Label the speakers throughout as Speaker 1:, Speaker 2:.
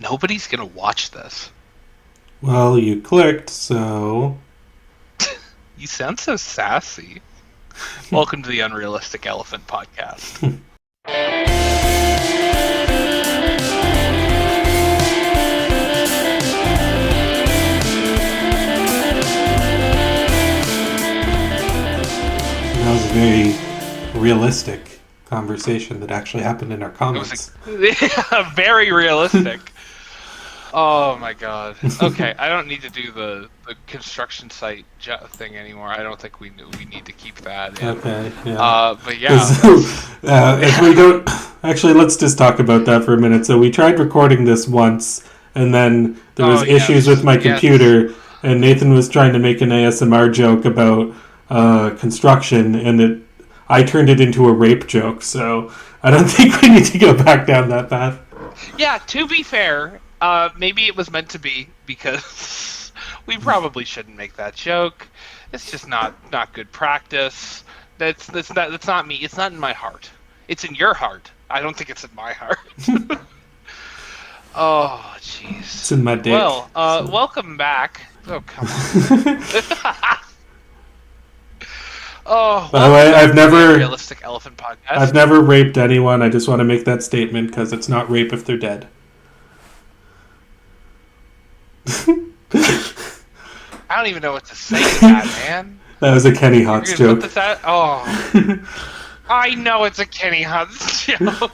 Speaker 1: Nobody's gonna watch this.
Speaker 2: Well, you clicked, so...
Speaker 1: You sound so sassy. Welcome to the Unrealistic Elephant Podcast.
Speaker 2: That was a very realistic conversation that actually happened in our comments.
Speaker 1: Very realistic. Oh my god. Okay, I don't need to do the construction site thing anymore. I don't think we need to keep that in.
Speaker 2: Okay, yeah.
Speaker 1: But yeah.
Speaker 2: If we don't... Actually, let's just talk about that for a minute. So we tried recording this once, and then there was issues with my computer, and Nathan was trying to make an ASMR joke about construction, and I turned it into a rape joke, so I don't think we need to go back down that path.
Speaker 1: Yeah, to be fair, maybe it was meant to be, because we probably shouldn't make that joke. It's just not good practice. That's not me. It's not in my heart. It's in your heart. I don't think it's in my heart. Oh, jeez.
Speaker 2: It's in my dick.
Speaker 1: Well, welcome back. Oh, come on. Oh,
Speaker 2: by the way, I've never
Speaker 1: Realistic Elephant Podcast.
Speaker 2: I've never raped anyone. I just want to make that statement because it's not rape if they're dead.
Speaker 1: I don't even know what to say to that, man.
Speaker 2: That was a Kenny Hotz joke.
Speaker 1: Put this out? Oh, I know it's a Kenny Hotz joke.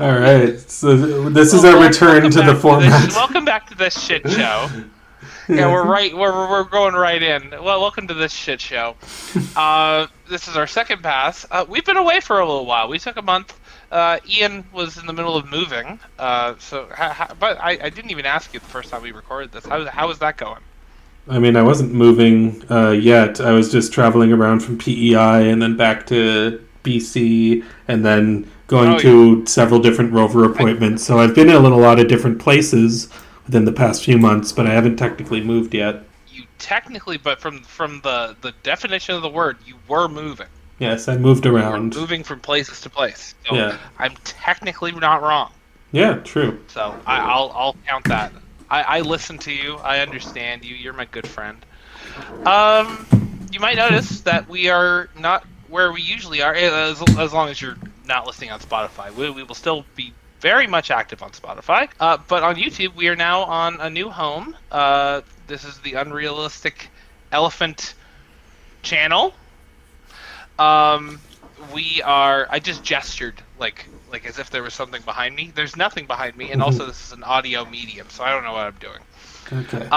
Speaker 2: All right, so this is our return to the format.
Speaker 1: Welcome back to this shit show. Yeah, we're going right in. Well, welcome to this shit show. This is our second pass. We've been away for a little while. We took a month. Ian was in the middle of moving. But I didn't even ask you the first time we recorded this. How was that going?
Speaker 2: I mean, I wasn't moving yet. I was just traveling around from PEI and then back to BC and then going to several different rover appointments. So I've been in a lot of different places within the past few months, but I haven't technically moved yet.
Speaker 1: You technically, but from the definition of the word, you were moving.
Speaker 2: Yes, I moved around.
Speaker 1: You were moving from places to place. So
Speaker 2: yeah.
Speaker 1: I'm technically not wrong.
Speaker 2: Yeah, true.
Speaker 1: So I'll count that. I listen to you. I understand you. You're my good friend. You might notice that we are not where we usually are, as long as you're not listening on Spotify. We will still be very much active on Spotify, but on YouTube we are now on a new home. This is the Unrealistic Elephant channel. We are. I just gestured like as if there was something behind me. There's nothing behind me, and also this is an audio medium, so I don't know what I'm doing.
Speaker 2: Okay.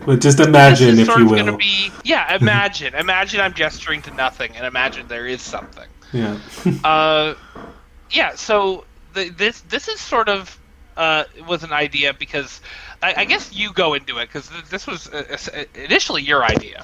Speaker 2: But just imagine, if you will.
Speaker 1: Gonna be, yeah, imagine I'm gesturing to nothing, and imagine there is something.
Speaker 2: Yeah.
Speaker 1: Yeah. So this is sort of was an idea because I guess you go into it because this was initially your idea.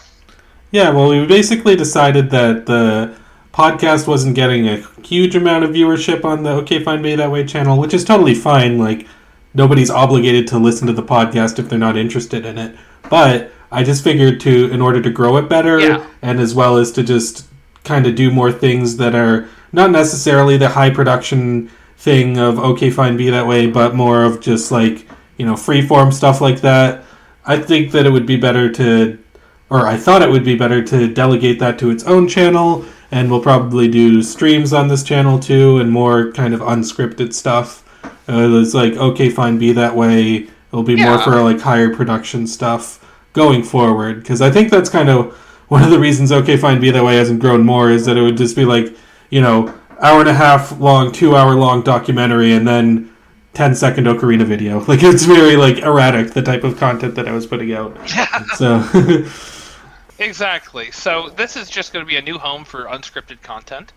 Speaker 2: Yeah. Well, we basically decided that the podcast wasn't getting a huge amount of viewership on the OK Fine Be That Way channel, which is totally fine. Like, nobody's obligated to listen to the podcast if they're not interested in it. But I just figured in order to grow it better, and as well as to just kind of do more things that are not necessarily the high production thing of OK Fine Be That Way, but more of just like, freeform stuff like that. I think that it would be better I thought it would be better to delegate that to its own channel, and we'll probably do streams on this channel too, and more kind of unscripted stuff. It's like, OK Fine Be That Way. It'll be more for like higher production stuff going forward, because I think that's kind of one of the reasons OK Fine Be That Way hasn't grown more, is that it would just be like, hour and a half long, 2 hour long documentary, and then 10-second ocarina video. Like, it's very like erratic, the type of content that I was putting out.
Speaker 1: Yeah.
Speaker 2: So
Speaker 1: exactly. So this is just going to be a new home for unscripted content.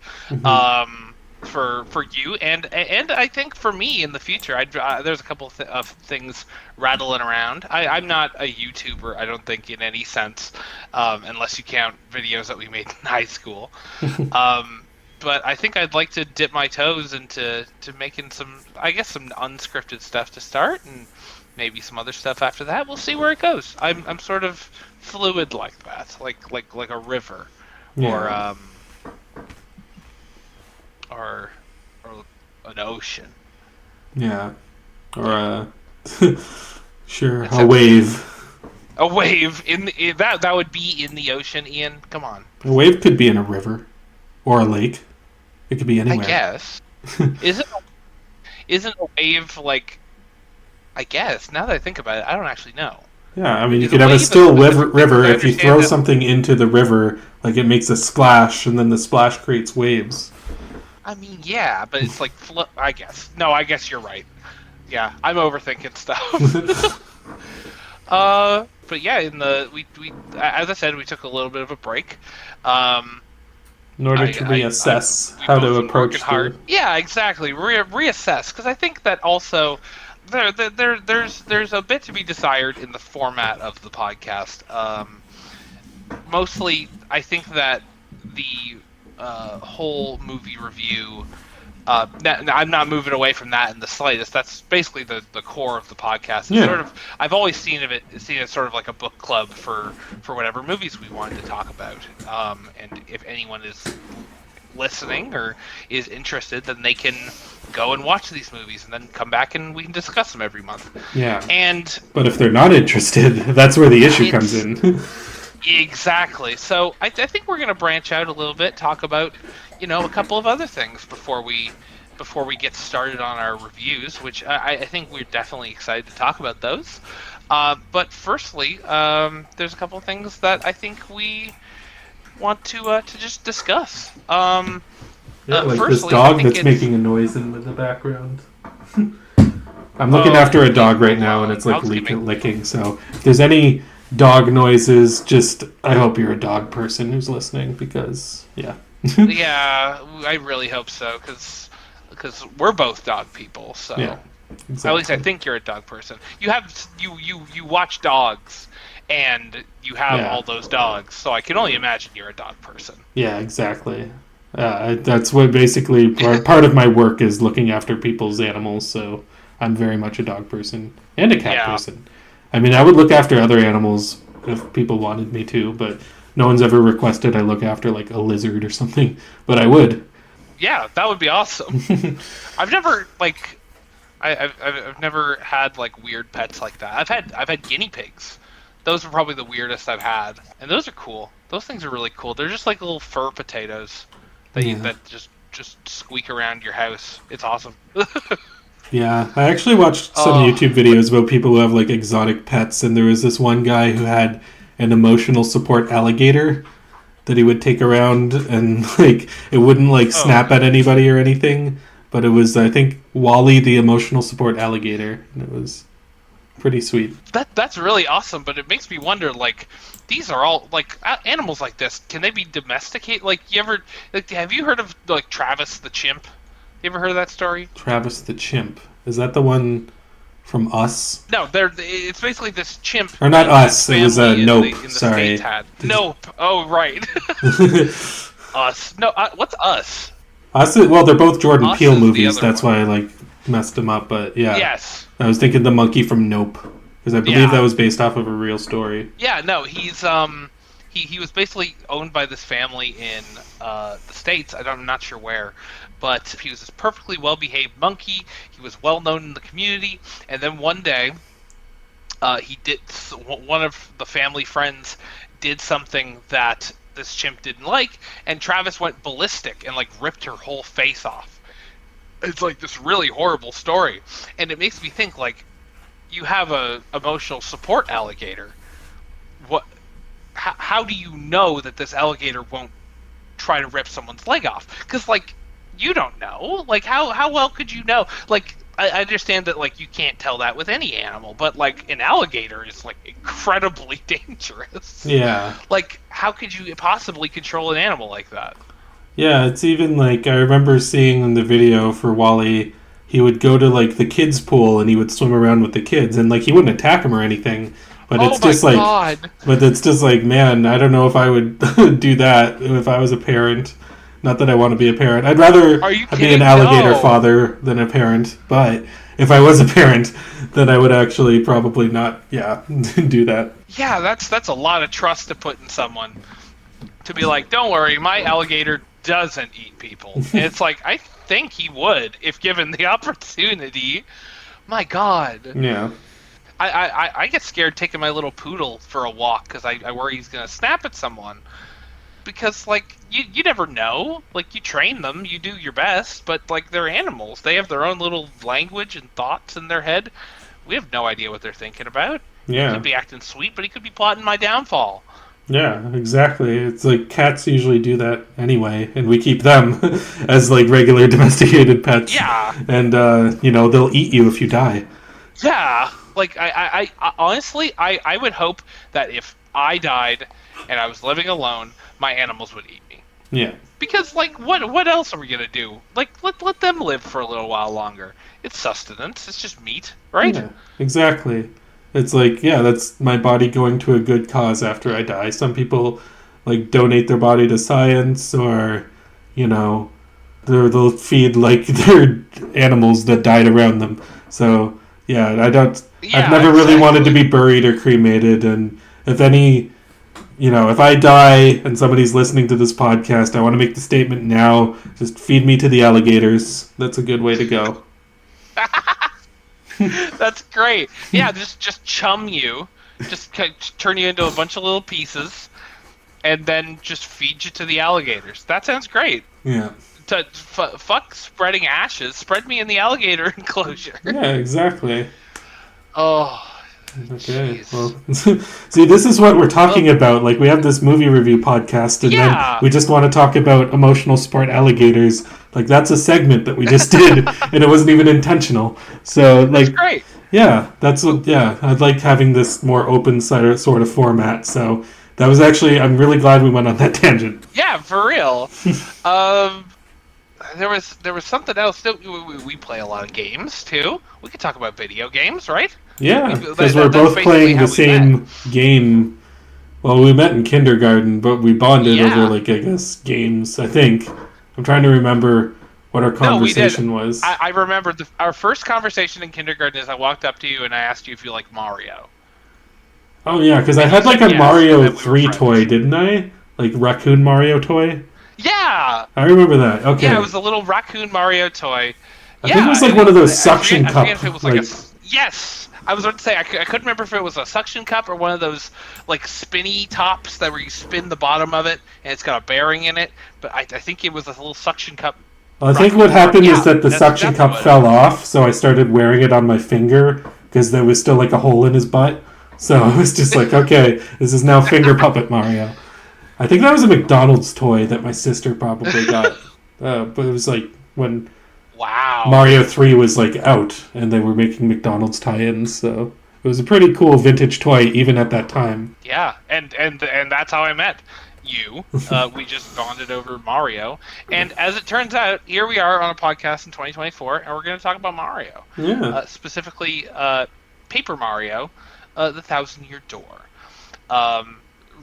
Speaker 1: For you and I think for me in the future. There's a couple of things rattling around. I'm not a YouTuber, I don't think, in any sense, unless you count videos that we made in high school. But I think I'd like to dip my toes into making some unscripted stuff to start, and maybe some other stuff after that. We'll see where it goes. I'm sort of fluid like that, like a river, or an ocean.
Speaker 2: Yeah. Or sure,
Speaker 1: It's
Speaker 2: a wave.
Speaker 1: a wave that would be in the ocean, Ian. Come on.
Speaker 2: A wave could be in a river or a lake. It could be
Speaker 1: I
Speaker 2: anywhere.
Speaker 1: guess. Isn't a wave like? I guess. Now that I think about it, I don't actually know.
Speaker 2: Yeah, I mean, you
Speaker 1: Is a
Speaker 2: could have a
Speaker 1: wave
Speaker 2: still
Speaker 1: because
Speaker 2: river
Speaker 1: I
Speaker 2: if you
Speaker 1: understand
Speaker 2: throw
Speaker 1: that.
Speaker 2: something into the river, like it makes a splash, and then the splash creates waves.
Speaker 1: I mean, yeah, but it's like I guess. No, I guess you're right. Yeah, I'm overthinking stuff. But yeah, we as I said, we took a little bit of a break.
Speaker 2: In order to reassess
Speaker 1: We've
Speaker 2: how
Speaker 1: both
Speaker 2: to
Speaker 1: been working
Speaker 2: approach
Speaker 1: hard.
Speaker 2: the...
Speaker 1: Yeah, exactly. Reassess, because I think that also there's a bit to be desired in the format of the podcast. Mostly, I think that the whole movie review. I'm not moving away from that in the slightest. That's basically the core of the podcast. It's sort of, I've always seen it sort of like a book club for whatever movies we wanted to talk about. And if anyone is listening or is interested, then they can go and watch these movies and then come back and we can discuss them every month.
Speaker 2: Yeah.
Speaker 1: And
Speaker 2: but if they're not interested, that's where the issue comes in.
Speaker 1: Exactly. So I think we're going to branch out a little bit, talk about, a couple of other things before we get started on our reviews, which I think we're definitely excited to talk about those. But firstly, there's a couple of things that I think we want to just discuss.
Speaker 2: Like
Speaker 1: firstly,
Speaker 2: this dog that's making a noise in the background. I'm looking after a dog right now, and it's like licking. So if there's any dog noises, just I hope you're a dog person who's listening, because yeah.
Speaker 1: Yeah, I really hope so, because we're both dog people. So
Speaker 2: yeah, exactly.
Speaker 1: At least I think you're a dog person. You watch dogs, and you have all those dogs. So I can only imagine you're a dog person.
Speaker 2: Yeah, exactly. That's what basically part of my work is, looking after people's animals. So I'm very much a dog person and a cat person. I mean, I would look after other animals if people wanted me to, but no one's ever requested I look after like a lizard or something. But I would.
Speaker 1: Yeah, that would be awesome. I've never I've never had like weird pets like that. I've had guinea pigs. Those are probably the weirdest I've had, and those are cool. Those things are really cool. They're just like little fur potatoes that just squeak around your house. It's awesome.
Speaker 2: Yeah, I actually watched some YouTube videos about people who have like exotic pets, and there was this one guy who had an emotional support alligator that he would take around, and like it wouldn't like snap at anybody or anything, but it was, I think, Wally the emotional support alligator, and it was pretty sweet.
Speaker 1: That's really awesome, but it makes me wonder, like, these are all like animals like this. Can they be domesticated? Like, have you heard of like Travis the chimp? You ever heard of that story?
Speaker 2: Travis the chimp, is that the one from Us?
Speaker 1: No, it's basically this chimp.
Speaker 2: Or not Us, it was Nope.
Speaker 1: In the
Speaker 2: Sorry.
Speaker 1: Nope. Oh, right. Us. No, what's Us?
Speaker 2: Us, well, they're both Jordan
Speaker 1: Us
Speaker 2: Peele movies, that's
Speaker 1: one.
Speaker 2: why I like messed them up, but yeah.
Speaker 1: Yes.
Speaker 2: I was thinking the monkey from Nope, because I believe that was based off of a real story.
Speaker 1: Yeah, no, he's he was basically owned by this family in the States. I'm not sure where, but he was this perfectly well-behaved monkey. He was well-known in the community, and then one day, one of the family friends did something that this chimp didn't like, and Travis went ballistic and like ripped her whole face off. It's like this really horrible story, and it makes me think, like, you have a emotional support alligator. How do you know that this alligator won't try to rip someone's leg off? Because, like, you don't know. Like, how well could you know? Like, I understand that, like, you can't tell that with any animal, but, like, an alligator is, like, incredibly dangerous.
Speaker 2: Yeah.
Speaker 1: Like, how could you possibly control an animal like that?
Speaker 2: Yeah, it's even, like, I remember seeing in the video for Wally, he would go to, like, the kids' pool and he would swim around with the kids, and, like, he wouldn't attack them or anything. But it's just like,
Speaker 1: God.
Speaker 2: But it's just like, man, I don't know if I would do that if I was a parent. Not that I want to be a parent. I'd rather be an alligator father than a parent. But if I was a parent, then I would actually probably not, do that.
Speaker 1: Yeah, that's a lot of trust to put in someone. To be like, don't worry, my alligator doesn't eat people. And it's like, I think he would if given the opportunity. My God.
Speaker 2: Yeah.
Speaker 1: I get scared taking my little poodle for a walk because I worry he's going to snap at someone. Because, like, you never know. Like, you train them, you do your best, but, like, they're animals. They have their own little language and thoughts in their head. We have no idea what they're thinking about.
Speaker 2: Yeah.
Speaker 1: He could be acting sweet, but he could be plotting my downfall.
Speaker 2: Yeah, exactly. It's like cats usually do that anyway, and we keep them as like regular domesticated pets.
Speaker 1: Yeah.
Speaker 2: And they'll eat you if you die.
Speaker 1: Yeah. Like, I honestly, I would hope that if I died and I was living alone, my animals would eat me.
Speaker 2: Yeah.
Speaker 1: Because, like, what else are we gonna do? Like, let them live for a little while longer. It's sustenance. It's just meat, right?
Speaker 2: Yeah, exactly. It's like, yeah, that's my body going to a good cause after I die. Some people, like, donate their body to science or, they'll feed, like, their animals that died around them. So, yeah, I've never really wanted to be buried or cremated. And if if I die and somebody's listening to this podcast, I want to make the statement now, just feed me to the alligators. That's a good way to go.
Speaker 1: That's great. Yeah, just chum you, just turn you into a bunch of little pieces, and then just feed you to the alligators. That sounds great.
Speaker 2: Yeah.
Speaker 1: Fuck spreading ashes. Spread me in the alligator enclosure.
Speaker 2: Yeah, exactly.
Speaker 1: Oh.
Speaker 2: Okay.
Speaker 1: Jeez.
Speaker 2: Well, see, this is what we're talking about. Like, we have this movie review podcast, and then we just want to talk about emotional support alligators. Like, that's a segment that we just did, and it wasn't even intentional. So, like,
Speaker 1: that's great.
Speaker 2: Yeah, I'd like having this more open sort of format. So that was actually, I'm really glad we went on that tangent.
Speaker 1: Yeah, for real. There was something else. We play a lot of games too. We could talk about video games, right?
Speaker 2: Yeah, because we're both playing the same game. Well, we met in kindergarten, but we bonded over, like, I guess, games, I think. I'm trying to remember what our conversation was.
Speaker 1: I remember our first conversation in kindergarten is I walked up to you and I asked you if you like Mario.
Speaker 2: Oh, yeah, because I had, like, a Mario 3 toy, didn't I? Like, Raccoon Mario toy?
Speaker 1: Yeah!
Speaker 2: I remember that, okay.
Speaker 1: Yeah, it was a little Raccoon Mario toy.
Speaker 2: I think it was, like, one of those suction cup.
Speaker 1: I forget if it was like yes! I was about to say, I couldn't remember if it was a suction cup or one of those, like, spinny tops where you spin the bottom of it and it's got a bearing in it, but I think it was a little suction cup.
Speaker 2: Well, I think what happened is that the suction cup fell off, so I started wearing it on my finger because there was still, like, a hole in his butt. So I was just like, okay, this is now Finger Puppet Mario. I think that was a McDonald's toy that my sister probably got. But it was, like, when Mario 3 was, like, out, and they were making McDonald's tie-ins, so it was a pretty cool vintage toy even at that time.
Speaker 1: Yeah, and that's how I met you. We just bonded over Mario. And as it turns out, here we are on a podcast in 2024, and we're going to talk about Mario.
Speaker 2: Yeah.
Speaker 1: Specifically, Paper Mario, The Thousand Year Door.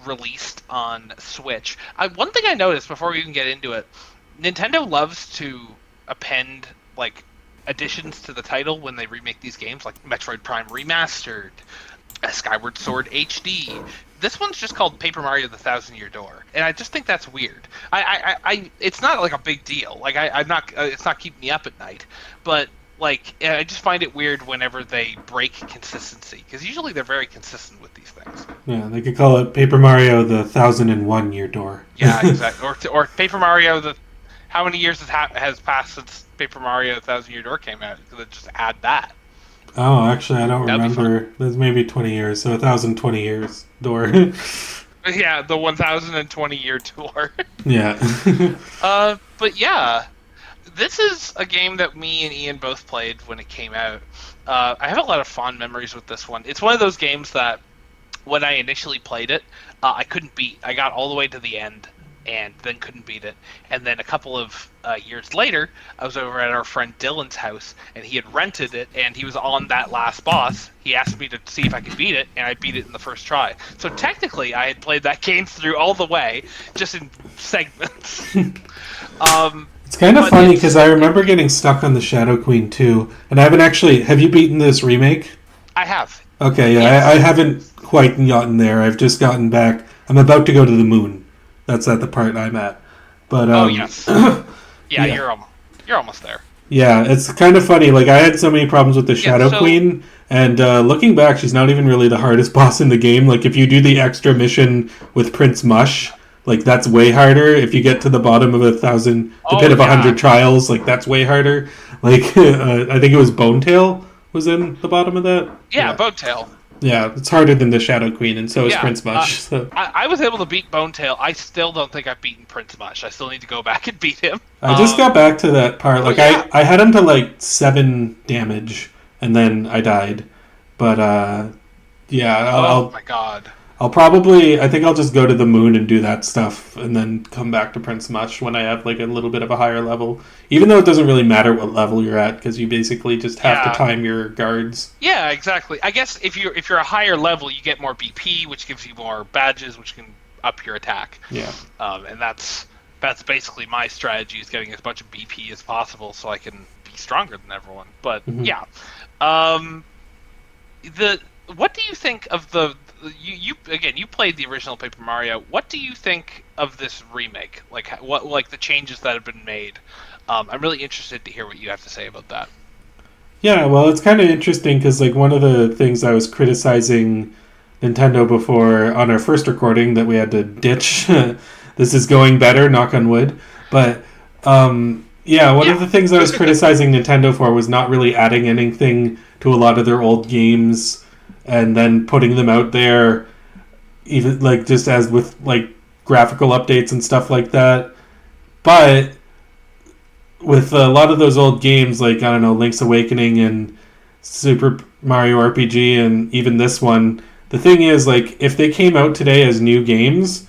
Speaker 1: Released on Switch. One thing I noticed before we even get into it, Nintendo loves to append, like, additions to the title when they remake these games, like Metroid Prime Remastered, Skyward Sword HD. This one's just called Paper Mario: The Thousand Year Door, and I just think that's weird. It's not like a big deal. Like, I'm not. It's not keeping me up at night, but, like, I just find it weird whenever they break consistency, because usually they're very consistent with these things.
Speaker 2: Yeah, they could call it Paper Mario: The 1001 Year Door.
Speaker 1: Yeah, exactly. Or Paper Mario: How many years has passed since Paper Mario: The Thousand Year Door came out? Because just add that.
Speaker 2: Oh, actually, I don't remember. There's maybe 20 years, so 1,020 years door.
Speaker 1: Yeah, the 1,020-year tour.
Speaker 2: Yeah.
Speaker 1: But yeah, this is a game that me and Ian both played when it came out. I have a lot of fond memories with this one. It's one of those games that when I initially played it, I couldn't beat. I got all the way to the end and then couldn't beat it. And then a couple of years later, I was over at our friend Dylan's house, and he had rented it, and he was on that last boss. He asked me to see if I could beat it, and I beat it in the first try. So technically, I had played that game through all the way, just in segments.
Speaker 2: It's kind of funny, because I remember getting stuck on the Shadow Queen too, and I haven't actually... Have you beaten this remake?
Speaker 1: I have.
Speaker 2: Okay, yeah, yes. I haven't quite gotten there. I've just gotten back. I'm about to go to the moon. That's at the part I'm at. But
Speaker 1: oh yes, yeah, you're You're almost there.
Speaker 2: Yeah, it's kind of funny. Like, I had so many problems with the Shadow Queen, and looking back, she's not even really the hardest boss in the game. Like, if you do the extra mission with Prince Mush, like, that's way harder. If you get to the bottom of the pit of 100 trials, like, that's way harder. Like, I think it was Bonetail was in the bottom of that.
Speaker 1: Yeah, Bonetail.
Speaker 2: Yeah, it's harder than the Shadow Queen, and so is Prince Mush. So.
Speaker 1: I was able to beat Bonetail. I still don't think I've beaten Prince Mush. I still need to go back and beat him.
Speaker 2: I just got back to that part. Like, I had him to, like, 7 damage, and then I died. But,
Speaker 1: oh my god.
Speaker 2: I think I'll just go to the moon and do that stuff, and then come back to Prince Mush when I have, like, a little bit of a higher level. Even though it doesn't really matter what level you're at, because you basically just have to time your guards.
Speaker 1: Yeah, exactly. I guess if you're a higher level, you get more BP, which gives you more badges, which can up your attack.
Speaker 2: Yeah.
Speaker 1: And that's basically my strategy, is getting as much BP as possible so I can be stronger than everyone. But, yeah. What do you think of the... You played the original Paper Mario. What do you think of this remake? Like the changes that have been made? I'm really interested to hear what you have to say about that.
Speaker 2: Yeah, well, it's kind of interesting because, like, one of the things I was criticizing Nintendo before on our first recording that we had to ditch. This is going better, knock on wood. But one of the things I was criticizing Nintendo for was not really adding anything to a lot of their old games, and then putting them out there, even like just as with like graphical updates and stuff like that. But with a lot of those old games, like, I don't know, Link's Awakening and Super Mario RPG, and even this one, the thing is, like, if they came out today as new games,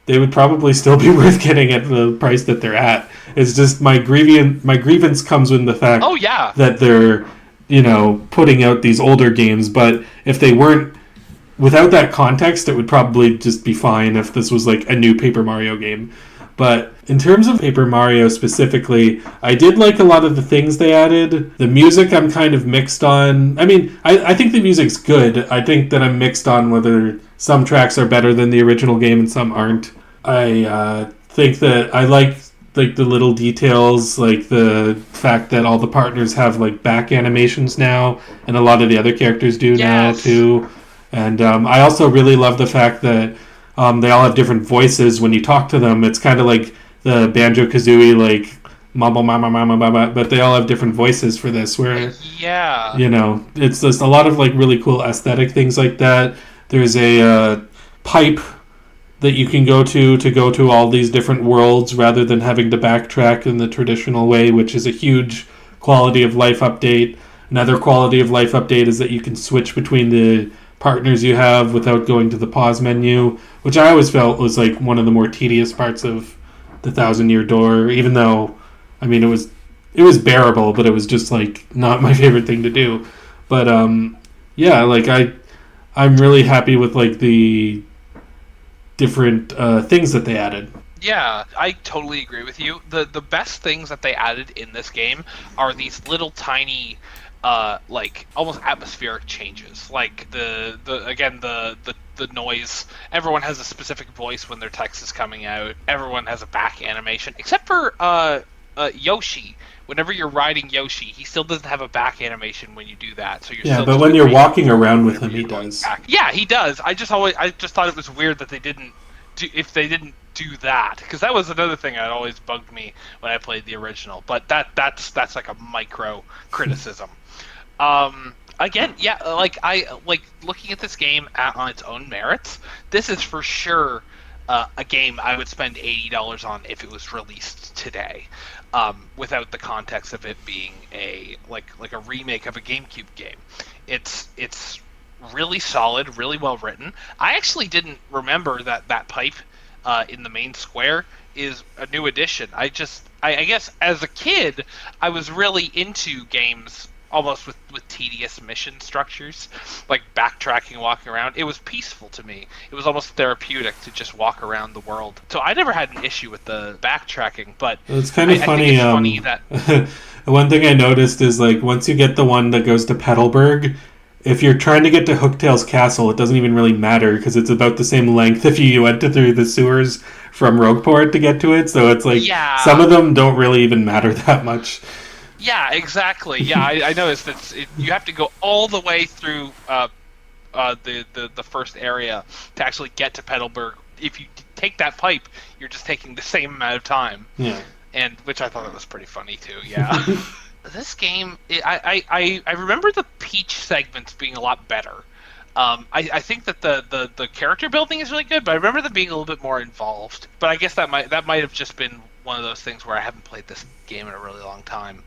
Speaker 2: they would probably still be worth getting at the price that they're at. It's just my grievance comes with the fact that they're, putting out these older games. But if they weren't, without that context, it would probably just be fine if this was like a new Paper Mario game. But in terms of Paper Mario specifically, I did like a lot of the things they added. The music I'm kind of mixed on. I mean, I think the music's good. I think that I'm mixed on whether some tracks are better than the original game and some aren't. I think that I like the little details, like the fact that all the partners have like back animations now, and a lot of the other characters do now too. And I also really love the fact that they all have different voices when you talk to them. It's kind of like the Banjo-Kazooie, like, mama, mama, mama, mama, but they all have different voices for this, where, it's just a lot of, like, really cool aesthetic things like that. There's a pipe that you can go to all these different worlds rather than having to backtrack in the traditional way, which is a huge quality of life update. Another quality of life update is that you can switch between the partners you have without going to the pause menu, which I always felt was like one of the more tedious parts of the Thousand Year Door, even though, I mean, it was bearable, but it was just like not my favorite thing to do. But like I'm really happy with like the different things that they added.
Speaker 1: Yeah, I totally agree with you. The best things that they added in this game are these little tiny like almost atmospheric changes, like the noise. Everyone has a specific voice when their text is coming out. Everyone has a back animation, except for Yoshi. Whenever you're riding Yoshi, he still doesn't have a back animation when you do that. So you're
Speaker 2: but when you're walking around with him, he does.
Speaker 1: Back. Yeah, he does. I just thought it was weird that they didn't do that, because that was another thing that always bugged me when I played the original. But that's like a micro criticism. Again, like I like looking at this game on its own merits. This is for sure a game I would spend $80 on if it was released today, without the context of it being a remake of a GameCube game. It's really solid, really well written. I actually didn't remember that pipe in the main square is a new addition. I guess as a kid, I was really into games almost with tedious mission structures, like backtracking, walking around. It was peaceful to me. It was almost therapeutic to just walk around the world. So I never had an issue with the backtracking, but
Speaker 2: it's kind of funny.
Speaker 1: I think it's funny that
Speaker 2: one thing I noticed is, like, once you get the one that goes to Petalburg, if you're trying to get to Hooktail's castle, it doesn't even really matter because it's about the same length if you went through the sewers from Rogueport to get to it. So it's like some
Speaker 1: Yeah.
Speaker 2: of them don't really even matter that much.
Speaker 1: Yeah, exactly. Yeah, I noticed that you have to go all the way through the first area to actually get to Petalburg. If you take that pipe, you're just taking the same amount of time.
Speaker 2: Yeah.
Speaker 1: And which I thought was pretty funny too. Yeah. This game, I remember the Peach segments being a lot better. I think that the character building is really good, but I remember them being a little bit more involved. But I guess that might have just been one of those things where I haven't played this game in a really long time.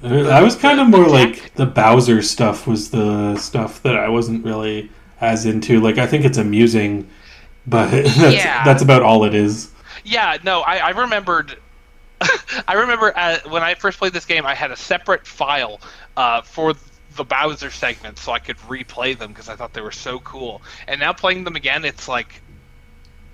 Speaker 2: I was kind of more like the Bowser stuff was the stuff that I wasn't really as into. Like, I think it's amusing, but that's about all it is.
Speaker 1: Yeah, no, I remembered. I remember when I first played this game, I had a separate file for the Bowser segments so I could replay them because I thought they were so cool. And now playing them again, it's like,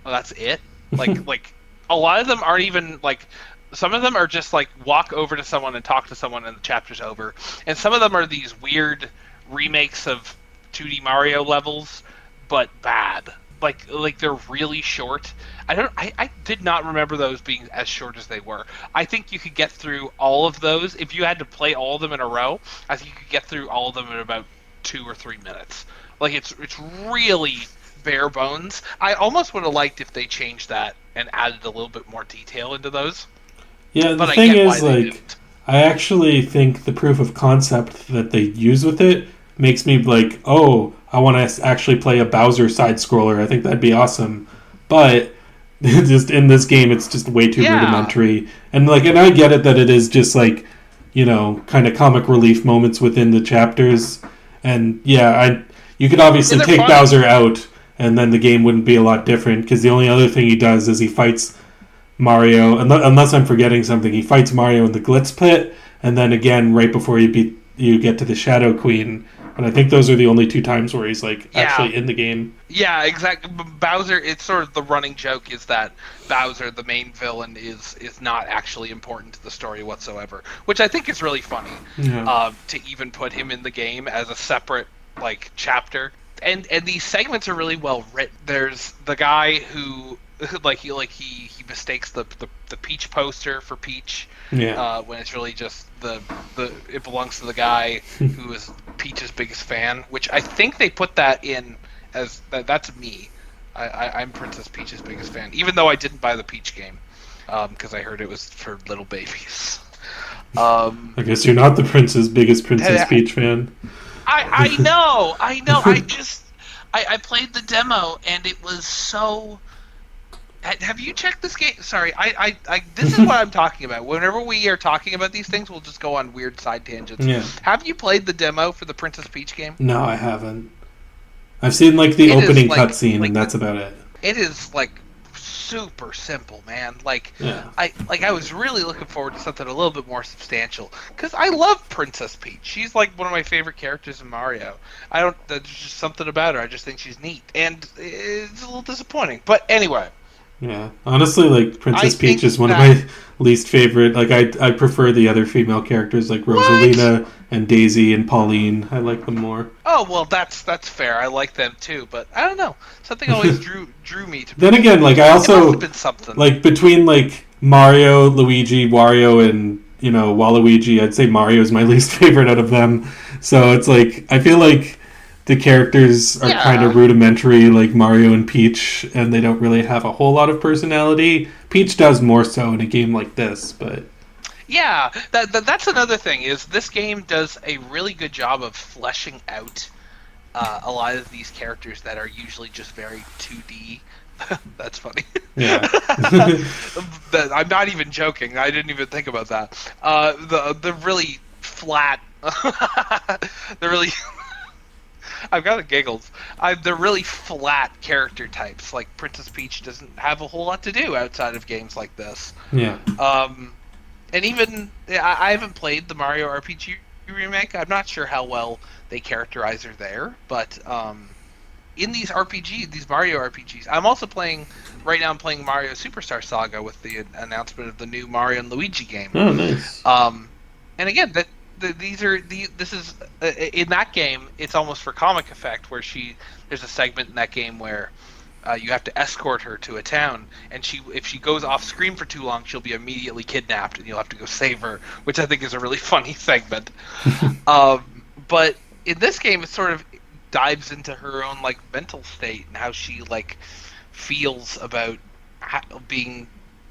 Speaker 1: oh, that's it. Like a lot of them aren't even like. Some of them are just like walk over to someone and talk to someone and the chapter's over. And some of them are these weird remakes of 2D Mario levels, but bad. Like they're really short. I did not remember those being as short as they were. I think you could get through all of those if you had to play all of them in a row. I think you could get through all of them in about 2 or 3 minutes. Like it's really bare bones. I almost would have liked if they changed that and added a little bit more detail into those.
Speaker 2: Yeah, the thing is, like, I actually think the proof of concept that they use with it makes me like, oh, I want to actually play a Bowser side scroller. I think that'd be awesome. But just in this game, it's just way too rudimentary. And I get it that it is just like, kind of comic relief moments within the chapters. And yeah, you could obviously take Bowser out, and then the game wouldn't be a lot different because the only other thing he does is he fights Mario, unless I'm forgetting something, he fights Mario in the Glitz Pit, and then again right before you get to the Shadow Queen. And I think those are the only 2 times where he's actually in the game.
Speaker 1: Yeah, exactly. Bowser, it's sort of the running joke is that Bowser, the main villain, is not actually important to the story whatsoever, which I think is really funny.
Speaker 2: Yeah.
Speaker 1: To even put him in the game as a separate chapter, and these segments are really well written. There's the guy who. He mistakes the Peach poster for Peach, when it's really just it belongs to the guy who is Peach's biggest fan, which I think they put that in as that's me. I'm Princess Peach's biggest fan, even though I didn't buy the Peach game because I heard it was for little babies.
Speaker 2: I guess you're not the biggest Princess Peach fan.
Speaker 1: I know. I played the demo and it was so. Have you checked this game? Sorry, this is what I'm talking about. Whenever we are talking about these things, we'll just go on weird side tangents.
Speaker 2: Yeah.
Speaker 1: Have you played the demo for the Princess Peach game?
Speaker 2: No, I haven't. I've seen the opening cutscene, and that's about it.
Speaker 1: It is super simple, man.
Speaker 2: Yeah.
Speaker 1: I was really looking forward to something a little bit more substantial because I love Princess Peach. She's one of my favorite characters in Mario. There's just something about her. I just think she's neat, and it's a little disappointing. But anyway.
Speaker 2: Yeah, honestly, Princess Peach is one of my least favorite. I prefer the other female characters like Rosalina and Daisy and Pauline. I like them more.
Speaker 1: Oh well, that's fair. I like them too, but I don't know. Something always drew me to.
Speaker 2: Then again, I also
Speaker 1: it must have been something.
Speaker 2: Between Mario, Luigi, Wario, and Waluigi, I'd say Mario is my least favorite out of them. So it's I feel the characters are kind of rudimentary, like Mario and Peach, and they don't really have a whole lot of personality. Peach does more so in a game like this, but...
Speaker 1: Yeah, that's another thing, is this game does a really good job of fleshing out a lot of these characters that are usually just very 2D. That's funny.
Speaker 2: Yeah.
Speaker 1: I'm not even joking. I didn't even think about that. The really flat... the really... I've got the giggles. They're really flat character types. Like Princess Peach doesn't have a whole lot to do outside of games like this.
Speaker 2: Yeah.
Speaker 1: And even I haven't played the Mario RPG remake. I'm not sure how well they characterize her there, but in these Mario RPGs, I'm also playing right now. I'm playing Mario Superstar Saga with the announcement of the new Mario and Luigi game.
Speaker 2: Oh, nice.
Speaker 1: And again, This is in that game. It's almost for comic effect, where there's a segment in that game where you have to escort her to a town, and if she goes off screen for too long, she'll be immediately kidnapped, and you'll have to go save her, which I think is a really funny segment. But in this game, it sort of dives into her own like mental state and how she like feels about being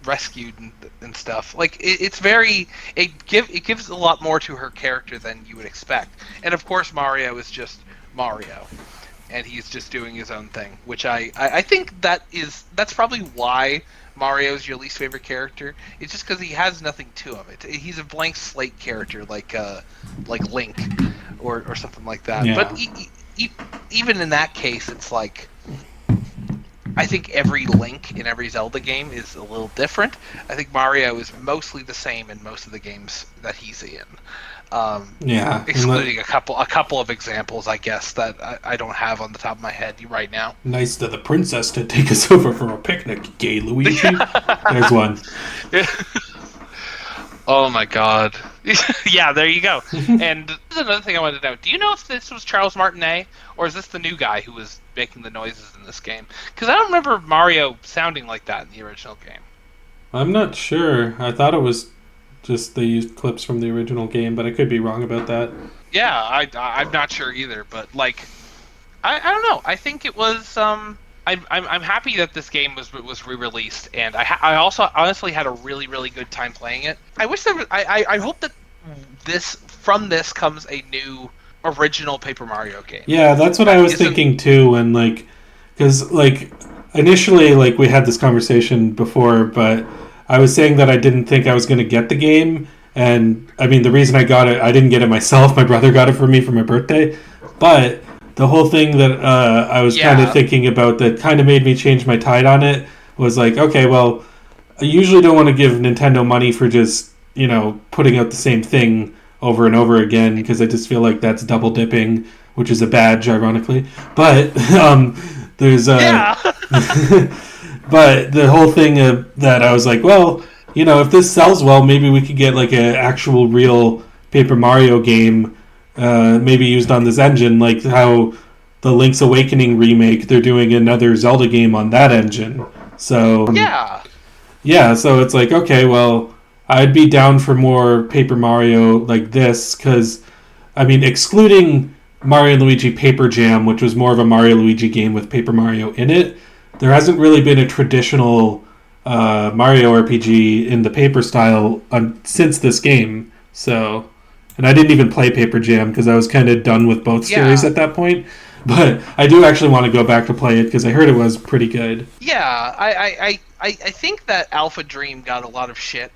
Speaker 1: rescued and stuff. Like it gives a lot more to her character than you would expect. And of course, Mario is just Mario, and he's just doing his own thing, which I think that's probably why Mario's your least favorite character. It's just because he has nothing to him. He's a blank slate character, like Link, or something like that. Yeah. But even in that case, it's like, I think every Link in every Zelda game is a little different. I think Mario is mostly the same in most of the games that he's in. Excluding a couple of examples, I guess, that I don't have on the top of my head right now.
Speaker 2: Nice to the princess to take us over for a picnic, gay Luigi. There's one.
Speaker 1: Oh my god. Yeah, there you go. And this is another thing I wanted to know. Do you know if this was Charles Martinet, or is this the new guy who was making the noises in this game? Because I don't remember Mario sounding like that in the original game.
Speaker 2: I'm not sure. I thought it was just they used clips from the original game, but I could be wrong about that.
Speaker 1: Yeah, I'm not sure either, but like, I don't know. I think it was. I'm happy that this game was re-released, and I also honestly had a really, really good time playing it. I wish there was. I hope that from this comes a new original Paper Mario game.
Speaker 2: Yeah, that's what I was thinking too, and like, because like initially like we had this conversation before, but I was saying that I didn't think I was going to get the game, and I mean the reason I got it, I didn't get it myself. My brother got it for me for my birthday, but the whole thing that I was kind of thinking about that kind of made me change my tide on it was like, okay, well, I usually don't want to give Nintendo money for just, putting out the same thing over and over again, because I just feel like that's double dipping, which is a badge, ironically. But there's but the whole thing that I was like, well, if this sells well, maybe we could get like an actual real Paper Mario game. Maybe used on this engine, like how the Link's Awakening remake, they're doing another Zelda game on that engine. So so it's like, okay, well, I'd be down for more Paper Mario like this, because, I mean, excluding Mario & Luigi Paper Jam, which was more of a Mario & Luigi game with Paper Mario in it, there hasn't really been a traditional Mario RPG in the paper style since this game, so... And I didn't even play Paper Jam because I was kind of done with both series at that point. But I do actually want to go back to play it because I heard it was pretty good.
Speaker 1: Yeah, I think that Alpha Dream got a lot of shit.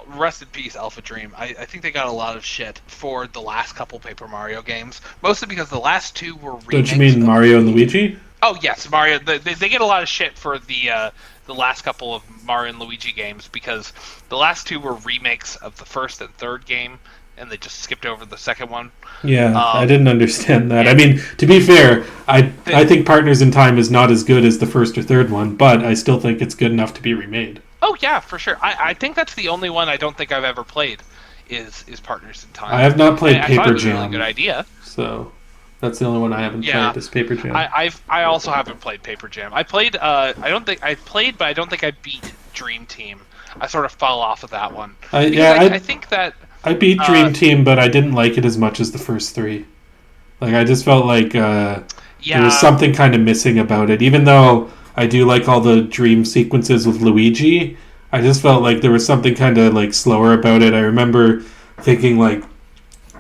Speaker 1: Rest in peace, Alpha Dream. I think they got a lot of shit for the last couple Paper Mario games. Mostly because the last two were remakes.
Speaker 2: Don't you mean Mario and Luigi?
Speaker 1: Oh, yes, Mario. They get a lot of shit for the last couple of Mario and Luigi games because the last two were remakes of the first and third game, and they just skipped over the second one.
Speaker 2: Yeah, I didn't understand that. I mean, to be fair, I think Partners in Time is not as good as the first or third one, but I still think it's good enough to be remade.
Speaker 1: Oh, yeah, for sure. I think that's the only one I don't think I've ever played is Partners in Time.
Speaker 2: I have not played Paper Jam. I thought it was
Speaker 1: a really good idea.
Speaker 2: So that's the only one I haven't played is Paper Jam.
Speaker 1: I also haven't played Paper Jam. I played, but I don't think I beat Dream Team. I sort of fell off of that one. I think that...
Speaker 2: I beat Dream Team, but I didn't like it as much as the first three. Like, I just felt like there was something kind of missing about it. Even though I do like all the dream sequences with Luigi, I just felt like there was something kind of, like, slower about it. I remember thinking, like,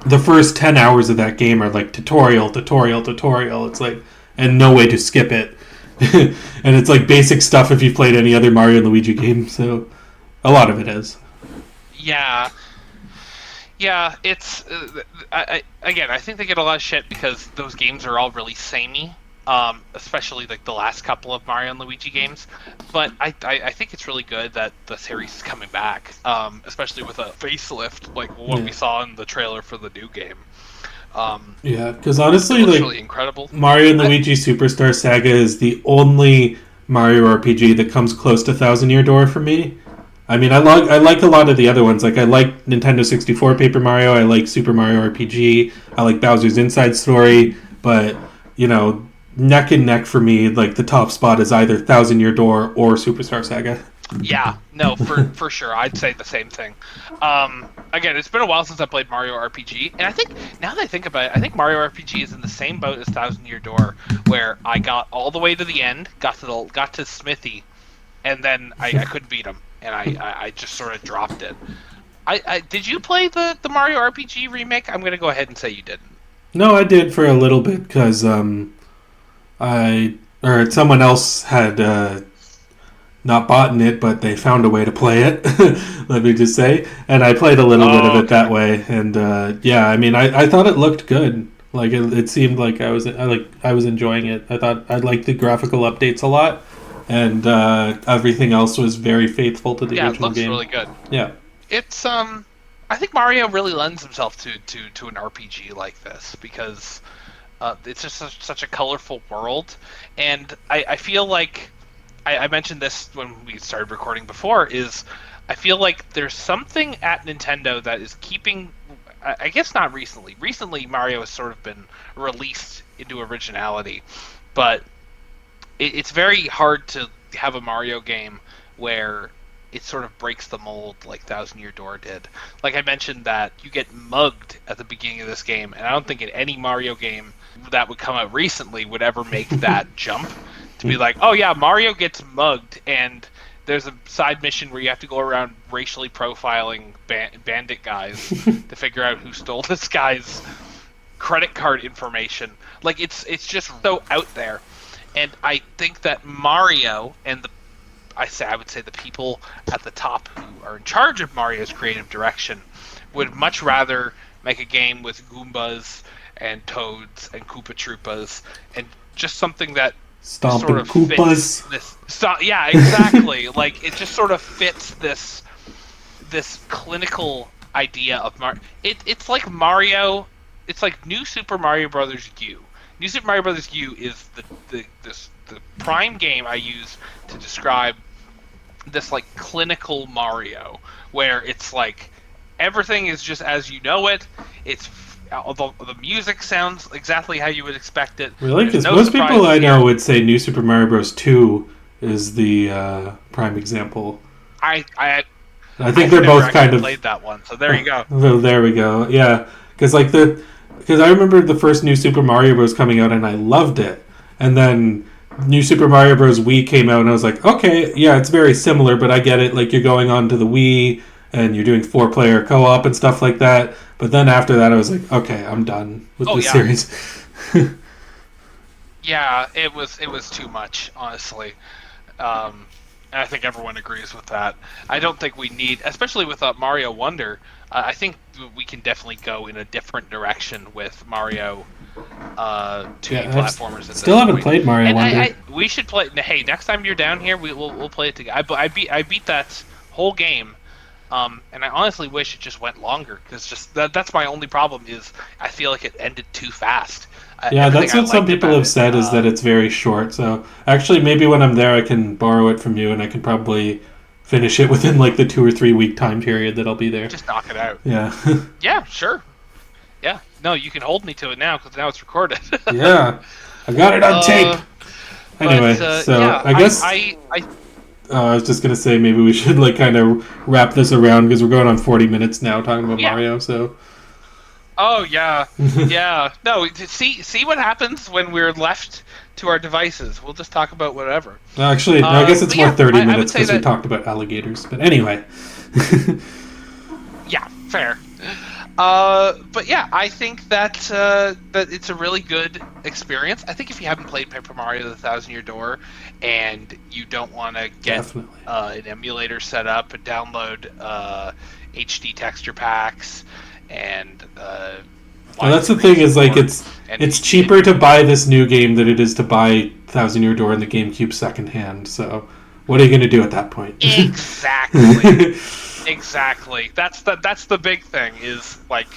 Speaker 2: the first 10 hours of that game are, like, tutorial. It's like, and no way to skip it. And it's, like, basic stuff if you've played any other Mario and Luigi game, so a lot of it is.
Speaker 1: Yeah, it's... I think they get a lot of shit because those games are all really samey, especially like the last couple of Mario and Luigi games. But I think it's really good that the series is coming back, especially with a facelift like what we saw in the trailer for the new game.
Speaker 2: Because honestly, like,
Speaker 1: really incredible.
Speaker 2: Mario and Luigi Superstar Saga is the only Mario RPG that comes close to Thousand Year Door for me. I mean, I like a lot of the other ones. Like I like Nintendo 64 Paper Mario. I like Super Mario RPG. I like Bowser's Inside Story. But you know, neck and neck for me, like the top spot is either Thousand Year Door or Superstar Saga.
Speaker 1: Yeah, no, for sure. I'd say the same thing. Again, it's been a while since I played Mario RPG, and I think, now that I think about it, I think Mario RPG is in the same boat as Thousand Year Door, where I got all the way to the end, got to Smithy, and then I couldn't beat him, and I just sort of dropped it. Did you play the Mario RPG remake? I'm going to go ahead and say you didn't.
Speaker 2: No, I did for a little bit because someone else had not bought it, but they found a way to play it. Let me just say, and I played a little bit of it that way. And yeah, I mean, I thought it looked good. Like it seemed like I was enjoying it. I thought I liked the graphical updates a lot, and everything else was very faithful to the original game.
Speaker 1: Yeah, it looks really good.
Speaker 2: Yeah,
Speaker 1: it's I think Mario really lends himself to an RPG like this because it's just such a colorful world, and I feel like I mentioned this when we started recording before, is I feel like there's something at Nintendo that is keeping, I guess not recently. Recently, Mario has sort of been released into originality, but it's very hard to have a Mario game where it sort of breaks the mold like Thousand Year Door did. Like I mentioned that you get mugged at the beginning of this game, and I don't think in any Mario game that would come out recently would ever make that jump. To be like, oh yeah, Mario gets mugged, and there's a side mission where you have to go around racially profiling bandit guys to figure out who stole this guy's credit card information. Like it's just so out there, and I think that Mario and I would say the people at the top who are in charge of Mario's creative direction would much rather make a game with Goombas and Toads and Koopa Troopas and just something that
Speaker 2: Stomping
Speaker 1: sort of
Speaker 2: Koopas.
Speaker 1: Yeah, exactly. Like it just sort of fits this clinical idea of Mario. It's like Mario. It's like New Super Mario Brothers U. New Super Mario Brothers U is the prime game I use to describe this like clinical Mario, where it's like everything is just as you know it. It's the music sounds exactly how you would expect it.
Speaker 2: Really? Because most people I know would say New Super Mario Bros. 2 is the prime example.
Speaker 1: I
Speaker 2: think they're both kind of
Speaker 1: played that one, so there you go.
Speaker 2: Well, there we go. Yeah, because I remember the first New Super Mario Bros. Coming out and I loved it, and then New Super Mario Bros. Wii came out and I was like, okay, yeah, it's very similar, but I get it. Like you're going on to the Wii and you're doing 4-player co-op and stuff like that. But then after that, I was like, okay, I'm done with this series.
Speaker 1: Yeah, it was too much, honestly. And I think everyone agrees with that. I don't think we need, especially with Mario Wonder, I think we can definitely go in a different direction with Mario 2D platformers.
Speaker 2: Still haven't played Mario Wonder.
Speaker 1: We should play. Hey, next time you're down here, we'll play it together. I beat that whole game. And I honestly wish it just went longer, because just that's my only problem is I feel like it ended too fast.
Speaker 2: Yeah, that's what some people have said, is that it's very short. So actually, maybe when I'm there, I can borrow it from you, and I can probably finish it within like the 2 or 3 week time period that I'll be there.
Speaker 1: Just knock it out.
Speaker 2: Yeah.
Speaker 1: Yeah, sure. Yeah. No, you can hold me to it now, because now it's recorded.
Speaker 2: Yeah. I got it on tape. Anyway, so yeah, I guess... I was just gonna say maybe we should like kind of wrap this around, because we're going on 40 minutes now talking about Mario. So.
Speaker 1: Oh yeah, yeah. No, see what happens when we're left to our devices. We'll just talk about whatever.
Speaker 2: Actually, no, I guess it's more 30 minutes because we talked about alligators. But anyway.
Speaker 1: Yeah, fair. But yeah, I think that it's a really good experience. I think if you haven't played Paper Mario: The Thousand Year Door and you don't want to get an emulator set up and download HD texture packs and
Speaker 2: that's the thing, is like it's cheaper to buy this new game than it is to buy Thousand Year Door in the GameCube secondhand. So what are you going to do at that point?
Speaker 1: Exactly. Exactly. That's the big thing, is like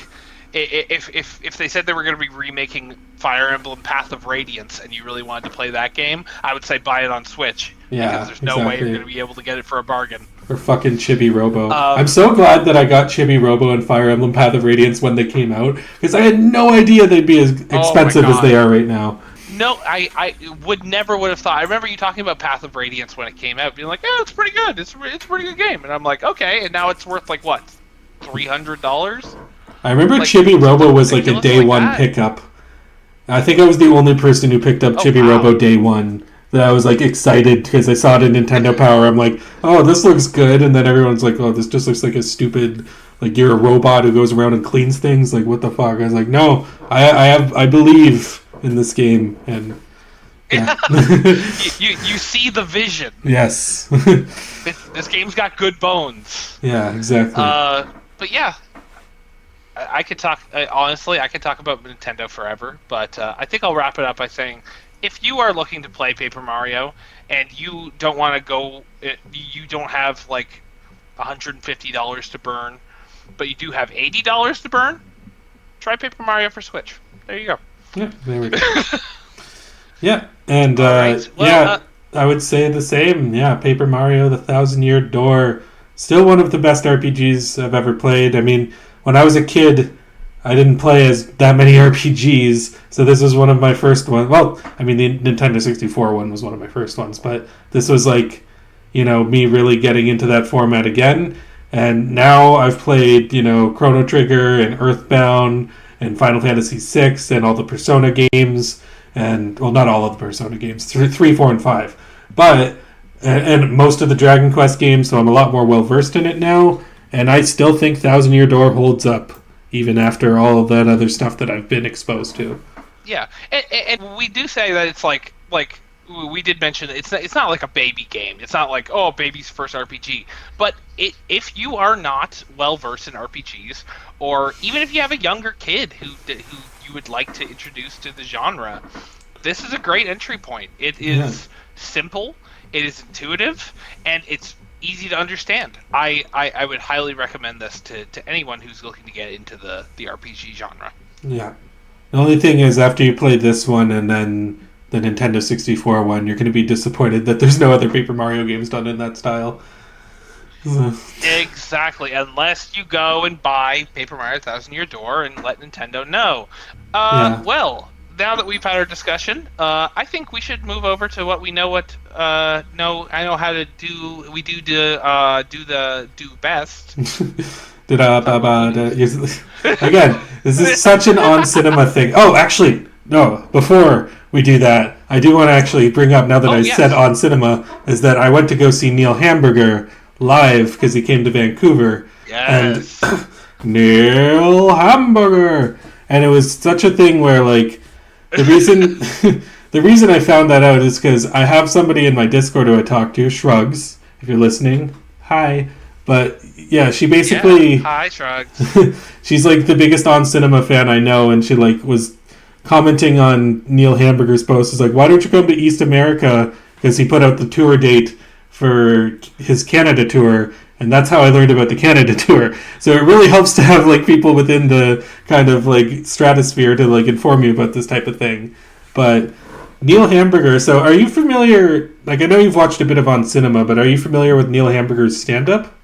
Speaker 1: if they said they were going to be remaking Fire Emblem Path of Radiance and you really wanted to play that game, I would say buy it on Switch.
Speaker 2: Yeah,
Speaker 1: because there's no way you're going to be able to get it for a bargain.
Speaker 2: Or fucking Chibi Robo.
Speaker 1: Um,
Speaker 2: I'm so glad that I got Chibi Robo and Fire Emblem Path of Radiance when they came out, because I had no idea they'd be as
Speaker 1: Oh my
Speaker 2: expensive as they
Speaker 1: God.
Speaker 2: are right now.
Speaker 1: No, I would have thought. I remember you talking about Path of Radiance when it came out, being like, "Oh, it's pretty good. It's a pretty good game." And I'm like, "Okay." And now it's worth like what, $300?
Speaker 2: I remember
Speaker 1: Like,
Speaker 2: Chibi Robo was like a
Speaker 1: ridiculous
Speaker 2: day
Speaker 1: like
Speaker 2: one
Speaker 1: that.
Speaker 2: pickup. I think I was the only person who picked up
Speaker 1: Oh
Speaker 2: Chibi
Speaker 1: wow.
Speaker 2: Robo day one. That I was like excited because I saw it in Nintendo Power. I'm like, oh, this looks good, and then everyone's like, oh, this just looks like a stupid, like you're a robot who goes around and cleans things. Like, what the fuck? I was like, no, I believe in this game, and yeah,
Speaker 1: You see the vision.
Speaker 2: yes,
Speaker 1: This game's got good bones.
Speaker 2: yeah, exactly.
Speaker 1: But yeah, I could talk. Honestly, I could talk about Nintendo forever. But I think I'll wrap it up by saying, if you are looking to play Paper Mario and you don't want to go, you don't have like $150 to burn, but you do have $80 to burn, try Paper Mario for Switch. There you go.
Speaker 2: Yeah, there we go. Yeah, and
Speaker 1: Right. Well,
Speaker 2: yeah, I would say the same. Yeah, Paper Mario: The Thousand-Year Door, still one of the best RPGs I've ever played. I mean, when I was a kid, I didn't play as that many RPGs, so this was one of my first ones. Well, I mean, the Nintendo 64 one was one of my first ones, but this was like, me really getting into that format again. And now I've played, Chrono Trigger and Earthbound and Final Fantasy VI and all the Persona games, and well, not all of the Persona games, 3, 4, and 5, but and most of the Dragon Quest games. So I'm a lot more well versed in it now, and I still think Thousand Year Door holds up even after all of that other stuff that I've been exposed to.
Speaker 1: yeah, and we do say that it's like we did mention it's not like a baby game. It's not like, oh, baby's first RPG. But if you are not well versed in RPGs, or even if you have a younger kid who you would like to introduce to the genre, this is a great entry point. It is simple, it is intuitive, and it's easy to understand. I would highly recommend this to anyone who's looking to get into the RPG genre.
Speaker 2: Yeah. The only thing is, after you play this one and then the Nintendo 64 one, you're going to be disappointed that there's no other Paper Mario games done in that style.
Speaker 1: Exactly, unless you go and buy Paper Mario Thousand Year Door and let Nintendo know. Well, now that we've had our discussion, I think we should move over to what we know I know how to do. We do best.
Speaker 2: Again, this is such an on cinema thing. Oh, actually, no. Before we do that, I do want to actually bring up, now that said on cinema, is that I went to go see Neil Hamburger live because he came to Vancouver.
Speaker 1: Yes.
Speaker 2: And Neil Hamburger, and it was such a thing where, like, the reason I found that out is because I have somebody in my Discord who I talk to, Shrugs. If you're listening, hi. But yeah, she basically
Speaker 1: hi, Shrugs.
Speaker 2: She's like the biggest on cinema fan I know, and she like was commenting on Neil Hamburger's post. Is like, why don't you come to East America? Because he put out the tour date for his Canada tour, and that's how I learned about the Canada tour. So it really helps to have like people within the kind of like stratosphere to like inform you about this type of thing. But Neil Hamburger, so are you familiar, like, I know you've watched a bit of On Cinema, but are you familiar with Neil Hamburger's stand-up?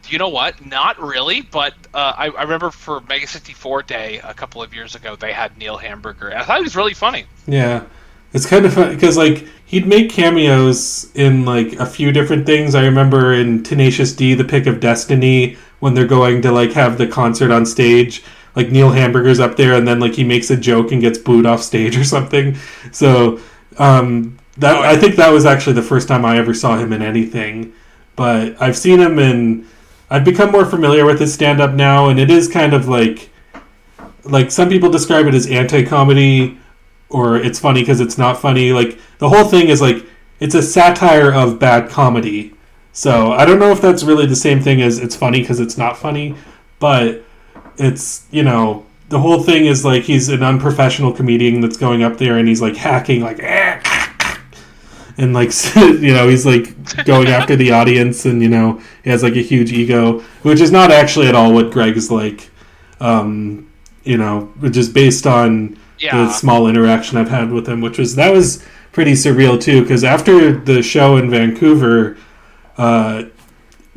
Speaker 1: You know what? Not really, but I remember for Mega 64 Day a couple of years ago, they had Neil Hamburger. I thought he was really funny.
Speaker 2: Yeah. It's kind of fun, because, like, he'd make cameos in, like, a few different things. I remember in Tenacious D, The Pick of Destiny, when they're going to, like, have the concert on stage, like, Neil Hamburger's up there, and then, like, he makes a joke and gets booed off stage or something. So, I think that was actually the first time I ever saw him in anything. But I've seen him in... I've become more familiar with his stand-up now, and it is kind of like some people describe it as anti-comedy, or it's funny because it's not funny. Like, the whole thing is, like, it's a satire of bad comedy. So, I don't know if that's really the same thing as it's funny because it's not funny, but it's, the whole thing is, like, he's an unprofessional comedian that's going up there and he's, like, hacking, like, and, like, he's, like, going after the audience, and, he has, like, a huge ego, which is not actually at all what Greg is like, which is based on the small interaction I've had with him, that was pretty surreal, too, because after the show in Vancouver,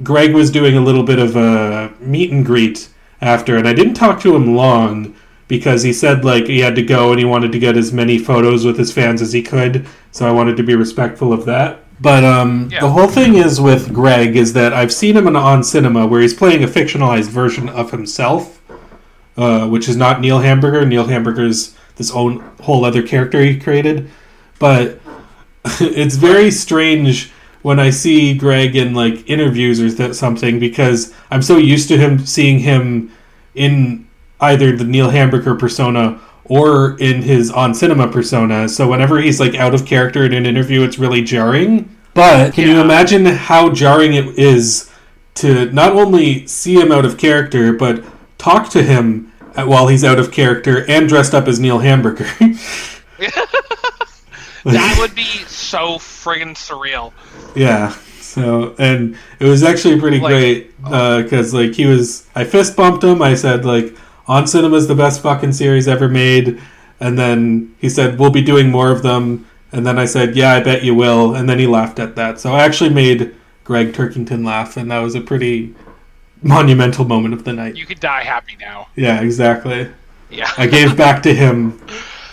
Speaker 2: Greg was doing a little bit of a meet and greet after, and I didn't talk to him long because he said like he had to go and he wanted to get as many photos with his fans as he could, so I wanted to be respectful of that. But the whole thing is with Greg is that I've seen him on Cinema where he's playing a fictionalized version of himself, which is not Neil Hamburger. Neil Hamburger's this whole other character he created. But it's very strange when I see Greg in like interviews or something because I'm so used to seeing him in either the Neil Hamburger persona or in his on cinema persona. So whenever he's like out of character in an interview, it's really jarring. But can you imagine how jarring it is to not only see him out of character, but talk to him while he's out of character and dressed up as Neil Hamburger?
Speaker 1: That would be so friggin' surreal.
Speaker 2: Yeah. So, and it was actually pretty great because like I fist bumped him. I said like, On Cinema's the best fucking series ever made. And then he said, we'll be doing more of them. And then I said, yeah, I bet you will. And then he laughed at that. So I actually made Greg Turkington laugh, and that was a pretty monumental moment of the night.
Speaker 1: You could die happy now.
Speaker 2: Yeah, exactly.
Speaker 1: Yeah.
Speaker 2: I gave back to him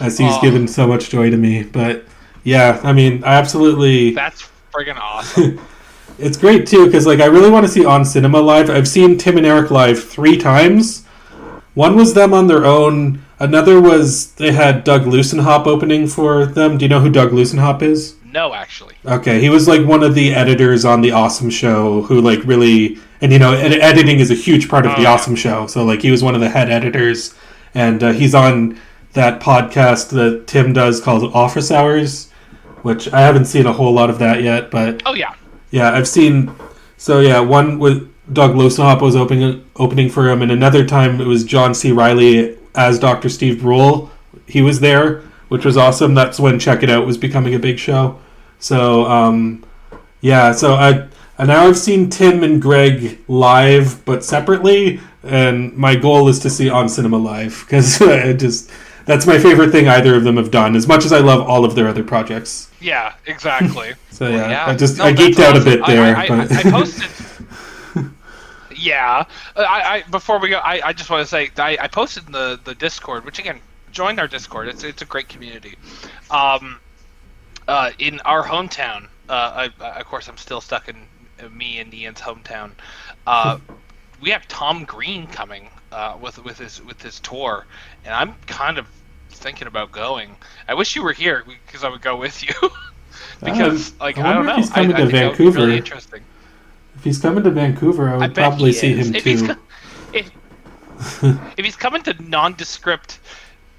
Speaker 2: as he's given so much joy to me. But yeah, I mean, I absolutely...
Speaker 1: That's friggin' awesome.
Speaker 2: It's great, too, because like, I really want to see On Cinema live. I've seen Tim and Eric live 3 times. One was them on their own. Another was they had Doug Lucenhop opening for them. Do you know who Doug Lucenhop is?
Speaker 1: No, actually.
Speaker 2: Okay, he was like one of the editors on The Awesome Show who like really... And you know, editing is a huge part of The Awesome Show. So like he was one of the head editors. And he's on that podcast that Tim does called Office Hours, which I haven't seen a whole lot of that yet. But
Speaker 1: oh, yeah.
Speaker 2: Yeah, I've seen... So yeah, one with... Doug Lucenhop was opening for him, and another time it was John C. Reilly as Dr. Steve Brule. He was there, which was awesome. That's when Check It Out was becoming a big show. So, yeah, so now I've seen Tim and Greg live, but separately, and my goal is to see On Cinema live, because that's my favorite thing either of them have done, as much as I love all of their other projects.
Speaker 1: Yeah, exactly.
Speaker 2: So, yeah, I geeked out awesome. A bit there.
Speaker 1: I posted... Yeah, before we go, I just want to say I posted in the Discord, which again, join our Discord. It's a great community. In our hometown, of course, I'm still stuck in me and Ian's hometown. We have Tom Green coming with his tour, and I'm kind of thinking about going. I wish you were here because I would go with you. Because I don't know,
Speaker 2: he's coming to Vancouver.
Speaker 1: Really interesting.
Speaker 2: If he's coming to Vancouver, I would probably see him too.
Speaker 1: If he's coming to nondescript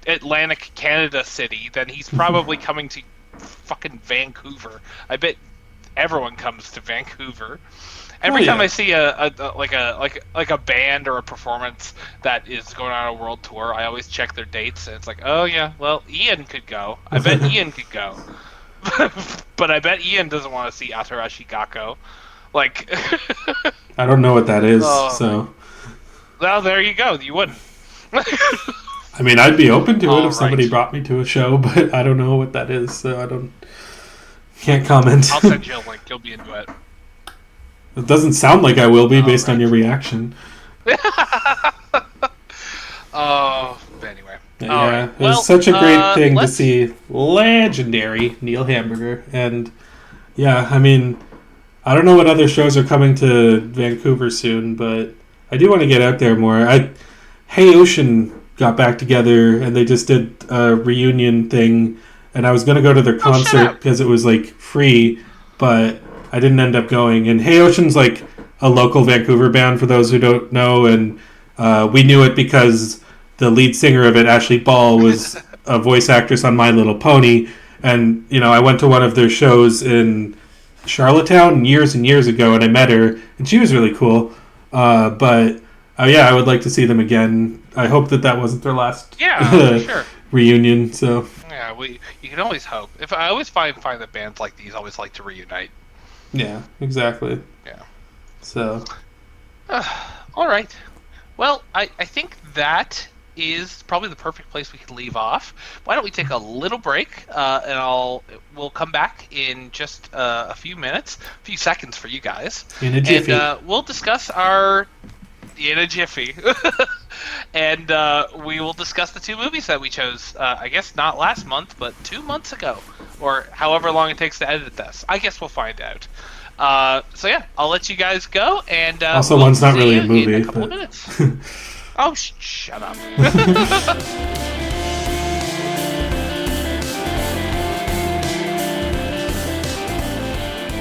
Speaker 1: Atlantic Canada city, then he's probably coming to fucking Vancouver. I bet everyone comes to Vancouver. Every time I see a band or a performance that is going on a world tour, I always check their dates, and it's like, oh yeah, well, Ian could go. I bet Ian could go. But I bet Ian doesn't want to see Atarashi Gakko. Like,
Speaker 2: I don't know what that is, so.
Speaker 1: Well, there you go. You wouldn't.
Speaker 2: I mean, I'd be open to it if somebody brought me to a show, but I don't know what that is, so can't comment.
Speaker 1: I'll send you a link. You'll be into it.
Speaker 2: It doesn't sound like I will be based on your reaction.
Speaker 1: Anyway.
Speaker 2: Yeah, it was such a great thing to see legendary Neil Hamburger, and yeah, I mean, I don't know what other shows are coming to Vancouver soon, but I do want to get out there more. Hey Ocean got back together, and they just did a reunion thing, and I was going to go to their concert because it was like free, but I didn't end up going. And Hey Ocean's like a local Vancouver band for those who don't know, and we knew it because the lead singer of it, Ashley Ball, was a voice actress on My Little Pony, and you know, I went to one of their shows in Charlottetown years and years ago, and I met her, and she was really cool. But yeah, I would like to see them again. I hope that wasn't their last
Speaker 1: sure.
Speaker 2: reunion. So
Speaker 1: yeah, you can always hope. If I always find that bands like these always like to reunite.
Speaker 2: Yeah, exactly.
Speaker 1: Yeah.
Speaker 2: So.
Speaker 1: All right. Well, I think that is probably the perfect place we can leave off. Why don't we take a little break, and we'll come back in just a few minutes, a few seconds for you guys,
Speaker 2: In a jiffy.
Speaker 1: and we'll discuss our in a jiffy, and we will discuss the two movies that we chose. I guess not last month, but 2 months ago, or however long it takes to edit this. I guess we'll find out. So yeah, I'll let you guys go, and
Speaker 2: also,
Speaker 1: we'll
Speaker 2: one's not
Speaker 1: see
Speaker 2: really
Speaker 1: you
Speaker 2: a movie.
Speaker 1: in a couple
Speaker 2: but...
Speaker 1: of minutes. Oh, shut up.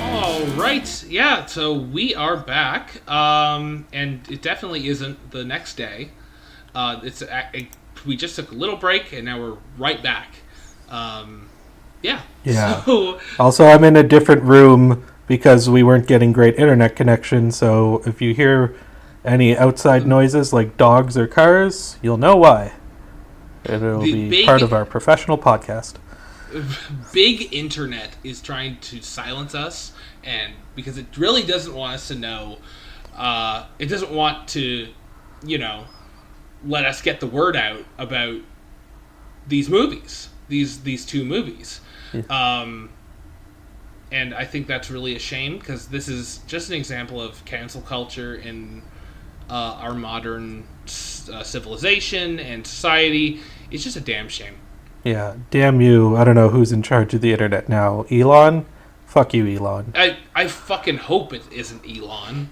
Speaker 1: All right, yeah. So we are back, and it definitely isn't the next day. We just took a little break, and now we're right back. Yeah. So,
Speaker 2: also, I'm in a different room because we weren't getting great internet connection. So if you hear any outside noises like dogs or cars, you'll know why. It'll be part of our professional podcast.
Speaker 1: Big internet is trying to silence us, and because it really doesn't want us to know, it doesn't want to, let us get the word out about these movies, these two movies. Yeah. And I think that's really a shame, because this is just an example of cancel culture in our modern civilization and society. It's just a damn shame.
Speaker 2: Yeah, damn you. I don't know who's in charge of the internet now. Elon? Fuck you, Elon.
Speaker 1: I fucking hope it isn't Elon.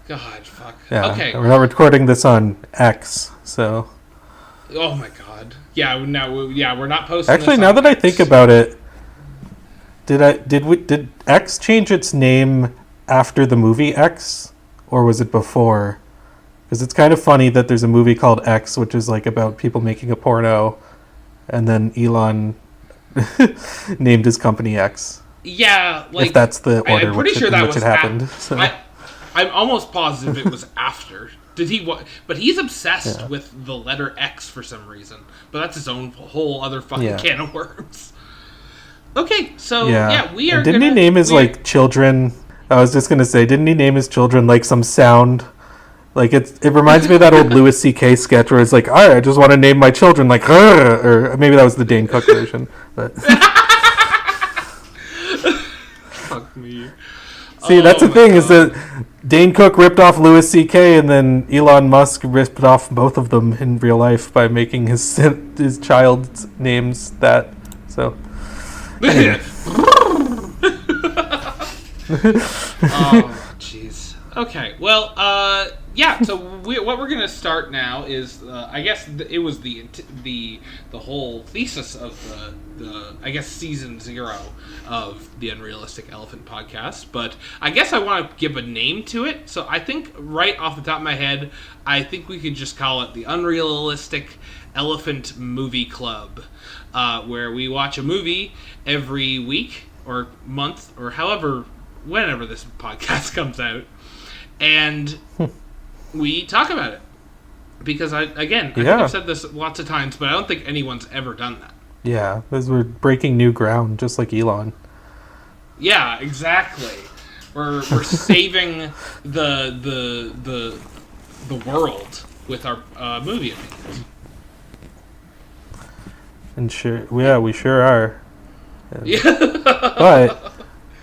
Speaker 1: God, fuck.
Speaker 2: Yeah,
Speaker 1: okay.
Speaker 2: We're not recording this on X, so...
Speaker 1: Oh my god. Yeah, we're not posting
Speaker 2: Actually,
Speaker 1: this
Speaker 2: now
Speaker 1: on
Speaker 2: that
Speaker 1: X.
Speaker 2: I think about it, did X change its name after the movie X, or was it before? Because it's kind of funny that there's a movie called X, which is like about people making a porno, and then Elon named his company X.
Speaker 1: Yeah, like,
Speaker 2: if that's the order
Speaker 1: I'm pretty
Speaker 2: which
Speaker 1: sure that
Speaker 2: it
Speaker 1: was
Speaker 2: happened. So.
Speaker 1: I'm almost positive it was after. Did he? But he's obsessed with the letter X for some reason. But that's his own whole other fucking can of worms. Okay, so we are.
Speaker 2: Didn't he name his children? I was just gonna say, didn't he name his children like some sound? Like it reminds me of that old Louis C.K. sketch where it's like, all right, I just want to name my children like, or maybe that was the Dane Cook version. But
Speaker 1: fuck me.
Speaker 2: See, that's the thing, is that Dane Cook ripped off Louis C.K. and then Elon Musk ripped off both of them in real life by making his child's names that. So. Anyway.
Speaker 1: Oh, jeez. Okay, well, so what we're gonna start now is, I guess it was the whole thesis of the I guess season 0 of the Unrealistic Elephant podcast, but I guess I want to give a name to it. So I think right off the top of my head, I think we could just call it the Unrealistic Elephant Movie Club, where we watch a movie every week or month or whenever this podcast comes out, and we talk about it. Because I think I've said this lots of times, but I don't think anyone's ever done that.
Speaker 2: Yeah, because we're breaking new ground, just like Elon.
Speaker 1: Yeah, exactly. We're saving the world with our movie opinions.
Speaker 2: And we sure are. But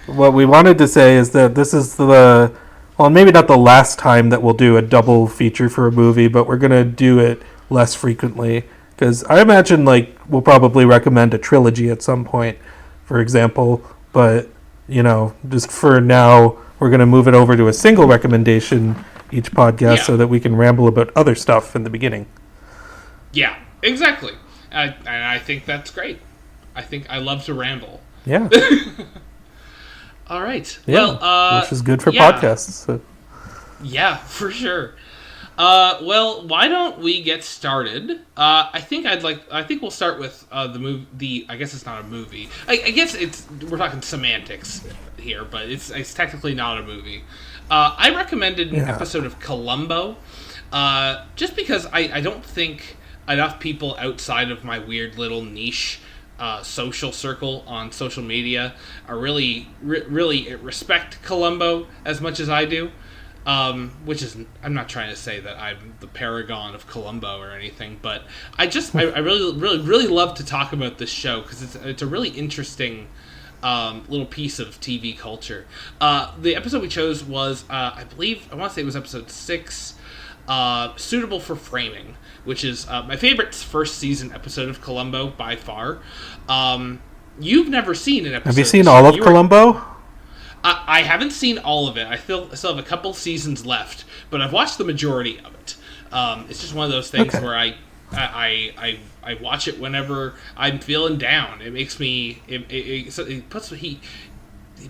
Speaker 2: what we wanted to say is that this is maybe not the last time that we'll do a double feature for a movie, but we're going to do it less frequently. Because I imagine, we'll probably recommend a trilogy at some point, for example. But, just for now, we're going to move it over to a single recommendation each podcast so that we can ramble about other stuff in the beginning.
Speaker 1: Yeah, exactly. And I think that's great. I think I love to ramble.
Speaker 2: Yeah.
Speaker 1: All right.
Speaker 2: Yeah,
Speaker 1: well,
Speaker 2: which is good for podcasts. So.
Speaker 1: Yeah, for sure. Well, why don't we get started? I think we'll start with the movie. I guess it's not a movie. I guess we're talking semantics here, but it's technically not a movie. I recommended an episode of Columbo, just because I don't think enough people outside of my weird little niche social circle on social media are really respect Columbo as much as I do. Which is, I'm not trying to say that I'm the paragon of Columbo or anything, but I really love to talk about this show because it's a really interesting little piece of TV culture. The episode we chose was, I want to say it was episode 6, Suitable for Framing, which is my favorite first season episode of Columbo by far. You've never seen an episode.
Speaker 2: Have you seen all of Columbo?
Speaker 1: I haven't seen all of it. I still have a couple seasons left, but I've watched the majority of it. It's just one of those things where I watch it whenever I'm feeling down. It makes me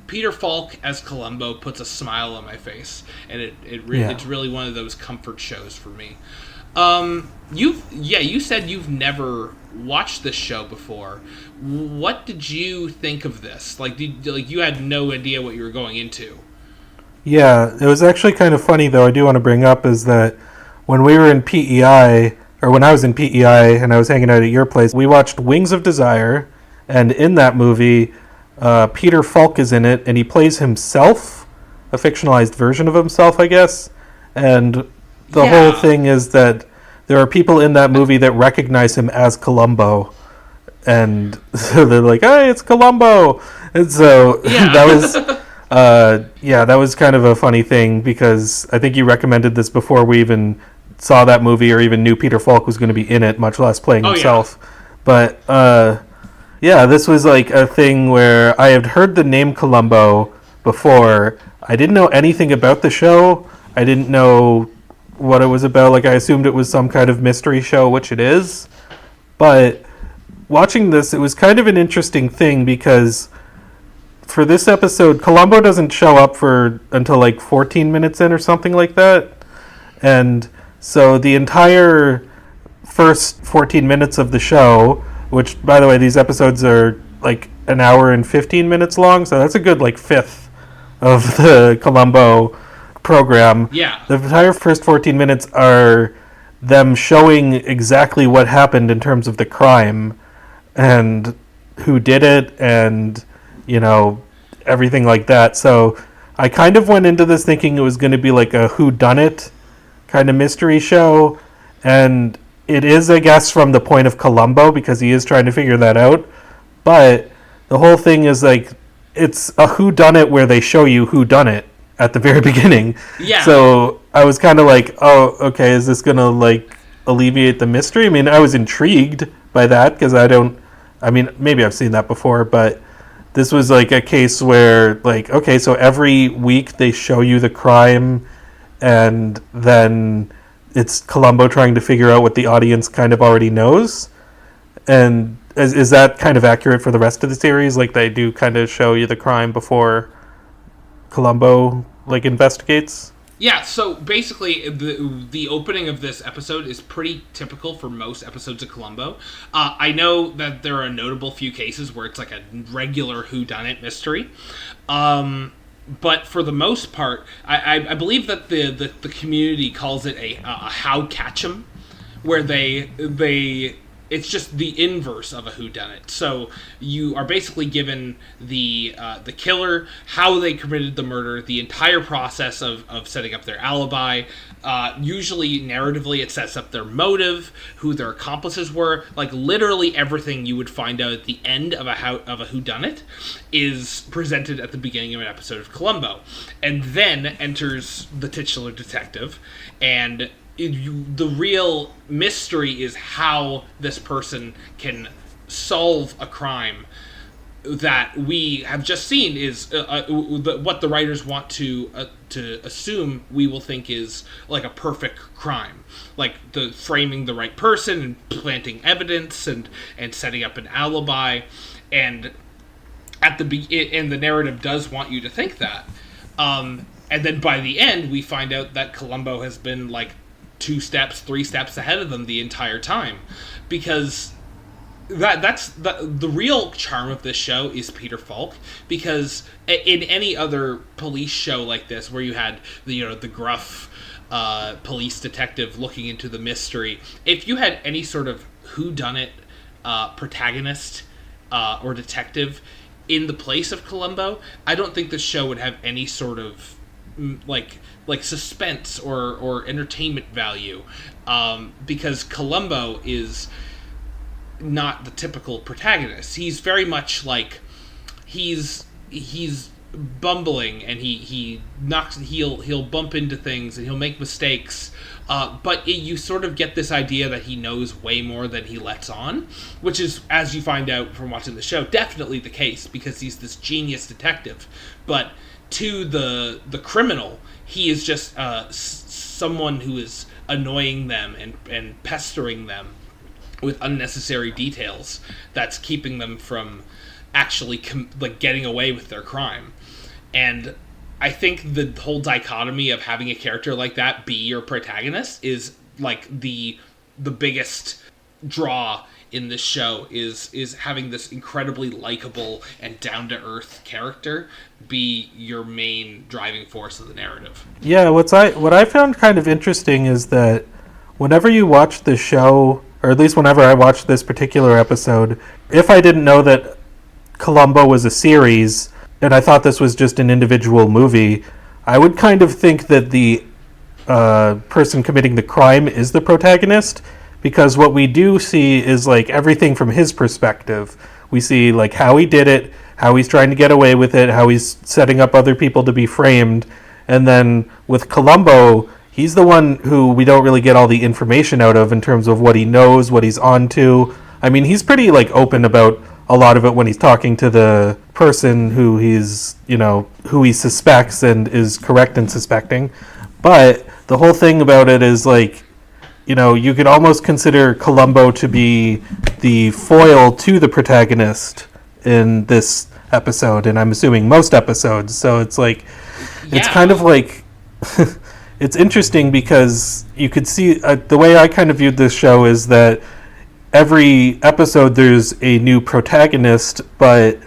Speaker 1: Peter Falk as Columbo puts a smile on my face, and it's really one of those comfort shows for me. You said you've never watched this show before. What did you think of this? You had no idea what you were going into.
Speaker 2: Yeah, it was actually kind of funny, though. I do want to bring up is that when we were in PEI, or when I was in PEI and I was hanging out at your place, we watched Wings of Desire, and in that movie, Peter Falk is in it, and he plays himself, a fictionalized version of himself, I guess. And the whole thing is that there are people in that movie that recognize him as Columbo, and so they're like, "Hey, it's Columbo!" And so that was kind of a funny thing because I think you recommended this before we even saw that movie or even knew Peter Falk was going to be in it, much less playing himself. Yeah. But this was like a thing where I had heard the name Columbo before. I didn't know anything about the show. I didn't know what it was about. Like, I assumed it was some kind of mystery show, which it is. But watching this, it was kind of an interesting thing because for this episode, Columbo doesn't show up until like 14 minutes in or something like that. And so the entire first 14 minutes of the show, which, by the way, these episodes are like an hour and 15 minutes long, so that's a good like fifth of the Columbo program.
Speaker 1: Yeah.
Speaker 2: The entire first 14 minutes are them showing exactly what happened in terms of the crime and who did it and, everything like that. So I kind of went into this thinking it was going to be like a whodunit kind of mystery show, and it is, I guess, from the point of Columbo because he is trying to figure that out. But the whole thing is like it's a whodunit where they show you who done it at the very beginning.
Speaker 1: Yeah.
Speaker 2: So I was kind of like, oh, okay, is this going to like alleviate the mystery? I mean, I was intrigued by that because maybe I've seen that before, but this was like a case where like, okay, so every week they show you the crime and then it's Columbo trying to figure out what the audience kind of already knows. And is that kind of accurate for the rest of the series? Like they do kind of show you the crime before Columbo like investigates?
Speaker 1: Yeah, so basically the opening of this episode is pretty typical for most episodes of Columbo. I know that there are a notable few cases where it's like a regular whodunit mystery. But for the most part, I believe that the community calls it a how catch 'em, where they it's just the inverse of a whodunit. So you are basically given the killer, how they committed the murder, the entire process of setting up their alibi. Usually, narratively, it sets up their motive, who their accomplices were. Like literally everything you would find out at the end of a whodunit is presented at the beginning of an episode of Columbo, and then enters the titular detective and. The real mystery is how this person can solve a crime that we have just seen is what the writers want to assume we will think is like a perfect crime, like the framing the right person and planting evidence and setting up an alibi, and and the narrative does want you to think that, and then by the end we find out that Columbo has been like 2 steps, 3 steps ahead of them the entire time, because that's the real charm of this show is Peter Falk. Because in any other police show like this, where you had the gruff police detective looking into the mystery, if you had any sort of whodunit protagonist or detective in the place of Columbo, I don't think the show would have any sort of
Speaker 3: like suspense or entertainment value, because Columbo is not the typical protagonist. He's very much like he's bumbling, and he'll bump into things, and he'll make mistakes, but you sort of get this idea that he knows way more than he lets on, which is, as you find out from watching the show, definitely the case, because he's this genius detective. But to the criminal, he is just someone who is annoying them and pestering them with unnecessary details that's keeping them from actually getting away with their crime. And I think the whole dichotomy of having a character like that be your protagonist is like the biggest draw in this show, is having this incredibly likable and down-to-earth character be your main driving force of the narrative.
Speaker 2: Yeah, what I found kind of interesting is that whenever you watch the show, or at least whenever I watched this particular episode, if I didn't know that Columbo was a series, and I thought this was just an individual movie, I would kind of think that the person committing the crime is the protagonist, because what we do see is like everything from his perspective. We see like how he did it, how he's trying to get away with it, how he's setting up other people to be framed, and then with Columbo, he's the one who we don't really get all the information out of in terms of what he knows, what he's onto. I mean, he's pretty like open about a lot of it when he's talking to the person who who he suspects and is correct in suspecting. But the whole thing about it is like, you could almost consider Columbo to be the foil to the protagonist in this episode, and I'm assuming most episodes. So it's like, it's kind of like, it's interesting because you could see, the way I kind of viewed this show is that every episode there's a new protagonist, but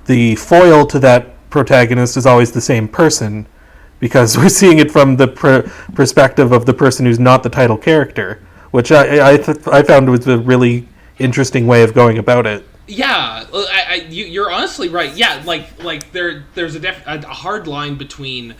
Speaker 2: the foil to that protagonist is always the same person, because we're seeing it from the perspective of the person who's not the title character, which I found was a really interesting way of going about it.
Speaker 3: Yeah, you're honestly right. Yeah, like there's a hard line between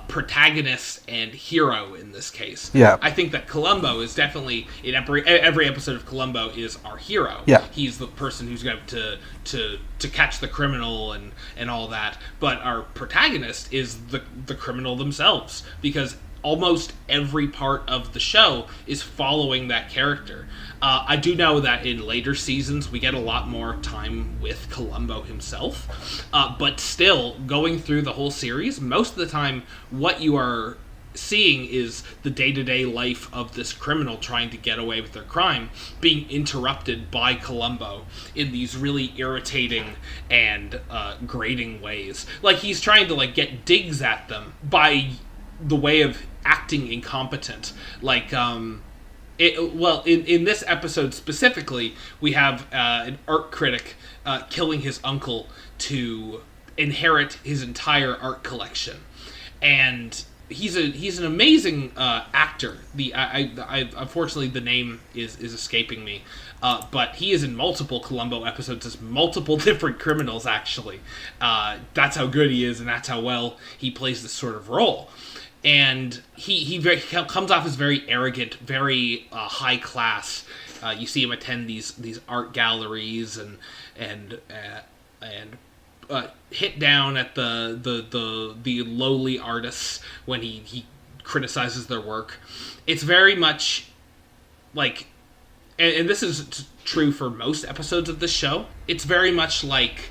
Speaker 3: protagonist and hero in this case.
Speaker 2: Yeah.
Speaker 3: I think that Columbo is definitely, in every episode of Columbo, is our hero.
Speaker 2: Yeah.
Speaker 3: He's the person who's going to catch the criminal and all that. But our protagonist is the criminal themselves, because almost every part of the show is following that character. I do know that in later seasons we get a lot more time with Columbo himself, but still, going through the whole series, most of the time what you are seeing is the day-to-day life of this criminal trying to get away with their crime being interrupted by Columbo in these really irritating and grating ways. Like, he's trying to get digs at them by the way of acting incompetent. Like, in this episode specifically, we have an art critic killing his uncle to inherit his entire art collection, and he's an amazing actor. I unfortunately the name is escaping me, but he is in multiple Columbo episodes as multiple different criminals. Actually, that's how good he is, and that's how well he plays this sort of role. And he comes off as very arrogant, very high class. You see him attend these art galleries and hit down at the lowly artists when he criticizes their work. It's very much like, and this is true for most episodes of this show, it's very much like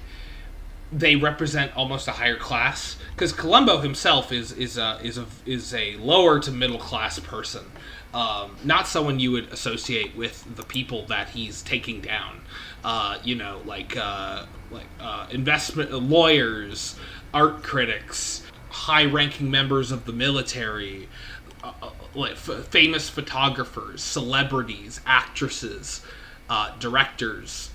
Speaker 3: they represent almost a higher class, because Columbo himself is a lower to middle class person, not someone you would associate with the people that he's taking down. Investment lawyers, art critics, high-ranking members of the military, famous photographers, celebrities, actresses, directors.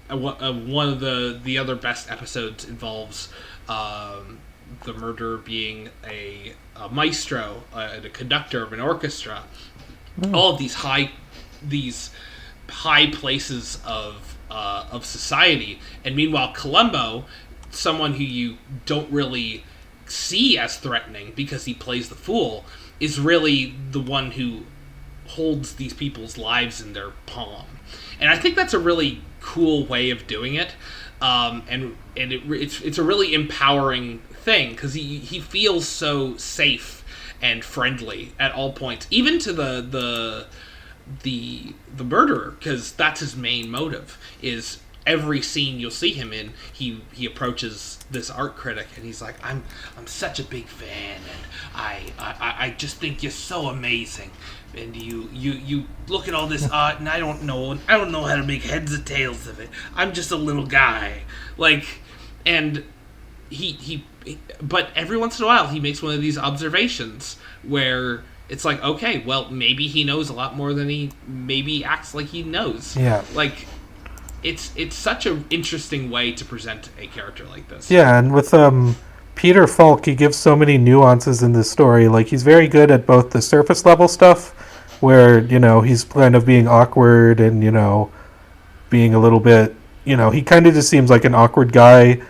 Speaker 3: One of the other best episodes involves the murderer being a maestro, a conductor of an orchestra. All of these high places of society, and meanwhile Columbo, someone who you don't really see as threatening because he plays the fool is really the one who holds these people's lives in their palm. And I think that's a really cool way of doing it. It's a really empowering thing because he feels so safe and friendly at all points, even to the murderer, because that's his main motive. Is every scene you'll see him in, he approaches this art critic and he's like, I'm such a big fan, and I just think you're so amazing, and you look at all this art, and I don't know how to make heads or tails of it. I'm just a little guy, and but every once in a while he makes one of these observations where it's like, okay, well, maybe he knows a lot more than he maybe acts like he knows.
Speaker 2: Yeah.
Speaker 3: It's such an interesting way to present a character like this.
Speaker 2: Yeah, and with Peter Falk, he gives so many nuances in this story. He's very good at both the surface level stuff, where, he's kind of being awkward and, being a little bit, he kind of just seems like an awkward guy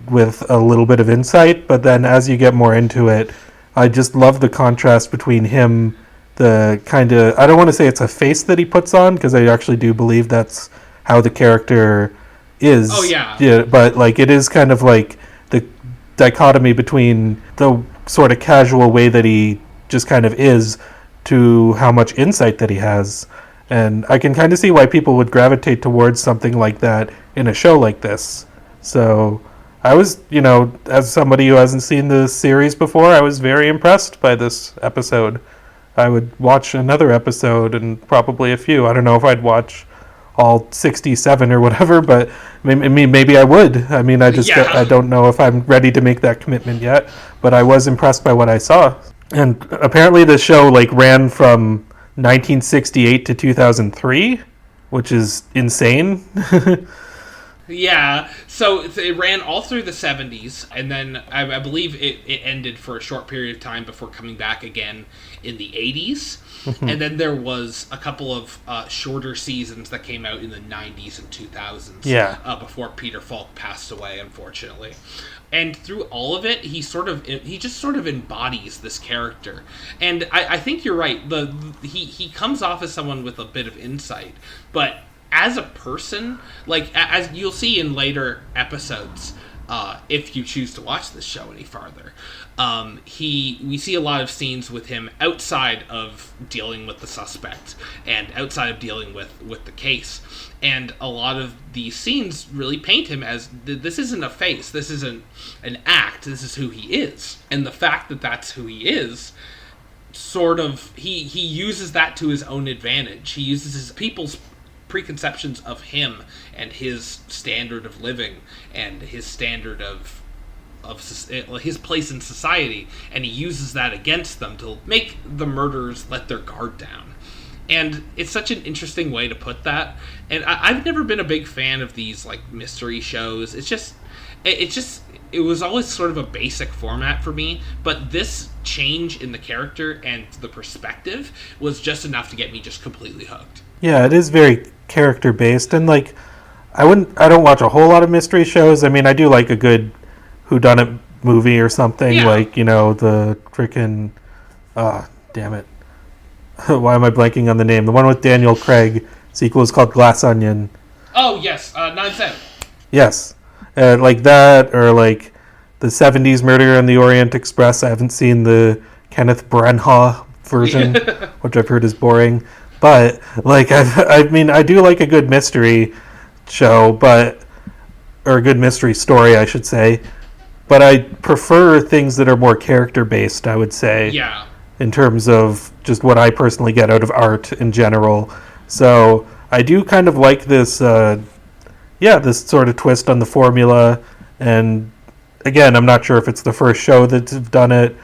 Speaker 2: with a little bit of insight. But then as you get more into it, I just love the contrast between him, the kind of, I don't want to say it's a face that he puts on, because I actually do believe that's how the character is.
Speaker 3: Oh, yeah.
Speaker 2: Yeah, but it is kind of the dichotomy between the sort of casual way that he just kind of is to how much insight that he has. And I can kind of see why people would gravitate towards something like that in a show like this. So I was, as somebody who hasn't seen the series before, I was very impressed by this episode. I would watch another episode and probably a few. I don't know if I'd watch all 67 or whatever, but maybe I would. I don't know if I'm ready to make that commitment yet, but I was impressed by what I saw. And apparently the show ran from 1968 to 2003, which is insane.
Speaker 3: Yeah, so it ran all through the 70s, and then I believe it ended for a short period of time before coming back again in the 80s. And then there was a couple of shorter seasons that came out in the 90s and 2000s before Peter Falk passed away, unfortunately. And through all of it, he just sort of embodies this character. And I think you're right. He comes off as someone with a bit of insight, but as a person, as you'll see in later episodes, if you choose to watch this show any farther, we see a lot of scenes with him outside of dealing with the suspect and outside of dealing with the case. And a lot of these scenes really paint him as, this isn't a face, this isn't an act, this is who he is. And the fact that that's who he is, sort of, he uses that to his own advantage. He uses his people's preconceptions of him and his standard of living and his standard of his place in society, and he uses that against them to make the murderers let their guard down. And it's such an interesting way to put that. And I've never been a big fan of these mystery shows. It was always sort of a basic format for me, but this change in the character and the perspective was just enough to get me just completely hooked.
Speaker 2: Yeah, it is very character based, and I don't watch a whole lot of mystery shows. I do like a good whodunit movie or something, the freaking damn it. Why am I blanking on the name? The one with Daniel Craig, sequel is called Glass Onion.
Speaker 3: Oh, yes, Knives Out.
Speaker 2: Yes. Like that, or the 70s Murder on the Orient Express. I haven't seen the Kenneth Branagh version, which I've heard is boring. But, I do like a good mystery show, or a good mystery story, I should say. But I prefer things that are more character-based, I would say.
Speaker 3: Yeah.
Speaker 2: In terms of just what I personally get out of art in general. So I do kind of like this, this sort of twist on the formula. And again, I'm not sure if it's the first show that's done it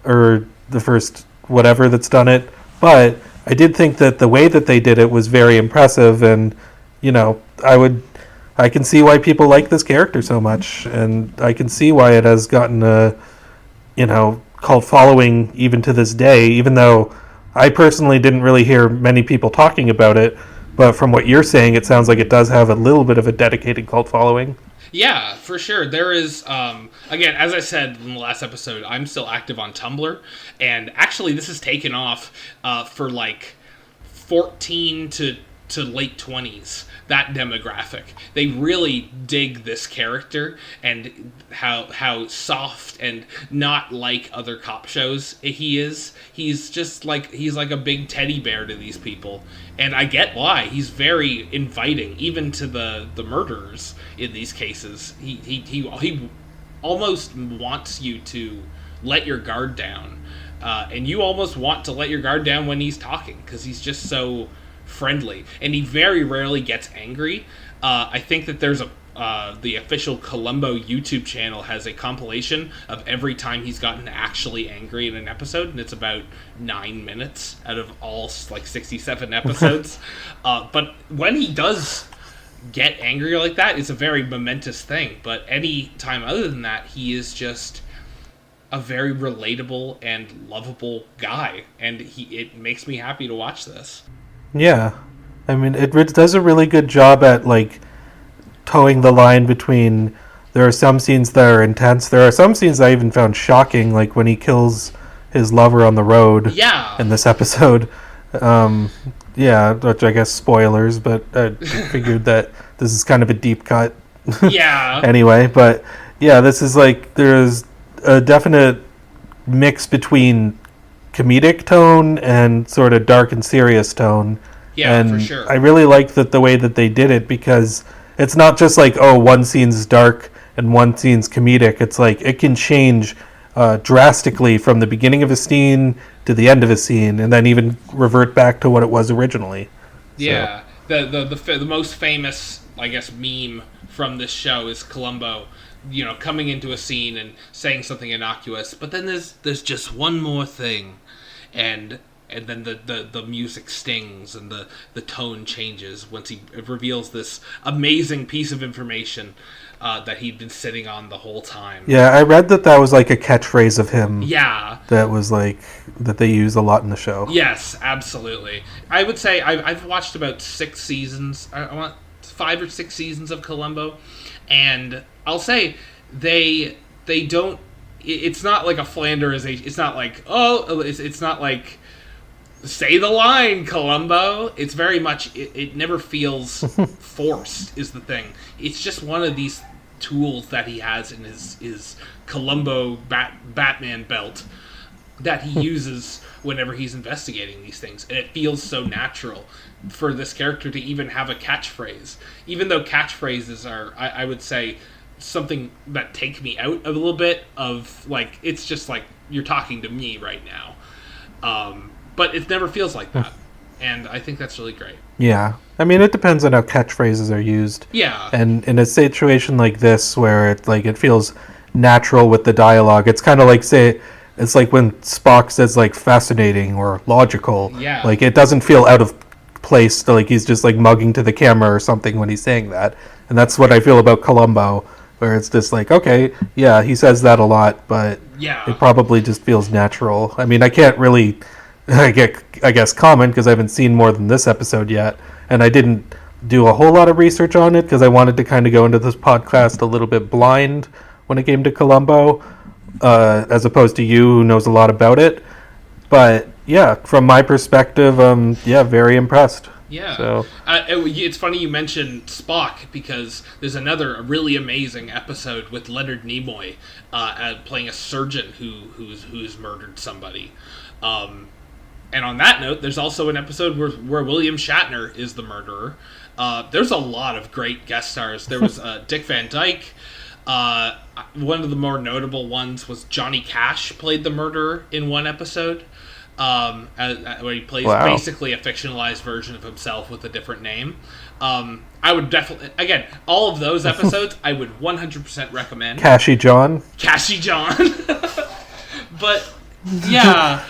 Speaker 2: or the first whatever that's done it. But I did think that the way that they did it was very impressive. And, I can see why people like this character so much. And I can see why it has gotten a, cult following even to this day, even though I personally didn't really hear many people talking about it. But from what you're saying, it sounds like it does have a little bit of a dedicated cult following.
Speaker 3: Yeah, for sure. There is, again, as I said in the last episode, I'm still active on Tumblr, and actually this has taken off for like 14 to late 20s, that demographic. They really dig this character and how soft and not like other cop shows he is. He's just like, he's like a big teddy bear to these people. And I get why. He's very inviting, even to the murderers in these cases. He almost wants you to let your guard down. And you almost want to let your guard down when he's talking, because he's just so friendly, and he very rarely gets angry. I think that there's the official Columbo YouTube channel has a compilation of every time he's gotten actually angry in an episode, and it's about 9 minutes out of all like 67 episodes. But when he does get angry like that, it's a very momentous thing. But any time other than that, he is just a very relatable and lovable guy, and it makes me happy to watch this.
Speaker 2: Yeah, I mean, it does a really good job at like towing the line between. There are some scenes that are intense. There are some scenes I even found shocking, like when he kills his lover on the road.
Speaker 3: Yeah.
Speaker 2: In this episode, yeah, which I guess spoilers, but I figured that this is kind of a deep cut.
Speaker 3: Yeah.
Speaker 2: Anyway, but yeah, this is like there's a definite mix between comedic tone and sort of dark and serious tone.
Speaker 3: Yeah,
Speaker 2: and
Speaker 3: for sure.
Speaker 2: I really liked the way that they did it, because it's not just like, oh, one scene's dark and one scene's comedic. It's like it can change drastically from the beginning of a scene to the end of a scene, and then even revert back to what it was originally.
Speaker 3: Yeah, so. The most famous, I guess, meme from this show is Columbo, coming into a scene and saying something innocuous, but then there's just one more thing, and then the music stings and the tone changes once he reveals this amazing piece of information that he'd been sitting on the whole time.
Speaker 2: Yeah, I read that was like a catchphrase of him.
Speaker 3: Yeah.
Speaker 2: That was like, that they use a lot in the show.
Speaker 3: Yes, absolutely. I would say I've watched about 6 seasons. I want 5 or 6 seasons of Columbo, and I'll say they don't. It's not like a Flanderization. It's not like it's not like say the line, Columbo. It's very much. It never feels forced. Is the thing. It's just one of these tools that he has in his Columbo Batman belt that he uses whenever he's investigating these things, and it feels so natural for this character to even have a catchphrase, even though catchphrases are, I would say, something that take me out a little bit of, like, it's just like you're talking to me right now, but it never feels like that, and I think that's really great.
Speaker 2: Yeah, I mean, it depends on how catchphrases are used.
Speaker 3: Yeah,
Speaker 2: and in a situation like this where it feels natural with the dialogue, it's kind of like, say, it's like when Spock says like fascinating or logical.
Speaker 3: Yeah.
Speaker 2: Like it doesn't feel out of place to, like he's just like mugging to the camera or something when he's saying that. And that's what I feel about Columbo, where it's just like, okay, yeah, he says that a lot, but
Speaker 3: yeah,
Speaker 2: it probably just feels natural. I mean, I can't really, I guess, comment because I haven't seen more than this episode yet, and I didn't do a whole lot of research on it because I wanted to kind of go into this podcast a little bit blind when it came to Columbo. As opposed to you, who knows a lot about it. But yeah, from my perspective, yeah, very impressed.
Speaker 3: Yeah.
Speaker 2: So
Speaker 3: it's funny you mentioned Spock, because there's another really amazing episode with Leonard Nimoy playing a surgeon who's murdered somebody. And on that note, there's also an episode where William Shatner is the murderer. There's a lot of great guest stars. There was Dick Van Dyke. One of the more notable ones was Johnny Cash played the murderer in one episode, where he plays basically a fictionalized version of himself with a different name. I would definitely, again, all of those episodes I would 100% recommend.
Speaker 2: Cashy John.
Speaker 3: But yeah,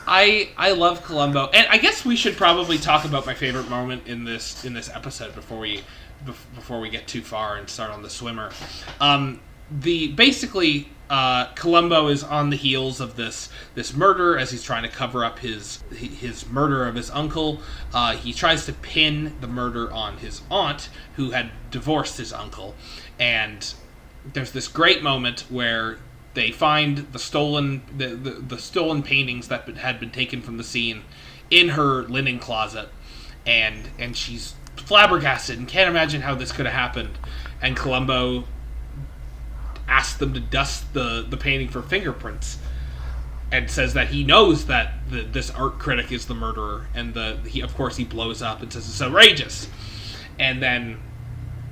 Speaker 3: I love Columbo, and I guess we should probably talk about my favorite moment in this episode before we get too far and start on the swimmer. basically Columbo is on the heels of this murder as he's trying to cover up his murder of his uncle. He tries to pin the murder on his aunt, who had divorced his uncle, and there's this great moment where they find the stolen paintings that had been taken from the scene in her linen closet, and she's flabbergasted and can't imagine how this could have happened. And Columbo asks them to dust the painting for fingerprints, and says that he knows that this art critic is the murderer, and he blows up and says it's outrageous, and then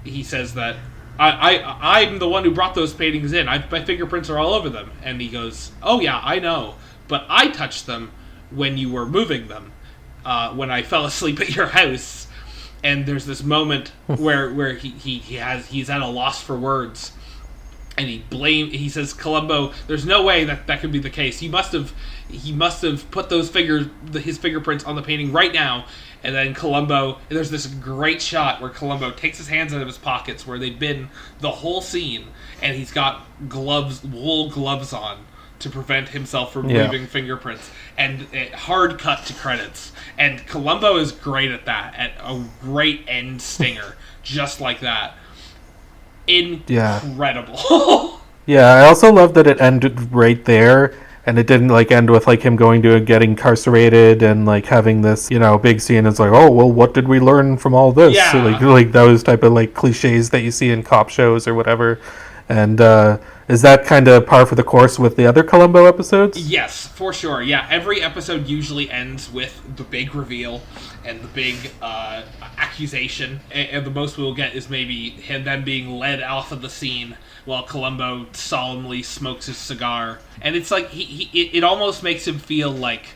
Speaker 3: he says that I'm the one who brought those paintings in. My fingerprints are all over them. And he goes, oh yeah, I know, but I touched them when you were moving them, when I fell asleep at your house. And there's this moment where he's at a loss for words, and he says, Columbo, there's no way that could be the case. He must have put his fingerprints on the painting right now. And then there's this great shot where Columbo takes his hands out of his pockets where they've been the whole scene, and he's got wool gloves on to prevent himself from leaving fingerprints, and hard cut to credits. And Columbo is great at that, at a great end stinger, just like that. Incredible.
Speaker 2: Yeah, I also love that it ended right there, and it didn't end with him going to getting incarcerated and having this big scene. It's oh well, what did we learn from all this?
Speaker 3: Yeah.
Speaker 2: So, those type of cliches that you see in cop shows or whatever. And is that kind of par for the course with the other Columbo episodes?
Speaker 3: Yes, for sure. Yeah, every episode usually ends with the big reveal and the big accusation, and the most we'll get is maybe them being led off of the scene while Columbo solemnly smokes his cigar. And it's it almost makes him feel like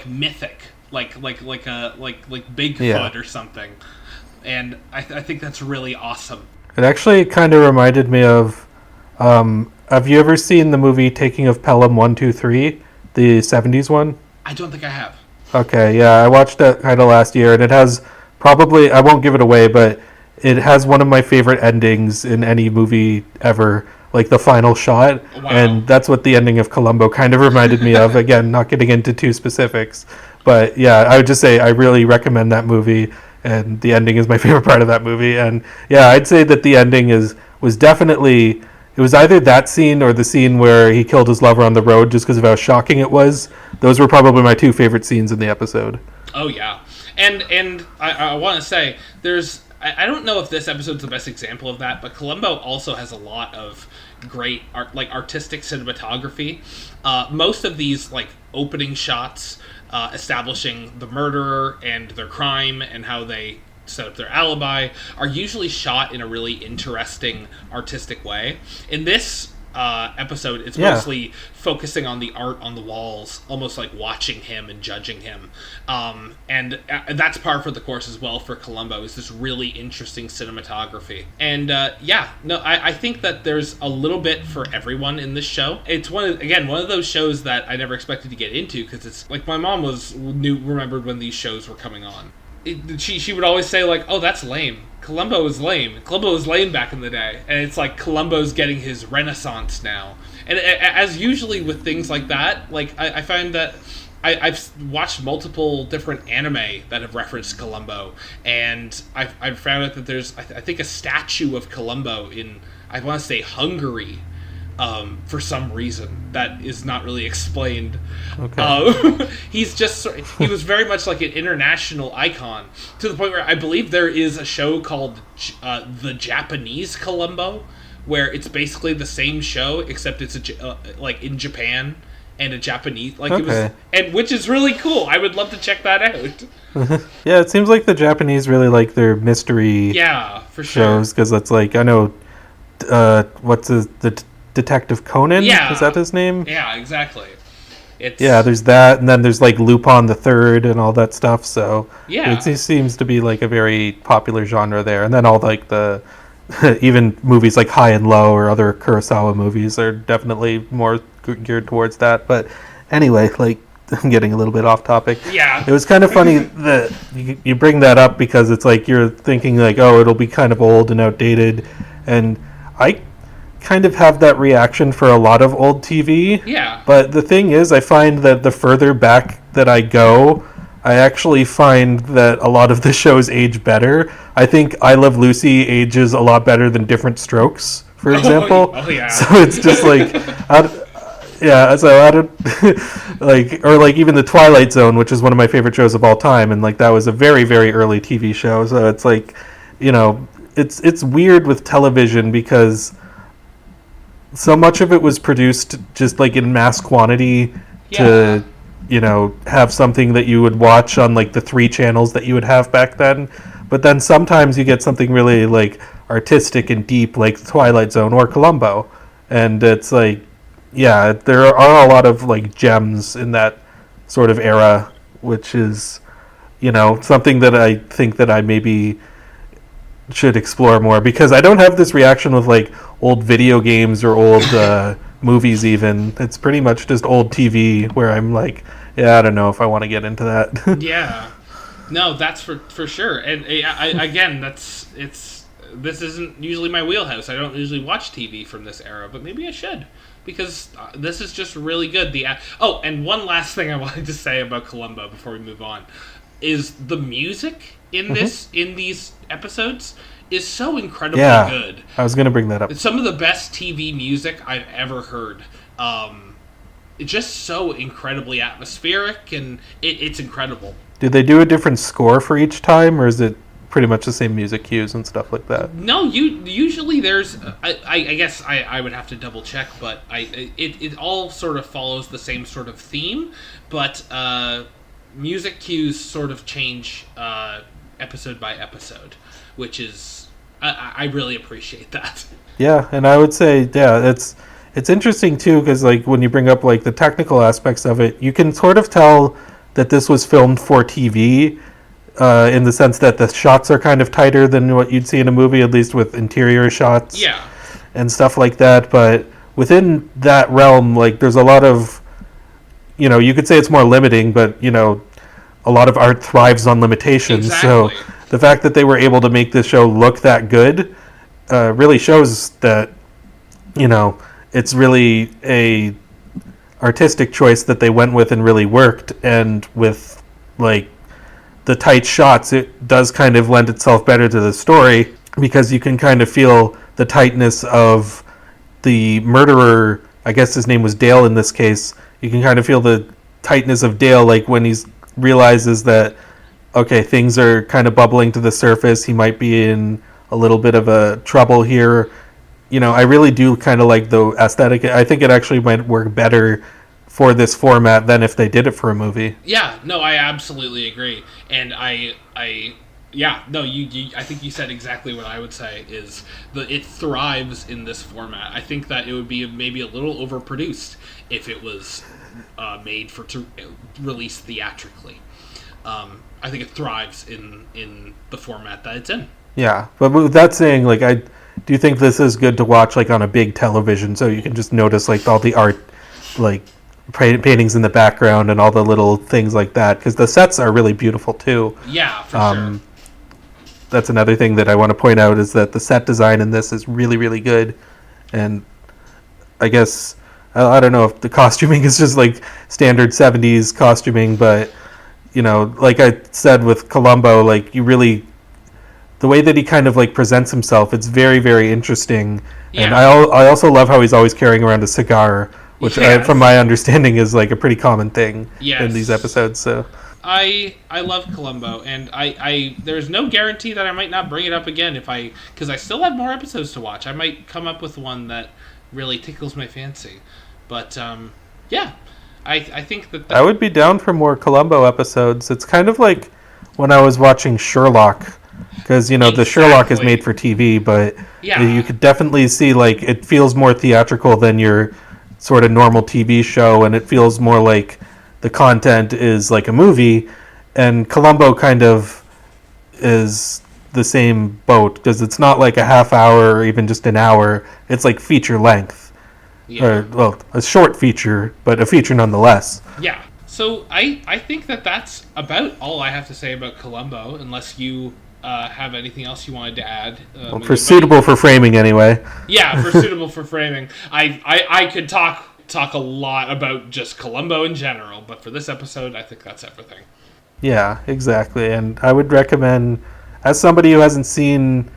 Speaker 3: mythic, like Bigfoot or something. And I think that's really awesome.
Speaker 2: It actually kind of reminded me of. Have you ever seen the movie Taking of Pelham 1, 2, 3, the 70s one?
Speaker 3: I don't think I have.
Speaker 2: Okay, yeah, I watched that kind of last year, and it has probably, I won't give it away, but it has one of my favorite endings in any movie ever, the final shot.
Speaker 3: Wow.
Speaker 2: And that's what the ending of Columbo kind of reminded me of. Again, not getting into too specifics, but yeah, I would just say I really recommend that movie, and the ending is my favorite part of that movie. And yeah, I'd say that the ending was definitely... It was either that scene or the scene where he killed his lover on the road, just because of how shocking it was. Those were probably my two favorite scenes in the episode.
Speaker 3: Oh yeah, and I want to say I don't know if this episode's the best example of that, but Columbo also has a lot of great artistic cinematography. Most of these opening shots establishing the murderer and their crime and how they set up their alibi are usually shot in a really interesting artistic way. In this episode, it's mostly focusing on the art on the walls, almost like watching him and judging him. And that's par for the course as well for Columbo, is this really interesting cinematography. And I think that there's a little bit for everyone in this show. It's one of those shows that I never expected to get into, because it's my mom remembered when these shows were coming on. She would always say oh, that's lame. Columbo was lame. Columbo was lame back in the day, and it's Columbo's getting his renaissance now. And as usually with things like that, I find that I've watched multiple different anime that have referenced Columbo, and I've found out that there's I think a statue of Columbo in, I want to say, Hungary. For some reason that is not really explained. Okay. He was very much like an international icon, to the point where I believe there is a show called The Japanese Columbo, where it's basically the same show except it's in Japan and a Japanese It was, and which is really cool. I would love to check that out.
Speaker 2: Yeah, it seems like the Japanese really like their mystery
Speaker 3: for
Speaker 2: shows, because it's I know what's the Detective Conan?
Speaker 3: Yeah.
Speaker 2: Is that his name?
Speaker 3: Yeah, exactly.
Speaker 2: There's that, and then there's Lupin the Third and all that stuff. So
Speaker 3: yeah,
Speaker 2: it seems to be a very popular genre there. And then all the even movies like High and Low or other Kurosawa movies are definitely more geared towards that. But anyway, I'm getting a little bit off topic.
Speaker 3: Yeah,
Speaker 2: it was kind of funny that you bring that up, because it's you're thinking oh, it'll be kind of old and outdated, and kind of have that reaction for a lot of old TV.
Speaker 3: Yeah.
Speaker 2: But the thing is, I find that the further back that I go, I actually find that a lot of the shows age better. I think I Love Lucy ages a lot better than Different Strokes, for example.
Speaker 3: Oh yeah.
Speaker 2: So it's just like, yeah. So I don't like, or like even The Twilight Zone, which is one of my favorite shows of all time, and like that was a very, very early TV show. So it's like, you know, it's weird with television because so much of it was produced just like in mass quantity to, you know, have something that you would watch on like the 3 channels that you would have back then. But then sometimes you get something really like artistic and deep, like Twilight Zone or Columbo, and it's like, yeah, there are a lot of like gems in that sort of era, which is, you know, something that I think that I maybe should explore more, because I don't have this reaction with like old video games or old movies even. It's pretty much just old TV where I'm like, yeah, I don't know if I want to get into that.
Speaker 3: Yeah. No, that's for sure. And again, this isn't usually my wheelhouse. I don't usually watch TV from this era, but maybe I should, because this is just really good. And one last thing I wanted to say about Columbo before we move on is the music in these episodes is so incredibly good.
Speaker 2: I was going to bring that up.
Speaker 3: It's some of the best TV music I've ever heard. It's just so incredibly atmospheric, and it's incredible.
Speaker 2: Do they do a different score for each time, or is it pretty much the same music cues and stuff like that?
Speaker 3: No, usually there's. I guess I would have to double check, but it all sort of follows the same sort of theme, but music cues sort of change episode by episode, which is I really appreciate that.
Speaker 2: Yeah, and I would say, yeah, it's interesting too, because like when you bring up like the technical aspects of it, you can sort of tell that this was filmed for TV, in the sense that the shots are kind of tighter than what you'd see in a movie, at least with interior shots, and stuff like that. But within that realm, like there's a lot of, you know, you could say it's more limiting, but you know, a lot of art thrives on limitations.
Speaker 3: Exactly.
Speaker 2: So the fact that they were able to make this show look that good really shows that, you know, it's really a artistic choice that they went with and really worked. And with like the tight shots, it does kind of lend itself better to the story, because you can kind of feel the tightness of the murderer. I guess his name was Dale in this case. You can kind of feel the tightness of Dale, like when he realizes that, okay, things are kind of bubbling to the surface, he might be in a little bit of a trouble here. You know, I really do kind of like the aesthetic. I think it actually might work better for this format than if they did it for a movie.
Speaker 3: Yeah, no, I absolutely agree. And I think you said exactly what I would say, is that it thrives in this format. I think that it would be maybe a little overproduced if it was made to release theatrically. I think it thrives in the format that it's in.
Speaker 2: Yeah, but with that saying, like, I do think this is good to watch like on a big television, so you can just notice like all the art, like paintings in the background and all the little things like that, because the sets are really beautiful too.
Speaker 3: Yeah, for sure.
Speaker 2: That's another thing that I want to point out, is that the set design in this is really, really good. And I guess, I don't know if the costuming is just like standard 70s costuming, but, you know, like I said with Columbo, like you really, the way that he kind of like presents himself, it's very, very interesting. Yeah. And I also love how he's always carrying around a cigar, which from my understanding is like a pretty common thing in these episodes. So
Speaker 3: I love Columbo, and I there's no guarantee that I might not bring it up again because I still have more episodes to watch. I might come up with one that really tickles my fancy. But I think that
Speaker 2: I would be down for more Columbo episodes. It's kind of like when I was watching Sherlock, because, you know, the Sherlock is made for TV, but you could definitely see like it feels more theatrical than your sort of normal TV show, and it feels more like the content is like a movie. And Columbo kind of is the same boat, because it's not like a half hour or even just an hour. It's like feature length. Or, well, a short feature, but a feature nonetheless.
Speaker 3: Yeah. So I think that's about all I have to say about Columbo, unless you have anything else you wanted to add?
Speaker 2: For suitable for framing, anyway.
Speaker 3: Yeah, for suitable for framing. I could talk a lot about just Columbo in general, but for this episode, I think that's everything.
Speaker 2: Yeah, exactly. And I would recommend, as somebody who hasn't seen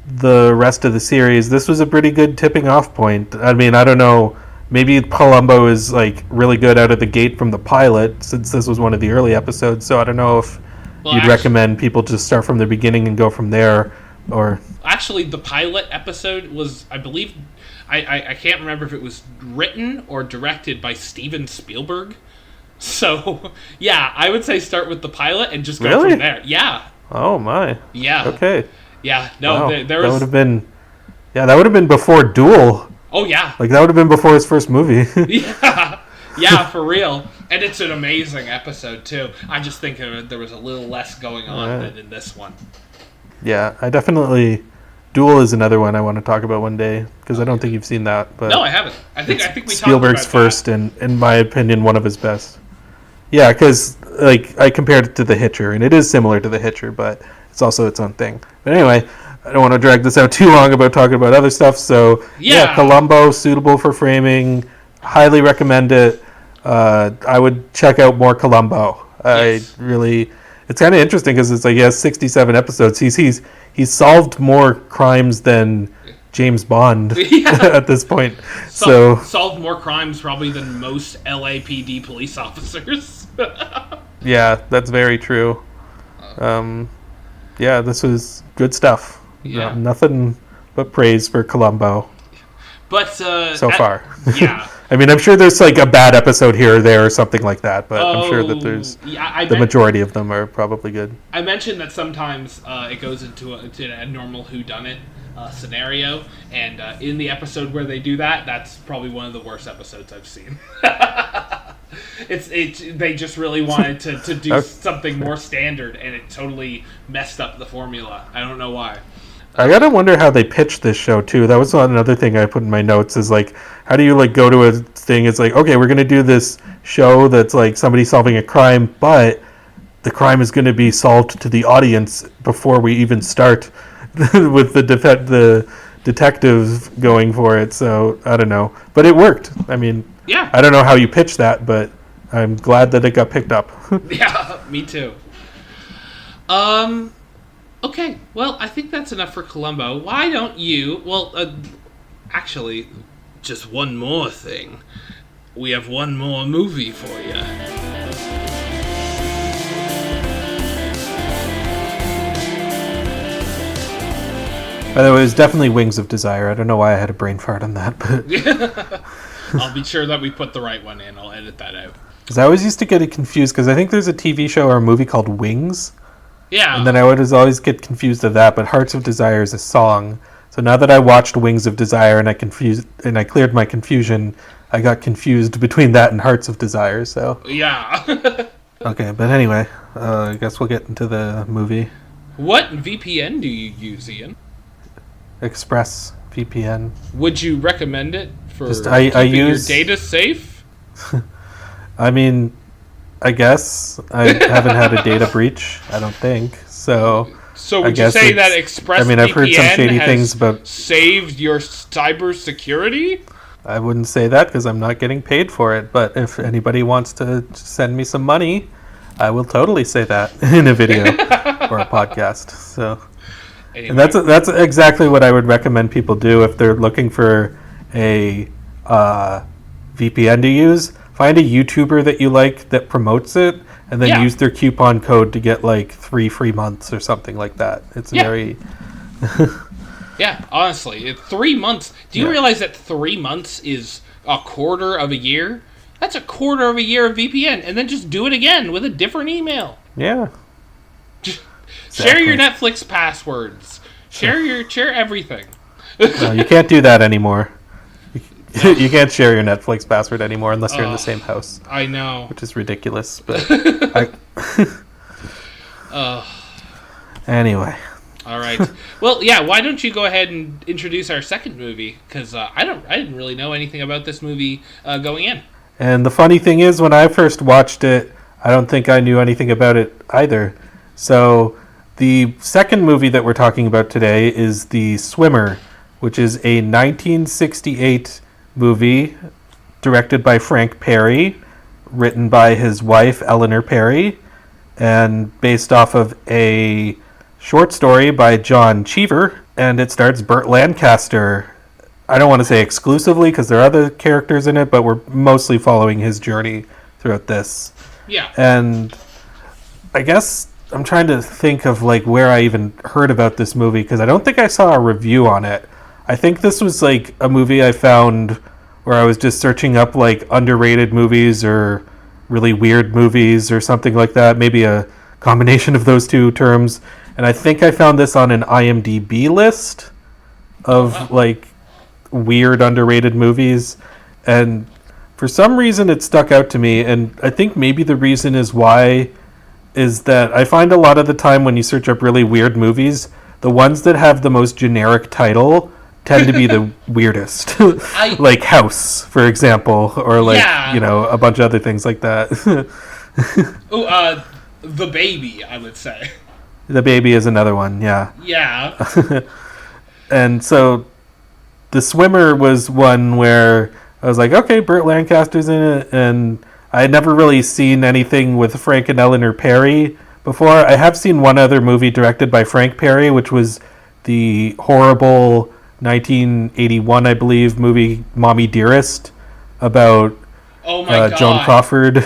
Speaker 2: the rest of the series, this was a pretty good tipping off point. I mean, I don't know, maybe Columbo is like really good out of the gate from the pilot, since this was one of the early episodes, so I don't know if you'd recommend people just start from the beginning and go from there, or...
Speaker 3: Actually, the pilot episode was, I believe, I can't remember if it was written or directed by Steven Spielberg. So, yeah, I would say start with the pilot and just go from there. Yeah.
Speaker 2: Oh, my.
Speaker 3: Yeah.
Speaker 2: Okay.
Speaker 3: Yeah. No,
Speaker 2: wow.
Speaker 3: there was...
Speaker 2: That would have been... Yeah, that would have been before Duel.
Speaker 3: Oh, yeah.
Speaker 2: Like, that would have been before his first movie.
Speaker 3: Yeah. Yeah, for real. And it's an amazing episode, too. I just think there was a little less going on than in this one.
Speaker 2: Yeah, I definitely... Duel is another one I want to talk about one day, because I don't think you've seen that. But
Speaker 3: no, I haven't. I think we talked
Speaker 2: Spielberg's
Speaker 3: about
Speaker 2: first, and in my opinion, one of his best. Yeah, because like I compared it to The Hitcher, and it is similar to The Hitcher, but it's also its own thing. But anyway, I don't want to drag this out too long about talking about other stuff. So yeah, Columbo, suitable for framing. Highly recommend it. I would check out more Columbo. Yes. It's kind of interesting because it's like he has 67 episodes. He's solved more crimes than James Bond at this point.
Speaker 3: Solved more crimes probably than most LAPD police officers.
Speaker 2: Yeah, that's very true. Yeah, this was good stuff.
Speaker 3: Yeah.
Speaker 2: Nothing but praise for Columbo.
Speaker 3: But
Speaker 2: so far.
Speaker 3: Yeah.
Speaker 2: I mean, I'm sure there's like a bad episode here or there or something like that, but I'm sure that there's the majority of them are probably good.
Speaker 3: I mentioned that sometimes it goes into a normal whodunit scenario, and in the episode where they do that, that's probably one of the worst episodes I've seen. They just really wanted to do something more standard, and it totally messed up the formula. I don't know why.
Speaker 2: I gotta wonder how they pitched this show too. That was another thing I put in my notes. Is like, how do you like go to a thing? It's like, okay, we're gonna do this show that's like somebody solving a crime, but the crime is gonna be solved to the audience before we even start with the detective going for it. So I don't know, but it worked. I mean,
Speaker 3: yeah.
Speaker 2: I don't know how you pitch that, but I'm glad that it got picked up.
Speaker 3: Yeah, me too. Okay, well, I think that's enough for Columbo. Why don't you... Well, actually, just one more thing. We have one more movie for you.
Speaker 2: By the way, it was definitely Wings of Desire. I don't know why I had a brain fart on that, but...
Speaker 3: I'll be sure that we put the right one in. I'll edit that out.
Speaker 2: Because I always used to get it confused, because I think there's a TV show or a movie called Wings...
Speaker 3: Yeah.
Speaker 2: And then I would always get confused of that, but Hearts of Desire is a song. So now that I watched Wings of Desire and I cleared my confusion, I got confused between that and Hearts of Desire, so...
Speaker 3: Yeah.
Speaker 2: Okay, but anyway, I guess we'll get into the movie.
Speaker 3: What VPN do you use, Ian?
Speaker 2: Express VPN.
Speaker 3: Would you recommend it for
Speaker 2: I
Speaker 3: keeping
Speaker 2: use...
Speaker 3: your data safe?
Speaker 2: I mean... I guess I haven't had a data breach. I don't think so.
Speaker 3: So would you say that ExpressVPN
Speaker 2: I've heard some shady things about
Speaker 3: saved your cyber security?
Speaker 2: I wouldn't say that because I'm not getting paid for it. But if anybody wants to send me some money, I will totally say that in a video or a podcast. So, anyway. And that's exactly what I would recommend people do if they're looking for a VPN to use. Find a YouTuber that you like that promotes it, and then use their coupon code to get like 3 free months or something like that. It's very...
Speaker 3: Yeah, honestly. 3 months. Do you realize that 3 months is a quarter of a year? That's a quarter of a year of VPN, and then just do it again with a different email.
Speaker 2: Yeah.
Speaker 3: Share your Netflix passwords. Share everything.
Speaker 2: No, you can't do that anymore. You can't share your Netflix password anymore unless you're in the same house.
Speaker 3: I know.
Speaker 2: Which is ridiculous, but... Anyway.
Speaker 3: All right. Well, yeah, why don't you go ahead and introduce our second movie? Because I didn't really know anything about this movie going in.
Speaker 2: And the funny thing is, when I first watched it, I don't think I knew anything about it either. So The second movie that we're talking about today is The Swimmer, which is a 1968 movie directed by Frank Perry, written by his wife, Eleanor Perry, and based off of a short story by John Cheever, and it stars Burt Lancaster. I don't want to say exclusively because there are other characters in it, but we're mostly following his journey throughout this.
Speaker 3: Yeah.
Speaker 2: And I guess I'm trying to think of like where I even heard about this movie because I don't think I saw a review on it. I think this was like a movie I found where I was just searching up like underrated movies or really weird movies or something like that. Maybe a combination of those two terms. And I think I found this on an IMDb list of like weird underrated movies. And for some reason it stuck out to me. And I think maybe the reason is that I find a lot of the time when you search up really weird movies, the ones that have the most generic title tend to be the weirdest. Like House, for example, or like, a bunch of other things like that.
Speaker 3: The Baby, I would say.
Speaker 2: The Baby is another one, yeah.
Speaker 3: Yeah.
Speaker 2: And so The Swimmer was one where I was like, okay, Burt Lancaster's in it, and I had never really seen anything with Frank and Eleanor Perry before. I have seen one other movie directed by Frank Perry, which was the horrible 1981, I believe, movie Mommy Dearest about Joan Crawford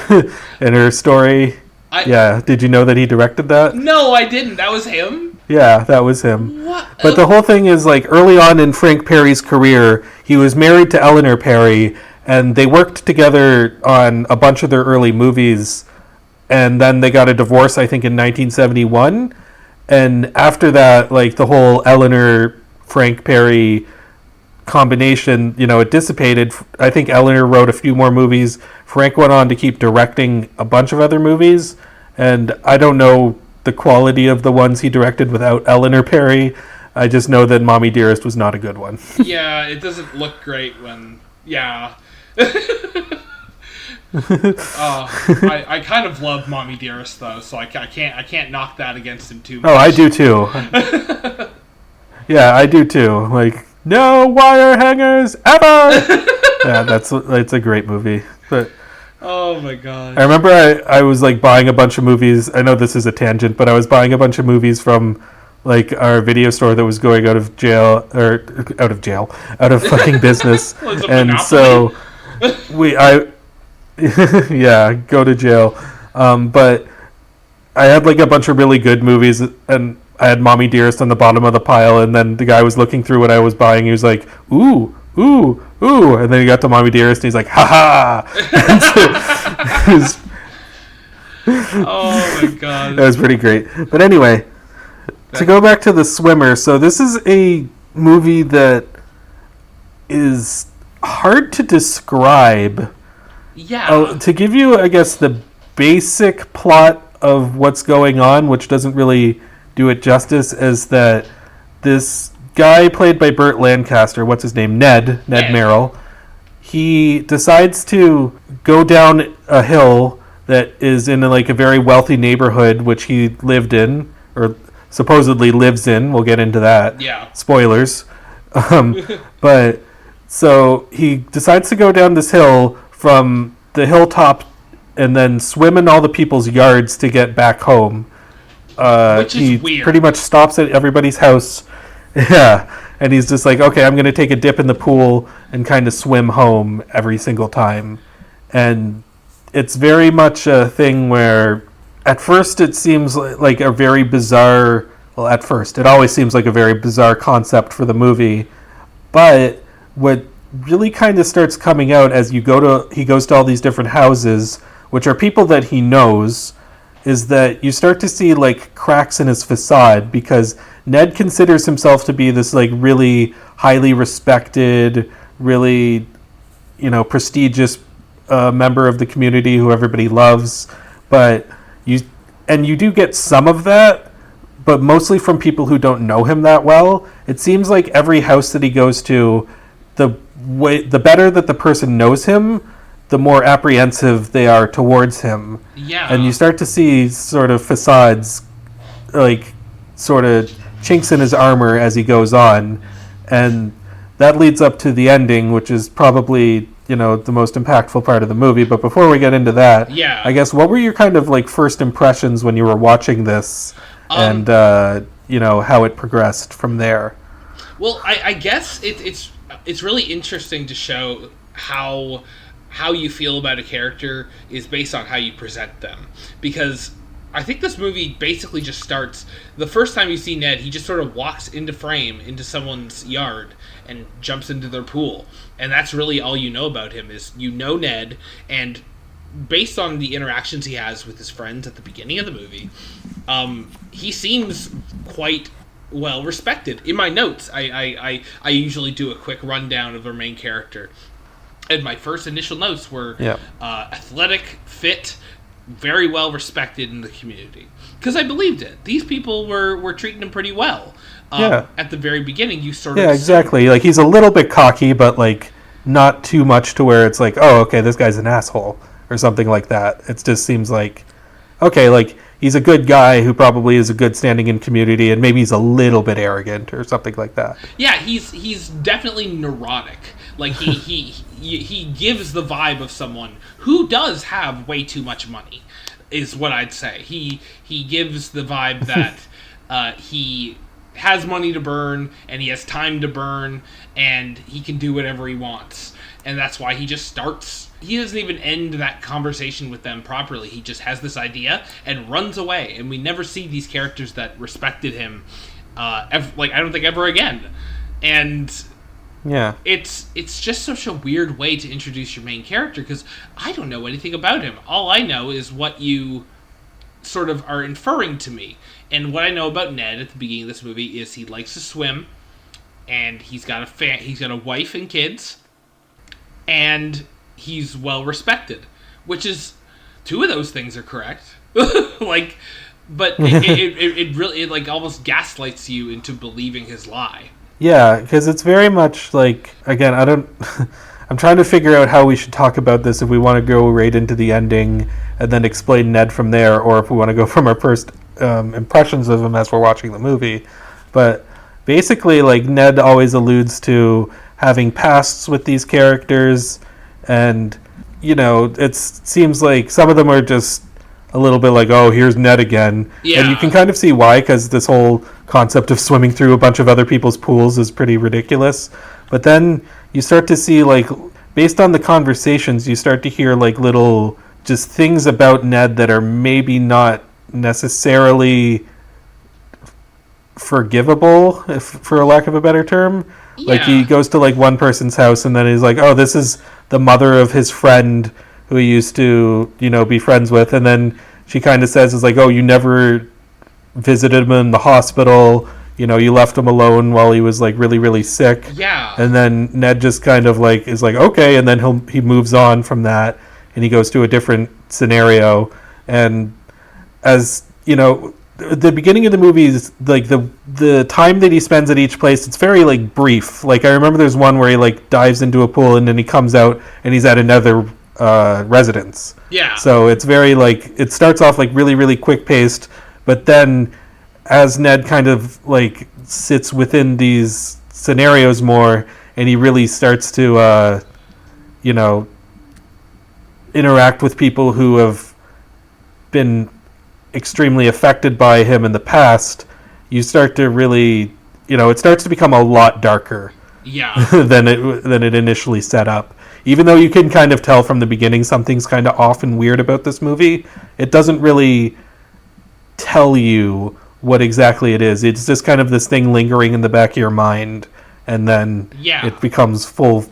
Speaker 2: and her story. Did you know that he directed that?
Speaker 3: No, I didn't. That was him?
Speaker 2: Yeah, that was him.
Speaker 3: What?
Speaker 2: But the whole thing is, like, early on in Frank Perry's career, he was married to Eleanor Perry, and they worked together on a bunch of their early movies, and then they got a divorce, I think, in 1971. And after that, like, the whole Eleanor-Frank Perry combination, it dissipated. I think Eleanor wrote a few more movies. Frank went on to keep directing a bunch of other movies, and I don't know the quality of the ones he directed without Eleanor Perry. I just know that Mommy Dearest was not a good one.
Speaker 3: Yeah, it doesn't look great when... Yeah. I kind of love Mommy Dearest, though, so I can't knock that against him too much.
Speaker 2: Oh, I do too. Yeah, I do too. Like, no wire hangers ever! Yeah, it's a great movie. But
Speaker 3: oh my god.
Speaker 2: I remember I was like buying a bunch of movies. I know this is a tangent, but I was buying a bunch of movies from like our video store that was going out of fucking business. And so yeah, go to jail. But I had like a bunch of really good movies, and I had Mommy Dearest on the bottom of the pile, and then the guy was looking through what I was buying. He was like, ooh, and then he got to Mommy Dearest, and he's like, ha ha.
Speaker 3: Oh my god.
Speaker 2: That was pretty great. But anyway, to go back to The Swimmer, so this is a movie that is hard to describe.
Speaker 3: Yeah.
Speaker 2: To give you, I guess, the basic plot of what's going on, which doesn't really do it justice, is that this guy played by Burt Lancaster, what's his name? Ned Merrill, he decides to go down a hill that is in like a very wealthy neighborhood, which he lived in, or supposedly lives in. We'll get into that.
Speaker 3: Yeah.
Speaker 2: Spoilers. But so he decides to go down this hill from the hilltop and then swim in all the people's yards to get back home.
Speaker 3: Which is
Speaker 2: he
Speaker 3: weird.
Speaker 2: Pretty much stops at everybody's house. Yeah. And he's just like, okay, I'm going to take a dip in the pool and kind of swim home every single time. And it's very much a thing where at first it seems like a very bizarre... Well, at first, it always seems like a very bizarre concept for the movie. But what really kind of starts coming out as he goes to all these different houses, which are people that he knows, is that you start to see like cracks in his facade, because Ned considers himself to be this like really highly respected, really, prestigious member of the community who everybody loves. But you do get some of that, but mostly from people who don't know him that well. It seems like every house that he goes to, the better that the person knows him, the more apprehensive they are towards him.
Speaker 3: Yeah.
Speaker 2: And you start to see sort of facades like sort of chinks in his armor as he goes on, and that leads up to the ending, which is probably, you know, the most impactful part of the movie. But before we get into that,
Speaker 3: Yeah.
Speaker 2: I guess, what were your kind of like first impressions when you were watching this, and you know, how it progressed from there?
Speaker 3: Well, I guess it's really interesting to show how you feel about a character is based on how you present them, because I think this movie basically just starts the first time you see Ned. He just sort of walks into frame into someone's yard and jumps into their pool, and that's really all you know about him. Is you know Ned, and based on the interactions he has with his friends at the beginning of the movie, he seems quite well respected. In my notes, I usually do a quick rundown of our main character, and my first initial notes were athletic, fit, very well respected in the community, because I believed it. These people were treating him pretty well. At the very beginning, you sort of
Speaker 2: exactly. Like, he's a little bit cocky, but like not too much to where it's like, oh, okay, this guy's an asshole or something like that. It just seems like, okay, like, he's a good guy who probably is a good standing in community, and maybe he's a little bit arrogant or something like that.
Speaker 3: Yeah, he's definitely neurotic. Like, he gives the vibe of someone who does have way too much money, is what I'd say. He gives the vibe that he has money to burn, and he has time to burn, and he can do whatever he wants. And that's why he just starts... He doesn't even end that conversation with them properly. He just has this idea and runs away. And we never see these characters that respected him, I don't think ever again. And...
Speaker 2: yeah,
Speaker 3: it's just such a weird way to introduce your main character, because I don't know anything about him. All I know is what you sort of are inferring to me. And what I know about Ned at the beginning of this movie is he likes to swim, and he's got a wife and kids, and he's well respected, which is, two of those things are correct. Like, but it really like almost gaslights you into believing his lie.
Speaker 2: Yeah, because it's very much like, again, I'm trying to figure out how we should talk about this, if we want to go right into the ending and then explain Ned from there, or if we want to go from our first impressions of him as we're watching the movie. But basically, like, Ned always alludes to having pasts with these characters, and, you know, it seems like some of them are just a little bit like, oh, here's Ned again.
Speaker 3: Yeah.
Speaker 2: And you can kind of see why, because this whole concept of swimming through a bunch of other people's pools is pretty ridiculous. But then you start to see, like, based on the conversations, you start to hear, like, little just things about Ned that are maybe not necessarily forgivable, if for a lack of a better term.
Speaker 3: Yeah.
Speaker 2: Like, he goes to, like, one person's house, and then he's like, oh, this is the mother of his friend who he used to, you know, be friends with. And then she kind of says, is like, oh, you never visited him in the hospital, you know, you left him alone while he was, like, really, really sick.
Speaker 3: Yeah.
Speaker 2: And then Ned just kind of, like, is like, okay, and then he moves on from that, and he goes to a different scenario. And as, you know, the beginning of the movie is, like, the time that he spends at each place, it's very, like, brief. Like, I remember there's one where he, like, dives into a pool, and then he comes out, and he's at another residence.
Speaker 3: Yeah.
Speaker 2: So it's very, like, it starts off, like, really, really quick-paced, but then as Ned kind of, like, sits within these scenarios more, and he really starts to, you know, interact with people who have been extremely affected by him in the past, you start to really, you know, it starts to become a lot darker.
Speaker 3: Yeah.
Speaker 2: than it initially set up. Even though you can kind of tell from the beginning something's kind of off and weird about this movie, it doesn't really tell you what exactly it is. It's just kind of this thing lingering in the back of your mind, and then it becomes full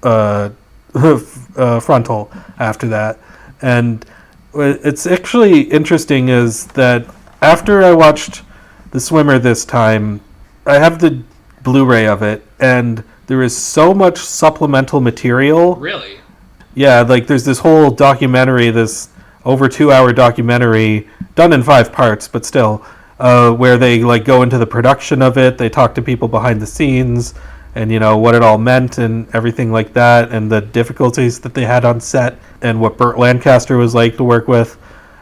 Speaker 2: frontal after that. And it's actually interesting is that after I watched The Swimmer this time, I have the Blu-ray of it, and there is so much supplemental material.
Speaker 3: Really?
Speaker 2: Yeah, like, there's this whole documentary, this over 2-hour documentary, done in 5 parts, but still, where they, like, go into the production of it, they talk to people behind the scenes, and, you know, what it all meant and everything like that, and the difficulties that they had on set, and what Burt Lancaster was like to work with.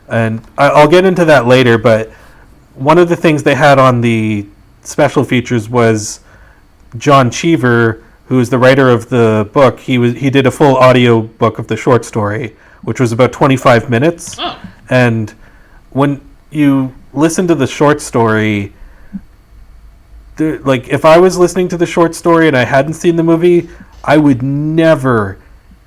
Speaker 2: And I'll get into that later, but one of the things they had on the special features was John Cheever, who is the writer of the book. He did a full audio book of the short story, which was about 25 minutes.
Speaker 3: Oh.
Speaker 2: And when you listen to the short story, like if I was listening to the short story and I hadn't seen the movie, I would never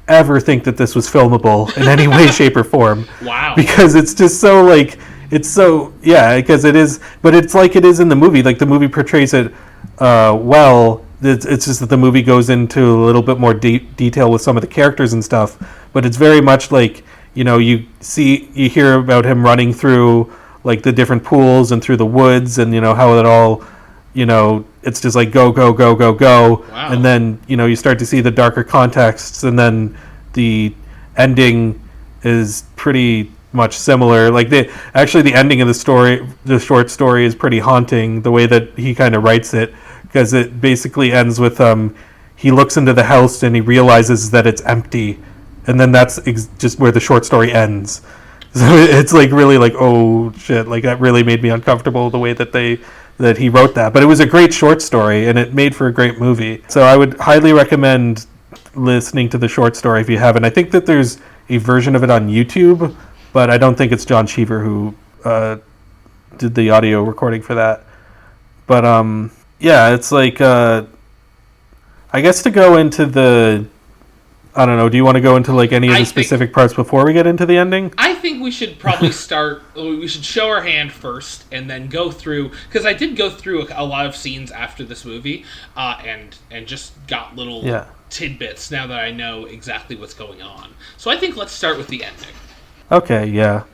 Speaker 2: ever think that this was filmable in any way, shape, or form.
Speaker 3: Wow.
Speaker 2: Because it's just so like because it is, but it's like it is in the movie. Like the movie portrays it well. It's just that the movie goes into a little bit more detail with some of the characters and stuff. But it's very much like, you hear about him running through like the different pools and through the woods, and how it all, it's just like go go go go go.
Speaker 3: Wow.
Speaker 2: And then you start to see the darker contexts, and then the ending is pretty much similar. Like the ending of the short story is pretty haunting, the way that he kind of writes it, because it basically ends with he looks into the house and he realizes that it's empty, and then that's just where the short story ends. So it's like really like, oh shit, like that really made me uncomfortable, the way that he wrote that. But it was a great short story, and it made for a great movie. So I would highly recommend listening to the short story if you haven't. I think that there's a version of it on YouTube, but I don't think it's John Cheever who did the audio recording for that. But yeah, it's like I guess to go into the, I don't know, do you want to go into like any of the specific parts before we get into the ending?
Speaker 3: I think we should probably we should show our hand first and then go through, because I did go through a lot of scenes after this movie and just got little tidbits now that I know exactly what's going on. So I think let's start with the ending.
Speaker 2: Okay, yeah.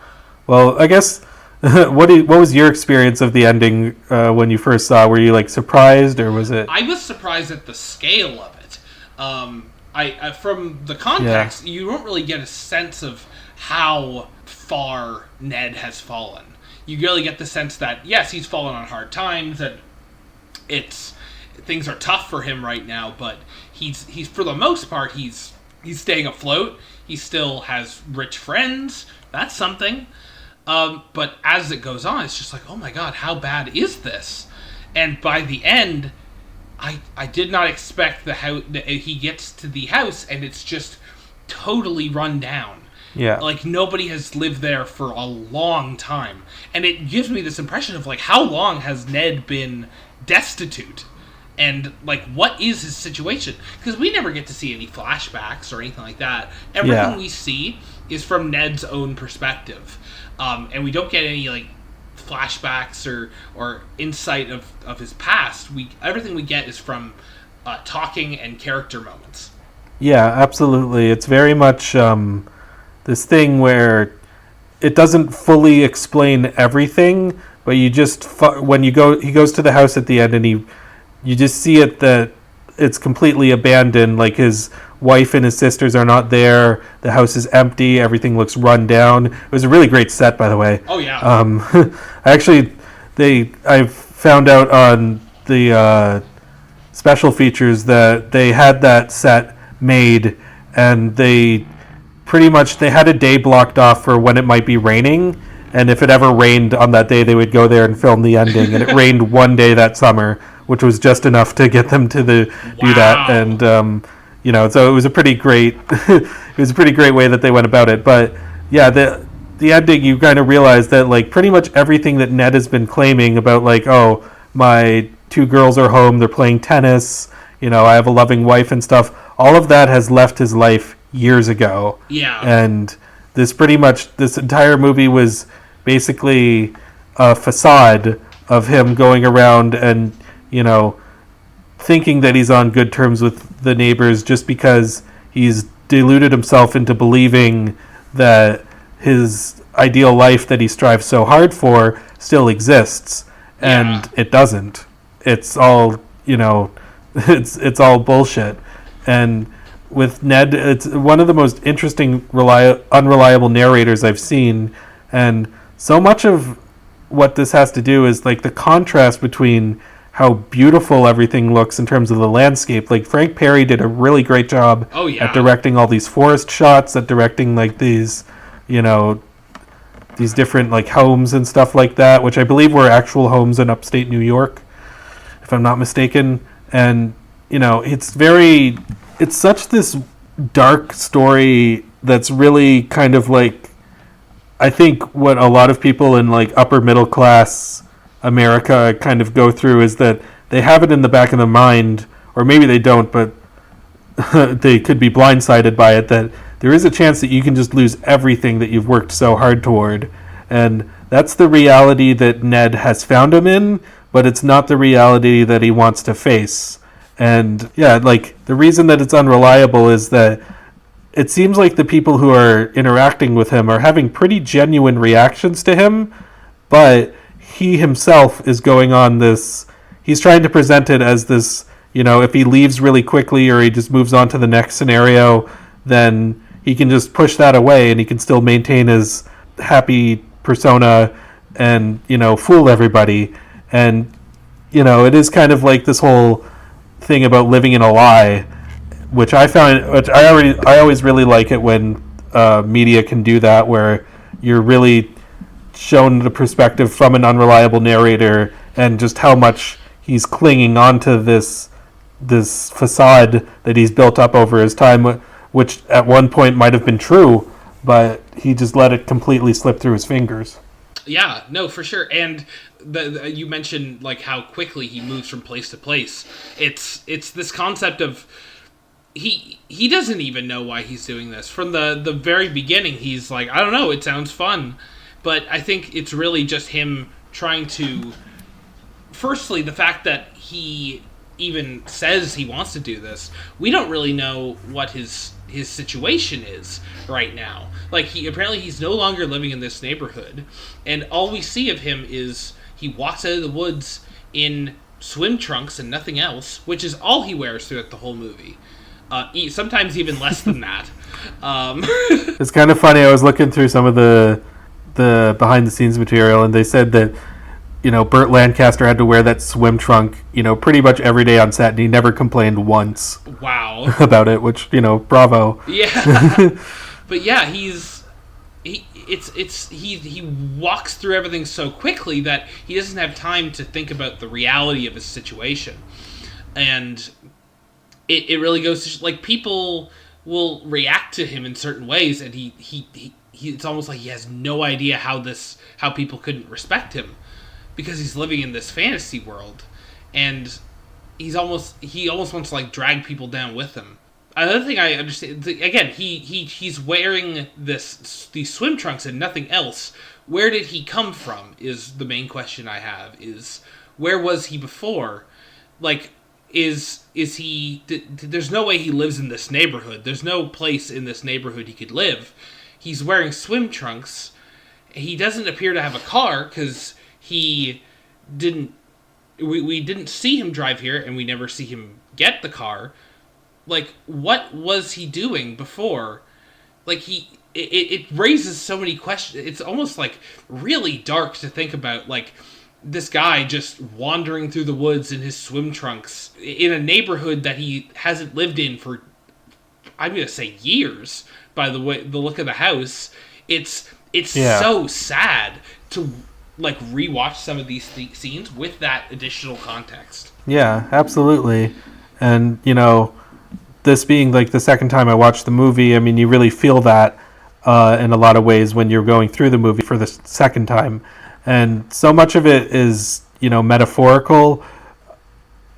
Speaker 2: Well, I guess what was your experience of the ending when you first saw it? Were you like surprised, or was it?
Speaker 3: I was surprised at the scale of it. I from the context, you don't really get a sense of how far Ned has fallen. You really get the sense that yes, he's fallen on hard times, that things are tough for him right now, but he's for the most part he's staying afloat. He still has rich friends. That's something. But as it goes on, it's just like, oh my god, how bad is this? And by the end, I did not expect he gets to the house and it's just totally run down.
Speaker 2: Yeah.
Speaker 3: Like nobody has lived there for a long time. And it gives me this impression of like, how long has Ned been destitute? And like, what is his situation? Because we never get to see any flashbacks or anything like that. Everything we see is from Ned's own perspective. And we don't get any like flashbacks or insight of his past. Everything we get is from talking and character moments.
Speaker 2: Yeah, absolutely. It's very much this thing where it doesn't fully explain everything, but you just when he goes to the house at the end, and you just see it that it's completely abandoned. Like his wife and his sisters are not there. The house is empty. Everything looks run down. It was a really great set, by the way.
Speaker 3: Oh yeah.
Speaker 2: Actually, I found out on the special features that they had that set made, and they had a day blocked off for when it might be raining. And if it ever rained on that day, they would go there and film the ending. And it rained one day that summer, which was just enough to get them to do that. And so it was a pretty great way that they went about it. But yeah, the ending, you kind of realize that like pretty much everything that Ned has been claiming about, like, oh, my 2 girls are home, they're playing tennis, I have a loving wife and stuff. All of that has left his life years ago.
Speaker 3: Yeah.
Speaker 2: And this entire movie was basically a facade of him going around and, thinking that he's on good terms with the neighbors just because he's deluded himself into believing that his ideal life that he strives so hard for still exists. And it doesn't. It's all, it's all bullshit. And with Ned, it's one of the most interesting, unreliable narrators I've seen. And so much of what this has to do is like the contrast between how beautiful everything looks in terms of the landscape. Like Frank Perry did a really great job at directing all these forest shots, at directing like these these different like homes and stuff like that, which I believe were actual homes in upstate New York, if I'm not mistaken. And it's such this dark story that's really kind of like, I think what a lot of people in like upper middle class America kind of go through is that they have it in the back of their mind, or maybe they don't, but they could be blindsided by it, that there is a chance that you can just lose everything that you've worked so hard toward. And that's the reality that Ned has found him in, but it's not the reality that he wants to face. And yeah, like the reason that it's unreliable is that it seems like the people who are interacting with him are having pretty genuine reactions to him, but he himself is going on this, he's trying to present it as this, if he leaves really quickly or he just moves on to the next scenario, then he can just push that away and he can still maintain his happy persona and, fool everybody. And, it is kind of like this whole thing about living in a lie, which I always really like it when media can do that, where you're really shown the perspective from an unreliable narrator and just how much he's clinging onto this facade that he's built up over his time, which at one point might have been true, but he just let it completely slip through his fingers.
Speaker 3: Yeah, no, for sure. And you mentioned like how quickly he moves from place to place. It's this concept of he doesn't even know why he's doing this. From the very beginning, he's like, I don't know, it sounds fun. But I think it's really just him trying to... Firstly, the fact that he even says he wants to do this, we don't really know what his situation is right now. Like, he's no longer living in this neighborhood, and all we see of him is he walks out of the woods in swim trunks and nothing else, which is all he wears throughout the whole movie. Sometimes even less than that.
Speaker 2: It's kind of funny. I was looking through some of the behind-the-scenes material, and they said that Burt Lancaster had to wear that swim trunk, pretty much every day on set, and he never complained once.
Speaker 3: Wow.
Speaker 2: About it, which, bravo.
Speaker 3: Yeah. But yeah, he walks through everything so quickly that he doesn't have time to think about the reality of his situation. And it really goes to, like, people will react to him in certain ways, and he it's almost like he has no idea how people couldn't respect him, because he's living in this fantasy world, and he almost wants to like drag people down with him. Another thing I understand, again, he's wearing these swim trunks and nothing else. Where did he come from is the main question I have, is where was he before? Like, is he... There's no way he lives in this neighborhood. There's no place in this neighborhood he could live. He's wearing swim trunks. He doesn't appear to have a car, because he didn't... We didn't see him drive here, and we never see him get the car. Like, what was he doing before? Like, it raises so many questions. It's almost, like, really dark to think about, like, this guy just wandering through the woods in his swim trunks in a neighborhood that he hasn't lived in for, I'm going to say, years, by the look of the house. It's so sad to, like, rewatch some of these scenes with that additional context.
Speaker 2: Yeah, absolutely. And, this being like the second time I watched the movie, I mean, you really feel that in a lot of ways when you're going through the movie for the second time. And so much of it is, metaphorical.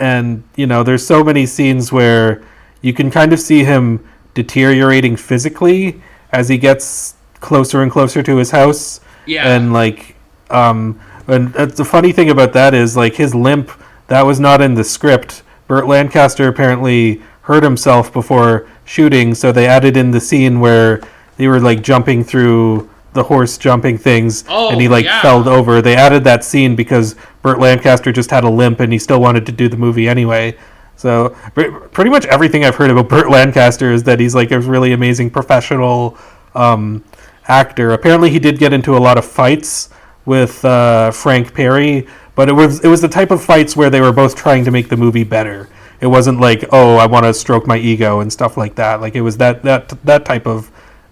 Speaker 2: And, there's so many scenes where you can kind of see him deteriorating physically as he gets closer and closer to his house.
Speaker 3: Yeah.
Speaker 2: And, like, and the funny thing about that is, like, his limp, that was not in the script. Burt Lancaster apparently hurt himself before shooting, so they added in the scene where they were like jumping through the horse jumping things, and he fell over. They added that scene because Burt Lancaster just had a limp and he still wanted to do the movie anyway. So pretty much everything I've heard about Burt Lancaster is that he's like a really amazing professional actor. Apparently he did get into a lot of fights with Frank Perry, but it was the type of fights where they were both trying to make the movie better. It wasn't like, oh, I want to stroke my ego and stuff like that. Like, it was that type of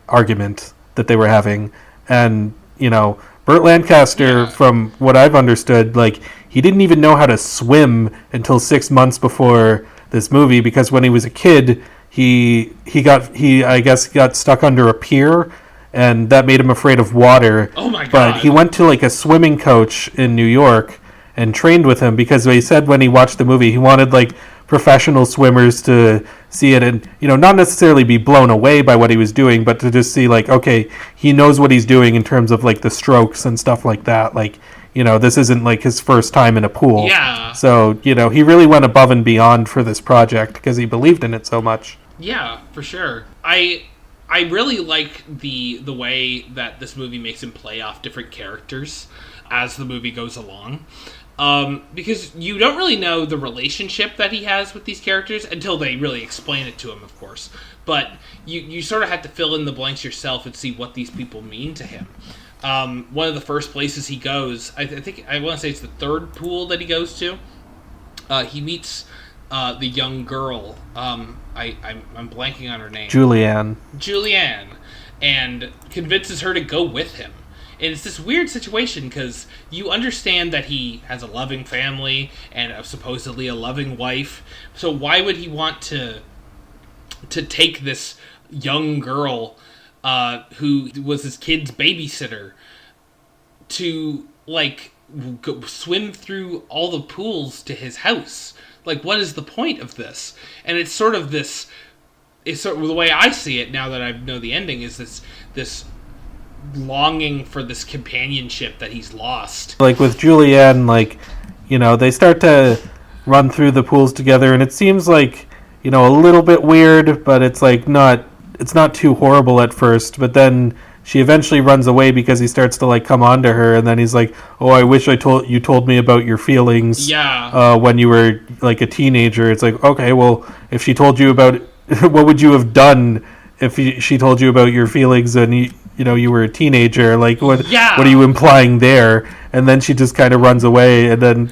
Speaker 2: argument that they were having. And, Burt Lancaster,
Speaker 3: Yeah.
Speaker 2: from what I've understood, like, he didn't even know how to swim until 6 months before this movie, because when he was a kid, he I guess got stuck under a pier, and that made him afraid of water.
Speaker 3: Oh my God.
Speaker 2: But he went to like a swimming coach in New York and trained with him, because he said when he watched the movie he wanted like professional swimmers to see it and not necessarily be blown away by what he was doing, but to just see like, okay, he knows what he's doing in terms of like the strokes and stuff like that. Like, this isn't like his first time in a pool.
Speaker 3: Yeah.
Speaker 2: So, he really went above and beyond for this project because he believed in it so much.
Speaker 3: Yeah, for sure. I really like the way that this movie makes him play off different characters as the movie goes along. Because you don't really know the relationship that he has with these characters until they really explain it to him, of course. But you sort of have to fill in the blanks yourself and see what these people mean to him. One of the first places he goes, I think I want to say it's the third pool that he goes to. He meets the young girl. I'm blanking on her name. Julianne, and convinces her to go with him. And it's this weird situation because you understand that he has a loving family and supposedly a loving wife. So why would he want to take this young girl who was his kid's babysitter to like go swim through all the pools to his house? Like, what is the point of this? And it's sort of this. It's sort of the way I see it now that I know the ending is this longing for this companionship that he's lost.
Speaker 2: Like with Julianne, like, they start to run through the pools together, and it seems like, a little bit weird, but it's like it's not too horrible at first, but then she eventually runs away because he starts to like come on to her, and then he's like, "Oh, I wish you told me about your feelings."
Speaker 3: Yeah.
Speaker 2: When you were like a teenager. It's like, okay, well, if she told you about what would you have done if she told you about your feelings and you were a teenager? Like, what are you implying there? And then she just kind of runs away, and then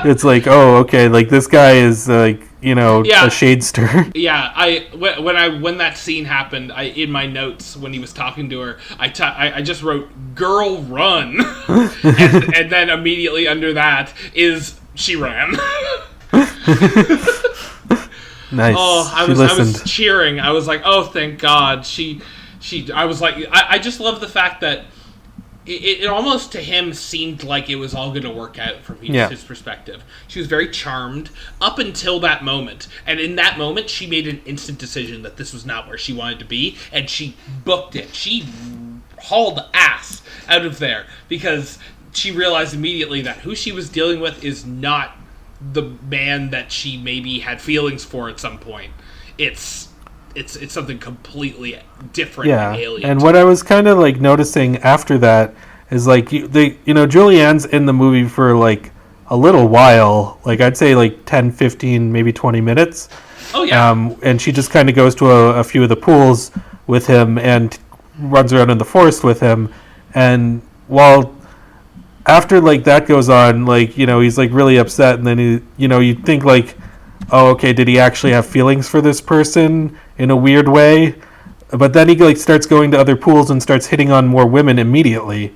Speaker 2: it's like, oh, okay, like this guy is like, a shadester.
Speaker 3: Yeah, when that scene happened, in my notes when he was talking to her, I just wrote "girl run," and then immediately under that is she ran.
Speaker 2: Nice.
Speaker 3: Oh, I was cheering. I was like, oh, thank God. I was like, I just love the fact that it almost to him seemed like it was all going to work out from his perspective. She was very charmed up until that moment. And in that moment, she made an instant decision that this was not where she wanted to be. And she booked it. She hauled ass out of there because she realized immediately that who she was dealing with is not the man that she maybe had feelings for at some point. It's something completely different and alien.
Speaker 2: And what I was kind of like noticing after that is like Julianne's in the movie for like a little while, like I'd say like 10, 15, maybe 20 minutes.
Speaker 3: Oh yeah.
Speaker 2: And she just kind of goes to a few of the pools with him and runs around in the forest with him. And while after like that goes on, like, he's like really upset, and then you think like, oh, okay, did he actually have feelings for this person in a weird way? But then he like starts going to other pools and starts hitting on more women immediately.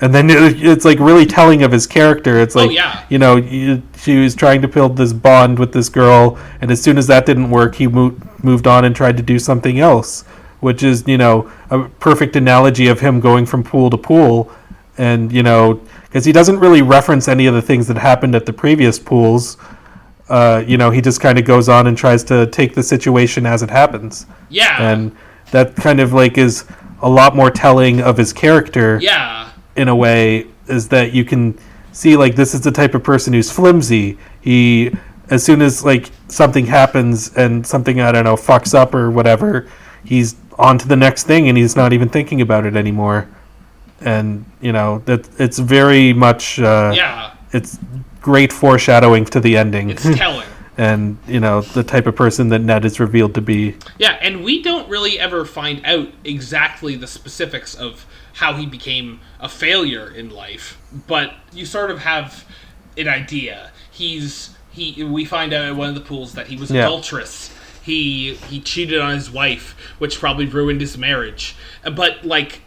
Speaker 2: And then it's like really telling of his character. It's like, she was trying to build this bond with this girl, and as soon as that didn't work, he moved on and tried to do something else, which is, a perfect analogy of him going from pool to pool. And, because he doesn't really reference any of the things that happened at the previous pools. He just kind of goes on and tries to take the situation as it happens.
Speaker 3: Yeah.
Speaker 2: And that kind of like is a lot more telling of his character.
Speaker 3: Yeah.
Speaker 2: In a way, is that you can see like this is the type of person who's flimsy. He, as soon as like something happens and something, I don't know, fucks up or whatever, he's on to the next thing and he's not even thinking about it anymore. And that it's very much it's great foreshadowing to the ending.
Speaker 3: It's telling.
Speaker 2: And the type of person that Ned is revealed to be.
Speaker 3: Yeah, and we don't really ever find out exactly the specifics of how he became a failure in life, but you sort of have an idea. We find out at one of the pools that he was adulterous. He cheated on his wife, which probably ruined his marriage. But like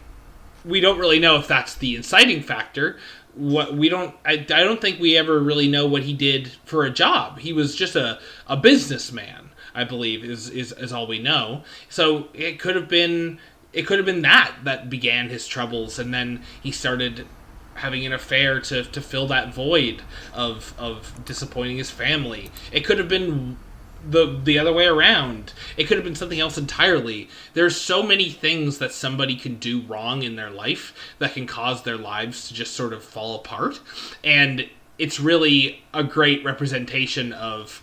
Speaker 3: we don't really know if that's the inciting factor. I don't think we ever really know what he did for a job. He was just a businessman, I believe, is all we know. So it could have been that began his troubles, and then he started having an affair to fill that void of disappointing his family. It could have been the other way around. It could have been something else entirely. There's so many things that somebody can do wrong in their life that can cause their lives to just sort of fall apart. And it's really a great representation of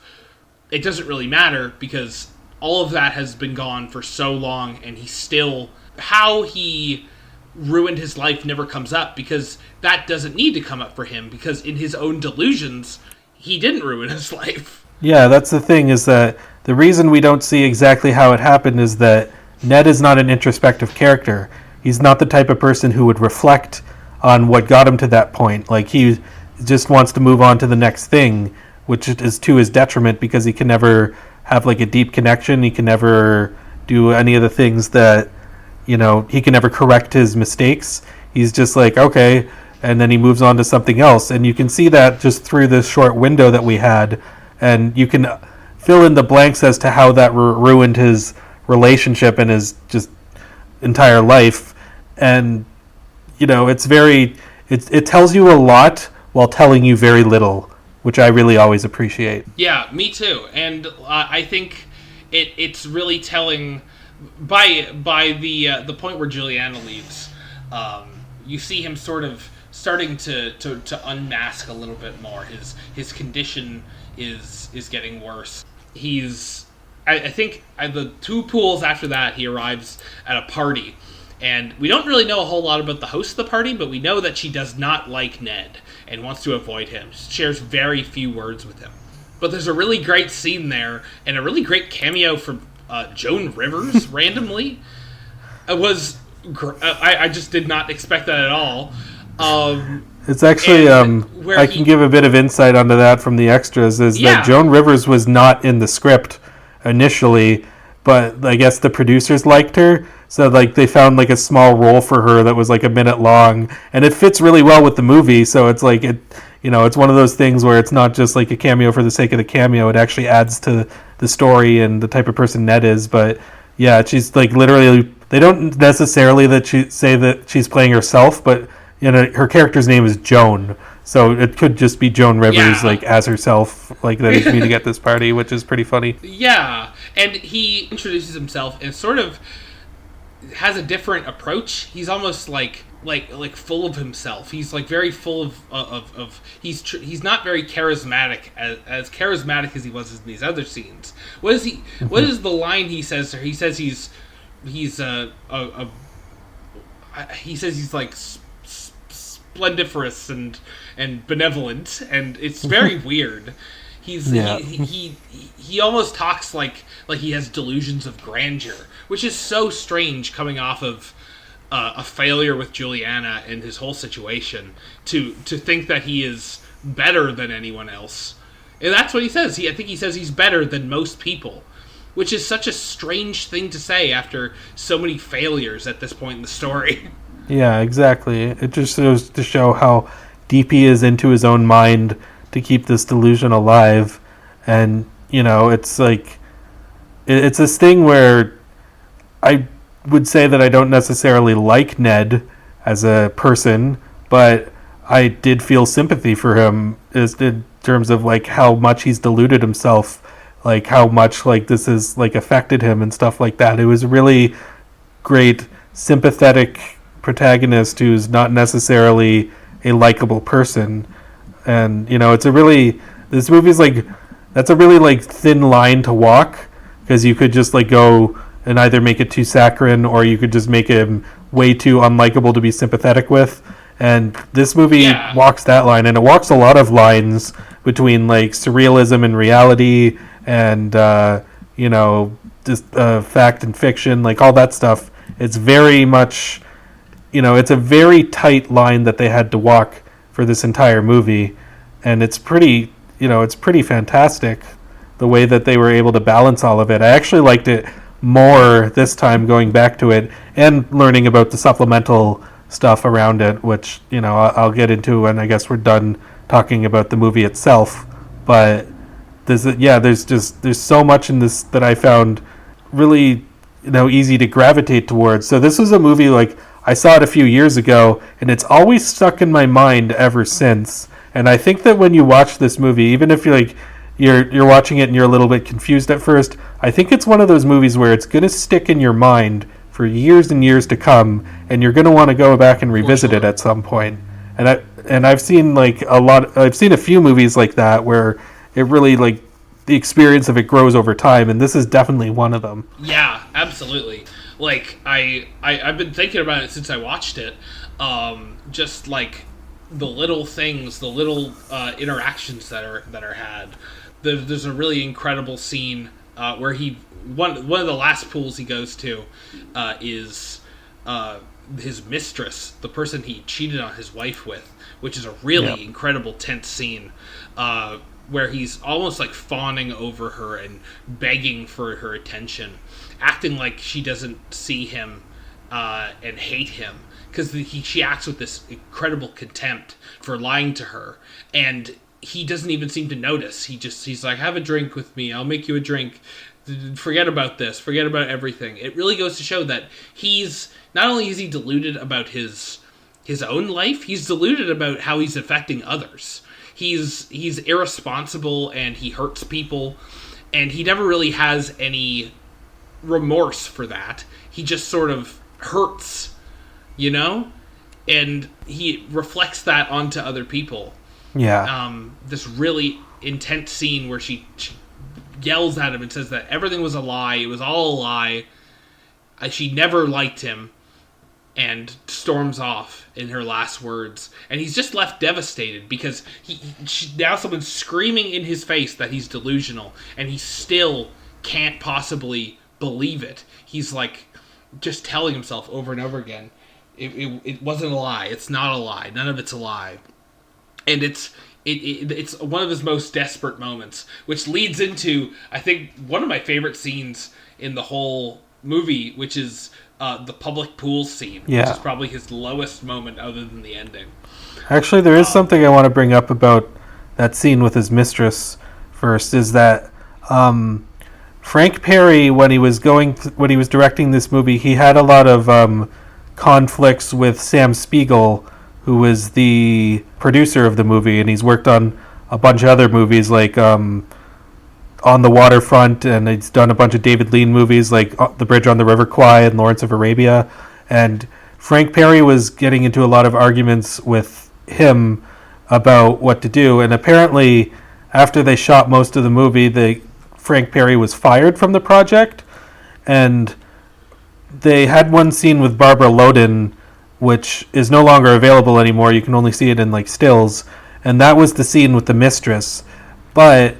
Speaker 3: it doesn't really matter, because all of that has been gone for so long, and he still... How he ruined his life never comes up, because that doesn't need to come up for him, because in his own delusions, he didn't ruin his life.
Speaker 2: Yeah, that's the thing, is that the reason we don't see exactly how it happened is that Ned is not an introspective character. He's not the type of person who would reflect on what got him to that point. Like, he just wants to move on to the next thing, which is to his detriment, because he can never have, like, a deep connection. He can never do any of the things that, you know, he can never correct his mistakes. He's just like, okay, and then he moves on to something else. And you can see that just through this short window that we had. And you can fill in the blanks as to how that ruined his relationship and his just entire life. And, you know, it tells you a lot while telling you very little, which I really always appreciate.
Speaker 3: Yeah, me too. And I think it's really telling by the point where Juliana leaves. You see him sort of starting to unmask a little bit more. His condition is getting worse. I think the two pools after that, he arrives at a party, and we don't really know a whole lot about the host of the party, but we know that she does not like Ned and wants to avoid him. She shares very few words with him. But there's a really great scene there, and a really great cameo from Joan Rivers randomly. I just did not expect that at all.
Speaker 2: It's actually, I can give a bit of insight onto that from the extras, that Joan Rivers was not in the script initially, but I guess the producers liked her, so like they found like a small role for her that was like a minute long, and it fits really well with the movie, so it's like, it's one of those things where it's not just like a cameo for the sake of the cameo, it actually adds to the story and the type of person Ned is. But yeah, she's like literally, they don't necessarily say that she's playing herself, but her character's name is Joan, so it could just be Joan Rivers, like as herself, like that he's meeting at this party, which is pretty funny.
Speaker 3: Yeah, and he introduces himself and sort of has a different approach. He's almost like full of himself. He's like very full of he's not very charismatic, as charismatic as he was in these other scenes. What is he? Mm-hmm. What is the line he says? He says he's like splendiferous and benevolent, and it's very weird. He almost talks like he has delusions of grandeur, which is so strange coming off of a failure with Juliana and his whole situation, to think that he is better than anyone else. And that's what he says. I think he says he's better than most people, which is such a strange thing to say after so many failures at this point in the story.
Speaker 2: Yeah, exactly. It just goes to show how deep he is into his own mind to keep this delusion alive. And, it's like, it's this thing where I would say that I don't necessarily like Ned as a person, but I did feel sympathy for him in terms of like how much he's deluded himself, like how much like this has like affected him and stuff like that. It was a really great sympathetic protagonist who's not necessarily a likable person. And this movie's like, that's a really like thin line to walk, because you could just like go and either make it too saccharine, or you could just make him way too unlikable to be sympathetic with. And this movie walks that line, and it walks a lot of lines between like surrealism and reality, and just fact and fiction, like all that stuff. It's very much, it's a very tight line that they had to walk for this entire movie, and it's pretty fantastic the way that they were able to balance all of it. I actually liked it more this time, going back to it and learning about the supplemental stuff around it, which I'll get into when I guess we're done talking about the movie itself. But there's so much in this that I found really easy to gravitate towards. So this was a movie, like, I saw it a few years ago, and it's always stuck in my mind ever since. And I think that when you watch this movie, even if you're watching it and you're a little bit confused at first, I think it's one of those movies where it's going to stick in your mind for years and years to come, and you're going to want to go back and revisit it at some point. And I've seen I've seen a few movies like that where it really, like, the experience of it grows over time, and this is definitely one of them.
Speaker 3: Yeah, absolutely. Like, I've been thinking about it since I watched it. Just like the little things, the little interactions that are had. There's a really incredible scene where one of the last pools he goes to is his mistress, the person he cheated on his wife with, which is a really incredible tense scene. Where he's almost like fawning over her and begging for her attention, acting like she doesn't see him and hate him, because she acts with this incredible contempt for lying to her, and he doesn't even seem to notice. He's like, have a drink with me, I'll make you a drink, forget about this, forget about everything. It really goes to show that he's not only is he deluded about his own life, he's deluded about how he's affecting others. He's irresponsible, and he hurts people, and he never really has any remorse for that. He just sort of hurts, and he reflects that onto other people.
Speaker 2: Yeah.
Speaker 3: This really intense scene where she yells at him and says that everything was a lie, it was all a lie, she never liked him, and storms off in her last words. And he's just left devastated because now someone's screaming in his face that he's delusional, and he still can't possibly believe it. He's like just telling himself over and over again, it wasn't a lie, it's not a lie, none of it's a lie. And it's one of his most desperate moments, which leads into, I think, one of my favorite scenes in the whole movie, which is the public pool scene, which is probably his lowest moment other than the ending.
Speaker 2: Actually, there is something I want to bring up about that scene with his mistress first, is that Frank Perry, when he was directing this movie, he had a lot of conflicts with Sam Spiegel, who was the producer of the movie, and he's worked on a bunch of other movies, like On the Waterfront, and he's done a bunch of David Lean movies like The Bridge on the River Kwai and Lawrence of Arabia. And Frank Perry was getting into a lot of arguments with him about what to do, and apparently after they shot most of the movie, Frank Perry was fired from the project, and they had one scene with Barbara Loden, which is no longer available anymore. You can only see it in like stills, and that was the scene with the mistress. But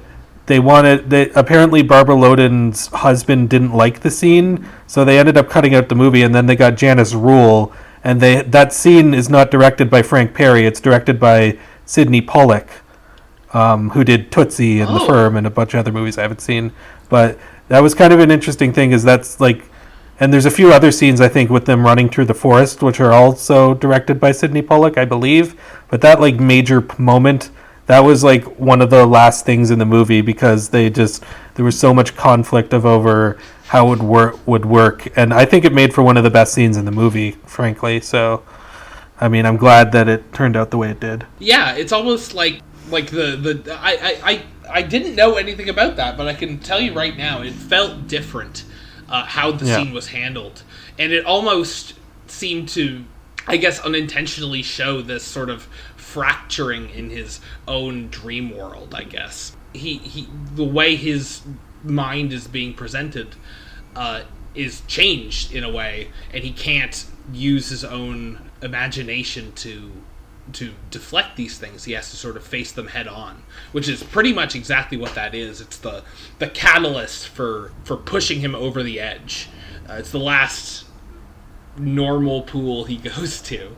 Speaker 2: apparently Barbara Loden's husband didn't like the scene, so they ended up cutting out the movie, and then they got Janice Rule, and that scene is not directed by Frank Perry, it's directed by Sidney Pollack, who did Tootsie and The Firm and a bunch of other movies I haven't seen. But that was kind of an interesting thing, is that's like, and there's a few other scenes, I think, with them running through the forest, which are also directed by Sidney Pollack, I believe. But that like major moment, that was like one of the last things in the movie, because there was so much conflict over how it would work, and I think it made for one of the best scenes in the movie, frankly. So, I mean, I'm glad that it turned out the way it did.
Speaker 3: Yeah, it's almost like I didn't know anything about that, but I can tell you right now, it felt different. How the scene was handled, and it almost seemed to, I guess, unintentionally show this sort of fracturing in his own dream world. I guess the way his mind is being presented is changed in a way, and he can't use his own imagination to deflect these things. He has to sort of face them head on, which is pretty much exactly what that is. It's the catalyst for pushing him over the edge. It's the last normal pool he goes to,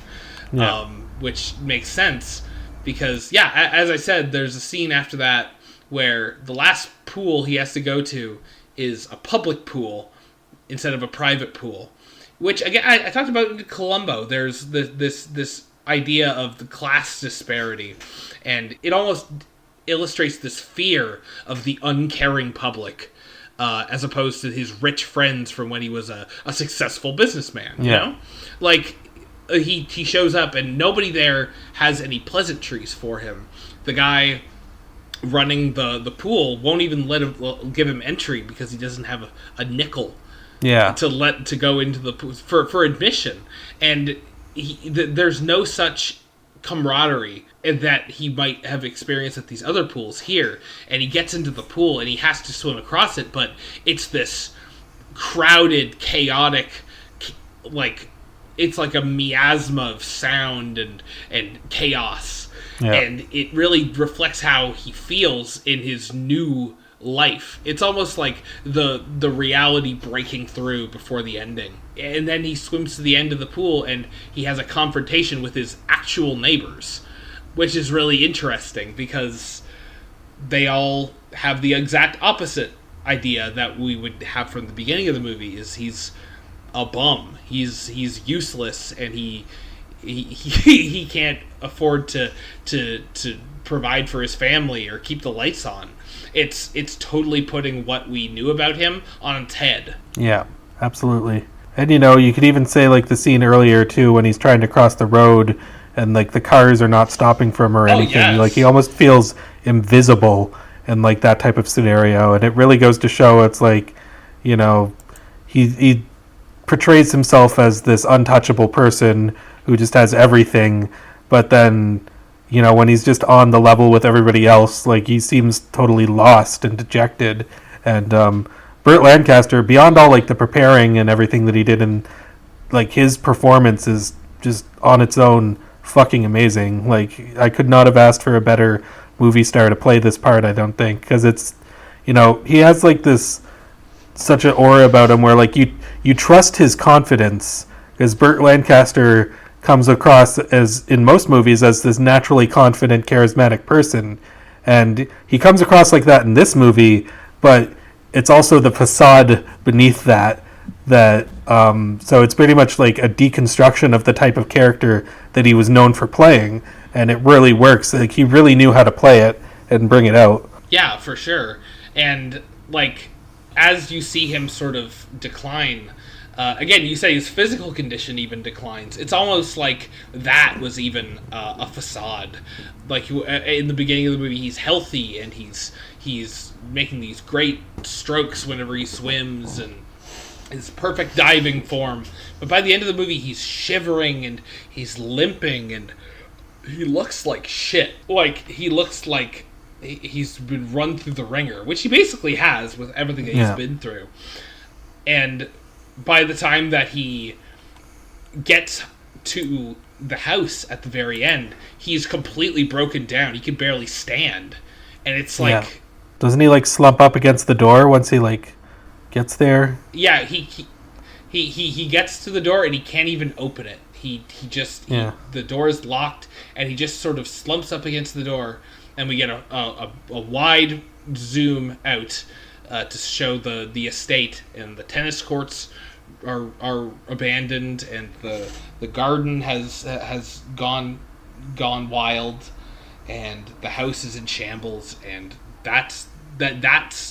Speaker 3: which makes sense because, as I said, there's a scene after that where the last pool he has to go to is a public pool instead of a private pool, Which again, I talked about in Columbo. There's this idea of the class disparity, and it almost illustrates this fear of the uncaring public, as opposed to his rich friends from when he was a successful businessman. You know, like he shows up and nobody there has any pleasantries for him. The guy running the pool won't even give him entry because he doesn't have a nickel.
Speaker 2: Yeah.
Speaker 3: To go into the pool for admission, and there's no such camaraderie that he might have experienced at these other pools here. And he gets into the pool and he has to swim across it, but it's this crowded, chaotic, like it's like a miasma of sound and chaos. Yeah. And it really reflects how he feels in his new life. It's almost like the reality breaking through before the ending. And then he swims to the end of the pool and he has a confrontation with his actual neighbors, which is really interesting because they all have the exact opposite idea that we would have from the beginning of the movie. Is he's a bum, he's useless, and he can't afford to provide for his family or keep the lights on. It's totally putting what we knew about him on its head.
Speaker 2: Yeah, absolutely. And you could even say like the scene earlier too when he's trying to cross the road and like the cars are not stopping for him or anything. Yes. Like he almost feels invisible in like that type of scenario, and it really goes to show it's like, he portrays himself as this untouchable person who just has everything, but then when he's just on the level with everybody else, like he seems totally lost and dejected. And Burt Lancaster, beyond all like the preparing and everything that he did, and like his performance is just on its own fucking amazing. Like I could not have asked for a better movie star to play this part, I don't think, because it's he has like this such an aura about him where like you trust his confidence, because Burt Lancaster comes across as in most movies as this naturally confident, charismatic person, and he comes across like that in this movie, but it's also the facade beneath that so it's pretty much like a deconstruction of the type of character that he was known for playing, and it really works. Like he really knew how to play it and bring it out.
Speaker 3: Yeah, for sure. And like as you see him sort of decline, again, you say his physical condition even declines. It's almost like that was even a facade. Like in the beginning of the movie, he's healthy and he's making these great strokes whenever he swims and his perfect diving form. But by the end of the movie, he's shivering and he's limping and he looks like shit. Like he looks like he's been run through the ringer, which he basically has with everything that he's been through. And by the time that he gets to the house at the very end, he's completely broken down. He can barely stand. And it's like...
Speaker 2: Yeah. Doesn't he like slump up against the door once he like gets there?
Speaker 3: Yeah, he gets to the door and he can't even open it. The door is locked and he just sort of slumps up against the door, and we get a wide zoom out to show the estate, and the tennis courts are abandoned, and the garden has gone wild, and the house is in shambles, and that's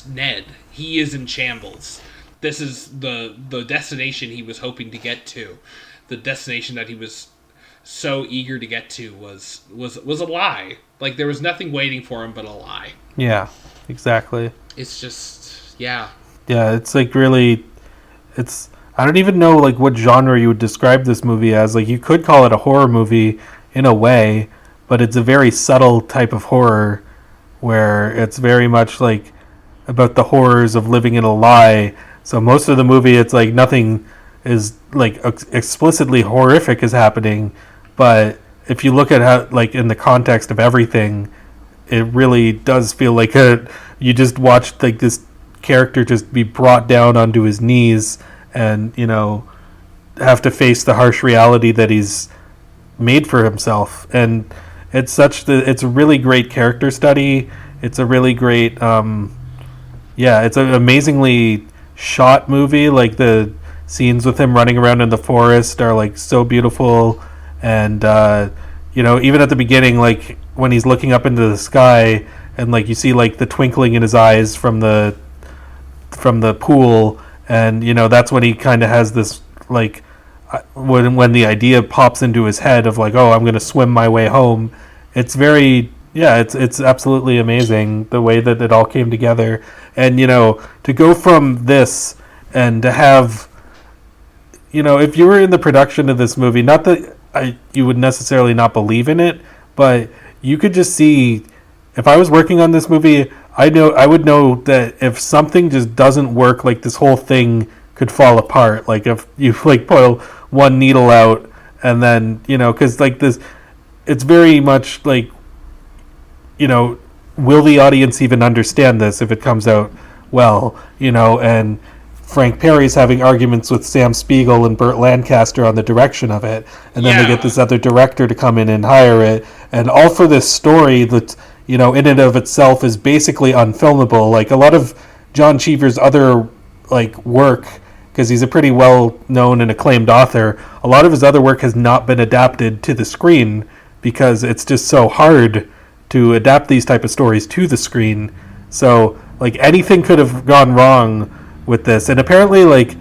Speaker 3: Ned. He is in shambles. This is the destination he was hoping to get to. The destination that he was so eager to get to was a lie. Like there was nothing waiting for him but a lie.
Speaker 2: Yeah, exactly.
Speaker 3: It's just yeah,
Speaker 2: it's like really, it's, I don't even know like what genre you would describe this movie as. Like you could call it a horror movie in a way, but it's a very subtle type of horror where it's very much like about the horrors of living in a lie. So most of the movie, it's like nothing is like explicitly horrific is happening, but if you look at how like in the context of everything, it really does feel like you just watched like this character just be brought down onto his knees and have to face the harsh reality that he's made for himself. And it's a really great character study. It's a really great it's an amazingly shot movie. Like the scenes with him running around in the forest are like so beautiful, and even at the beginning, like when he's looking up into the sky and like you see like the twinkling in his eyes from the pool, and that's when he kind of has this like when the idea pops into his head of like, oh, I'm going to swim my way home. It's very it's absolutely amazing the way that it all came together. And to go from this and to have if you were in the production of this movie, not that you would necessarily not believe in it, but you could just see, if I was working on this movie, I would know that if something just doesn't work, like this whole thing could fall apart. Like if you like pull one needle out and then because like this, it's very much like will the audience even understand this if it comes out well? And Frank Perry's having arguments with Sam Spiegel and Burt Lancaster on the direction of it, and then they get this other director to come in and hire it, and all for this story that in and of itself is basically unfilmable. Like a lot of John Cheever's other like work, because he's a pretty well known and acclaimed author, a lot of his other work has not been adapted to the screen because it's just so hard to adapt these type of stories to the screen. So like anything could have gone wrong with this, and apparently like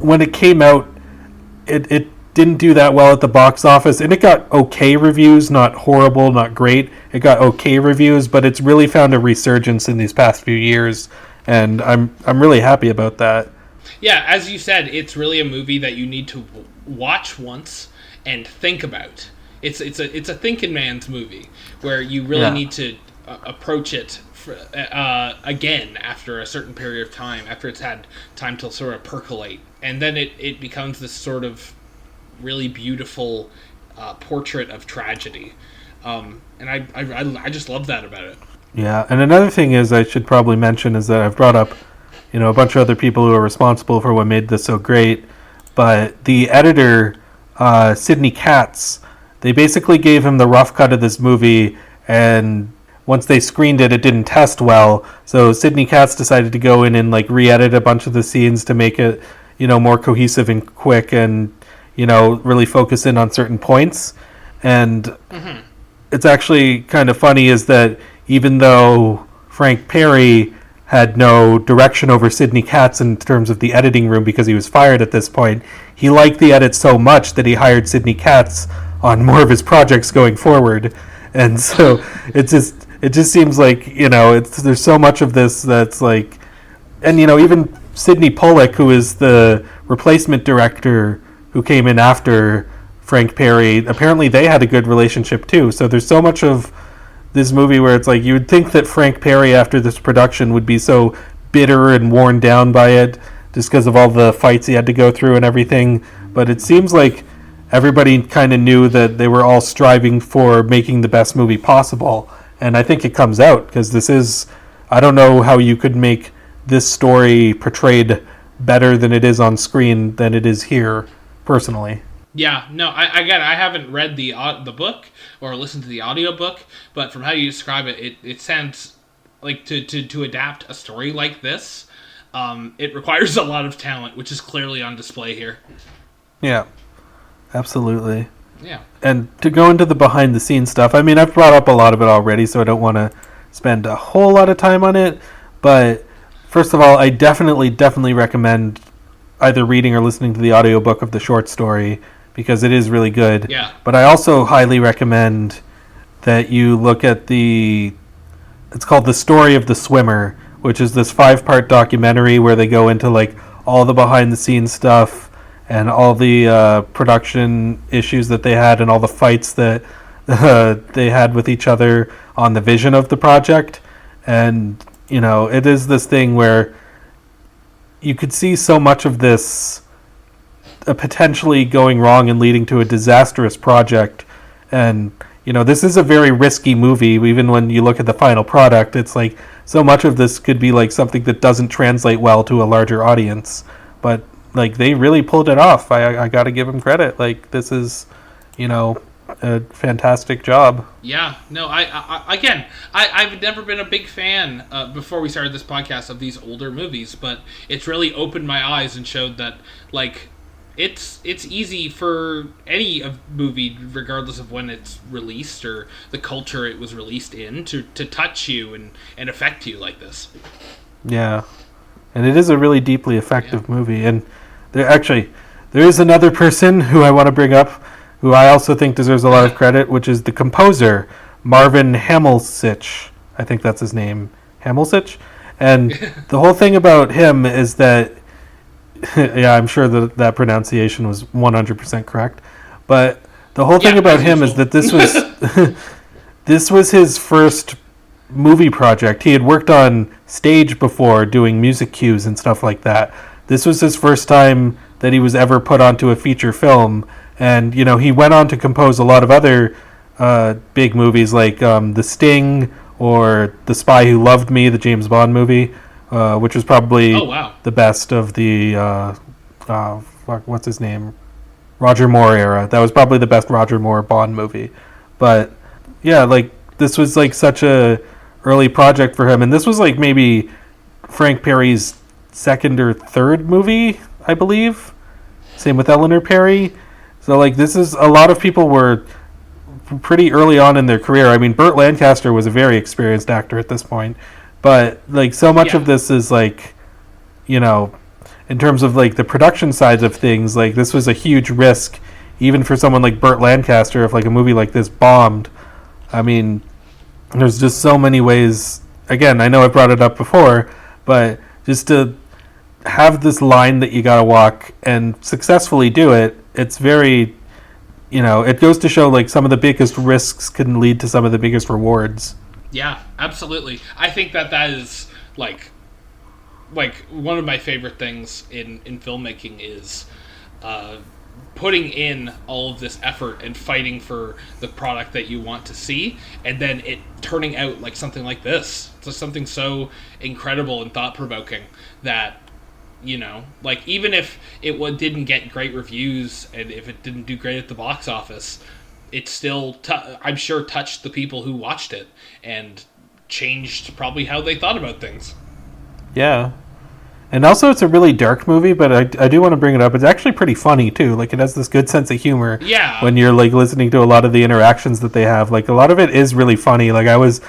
Speaker 2: when it came out, it didn't do that well at the box office, and it got okay reviews, not horrible, not great. It got okay reviews, but it's really found a resurgence in these past few years, and I'm really happy about that.
Speaker 3: Yeah, as you said, it's really a movie that you need to watch once and think about. It's a thinking man's movie where you really need to approach it again after a certain period of time, after it's had time to sort of percolate, and then it becomes this sort of really beautiful portrait of tragedy, and I just love that about it.
Speaker 2: Yeah, and another thing is I should probably mention is that I've brought up a bunch of other people who are responsible for what made this so great, but the editor Sidney Katz, they basically gave him the rough cut of this movie, and once they screened it, it didn't test well. So Sidney Katz decided to go in and like re-edit a bunch of the scenes to make it, more cohesive and quick, and really focus in on certain points. And it's actually kind of funny is that even though Frank Perry had no direction over Sidney Katz in terms of the editing room because he was fired at this point, he liked the edit so much that he hired Sidney Katz on more of his projects going forward. And so it just seems like there's so much of this that's like, and even Sidney Pollack, who is the replacement director who came in after Frank Perry, apparently they had a good relationship too. So there's so much of this movie where it's like you would think that Frank Perry after this production would be so bitter and worn down by it just because of all the fights he had to go through and everything, but it seems like everybody kind of knew that they were all striving for making the best movie possible. And I think it comes out because this is, I don't know how you could make this story portrayed better than it is on screen than it is here, personally.
Speaker 3: Yeah, no, I haven't read the book or listened to the audiobook, but from how you describe it, it sounds like to adapt a story like this, it requires a lot of talent, which is clearly on display here.
Speaker 2: Yeah, absolutely.
Speaker 3: Yeah.
Speaker 2: And to go into the behind-the-scenes stuff, I mean, I've brought up a lot of it already, so I don't want to spend a whole lot of time on it, but first of all, I definitely recommend either reading or listening to the audiobook of the short story, because it is really good.
Speaker 3: Yeah.
Speaker 2: But I also highly recommend that you look at it's called The Story of the Swimmer, which is this 5-part documentary where they go into like all the behind-the-scenes stuff and all the production issues that they had and all the fights that they had with each other on the vision of the project. And, it is this thing where you could see so much of this potentially going wrong and leading to a disastrous project. And, this is a very risky movie. Even when you look at the final product, it's like so much of this could be like something that doesn't translate well to a larger audience. But, like, they really pulled it off. I got to give them credit. Like, this is, a fantastic job.
Speaker 3: Yeah, no, I've never been a big fan before we started this podcast of these older movies, but it's really opened my eyes and showed that like it's easy for any movie, regardless of when it's released or the culture it was released in, to touch you and affect you like this.
Speaker 2: Yeah, and it is a really deeply effective movie. And there is another person who I want to bring up, who I also think deserves a lot of credit, which is the composer, Marvin Hamelsich. I think that's his name, Hamelsich. And the whole thing about him is that, yeah, I'm sure that pronunciation was 100% correct. But the whole thing about him is that this was his first movie project. He had worked on stage before doing music cues and stuff like that. This was his first time that he was ever put onto a feature film. And, he went on to compose a lot of other big movies like The Sting or The Spy Who Loved Me, the James Bond movie, which was probably the best of the, what's his name? Roger Moore era. That was probably the best Roger Moore Bond movie. But, yeah, like, this was, like, such a early project for him. And this was, like, maybe Frank Perry's second or third movie, I believe. Same with Eleanor Perry. So, like, this is... A lot of people were pretty early on in their career. I mean, Burt Lancaster was a very experienced actor at this point. But, like, so much of this is, like, in terms of, like, the production sides of things, like, this was a huge risk, even for someone like Burt Lancaster, if, like, a movie like this bombed. I mean, there's just so many ways... Again, I know I brought it up before, but just to have this line that you gotta walk and successfully do it, it's very... it goes to show, like, some of the biggest risks can lead to some of the biggest rewards.
Speaker 3: Yeah, absolutely. I think that is, like one of my favorite things in filmmaking is putting in all of this effort and fighting for the product that you want to see, and then it turning out like something like this. It's just something so incredible and thought-provoking that, like, even if it didn't get great reviews and if it didn't do great at the box office, it still, I'm sure, touched the people who watched it and changed probably how they thought about things.
Speaker 2: Yeah. And also, it's a really dark movie, but I do want to bring it up. It's actually pretty funny, too. Like, it has this good sense of humor.
Speaker 3: Yeah.
Speaker 2: When you're, like, listening to a lot of the interactions that they have. Like, a lot of it is really funny. Like, I was,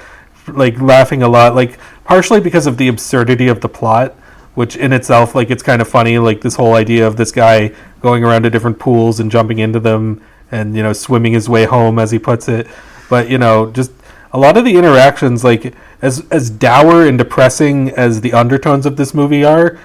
Speaker 2: like, laughing a lot. Like, partially because of the absurdity of the plot, which in itself, like, it's kind of funny. Like, this whole idea of this guy going around to different pools and jumping into them and, swimming his way home, as he puts it. But, just a lot of the interactions, like, as dour and depressing as the undertones of this movie are,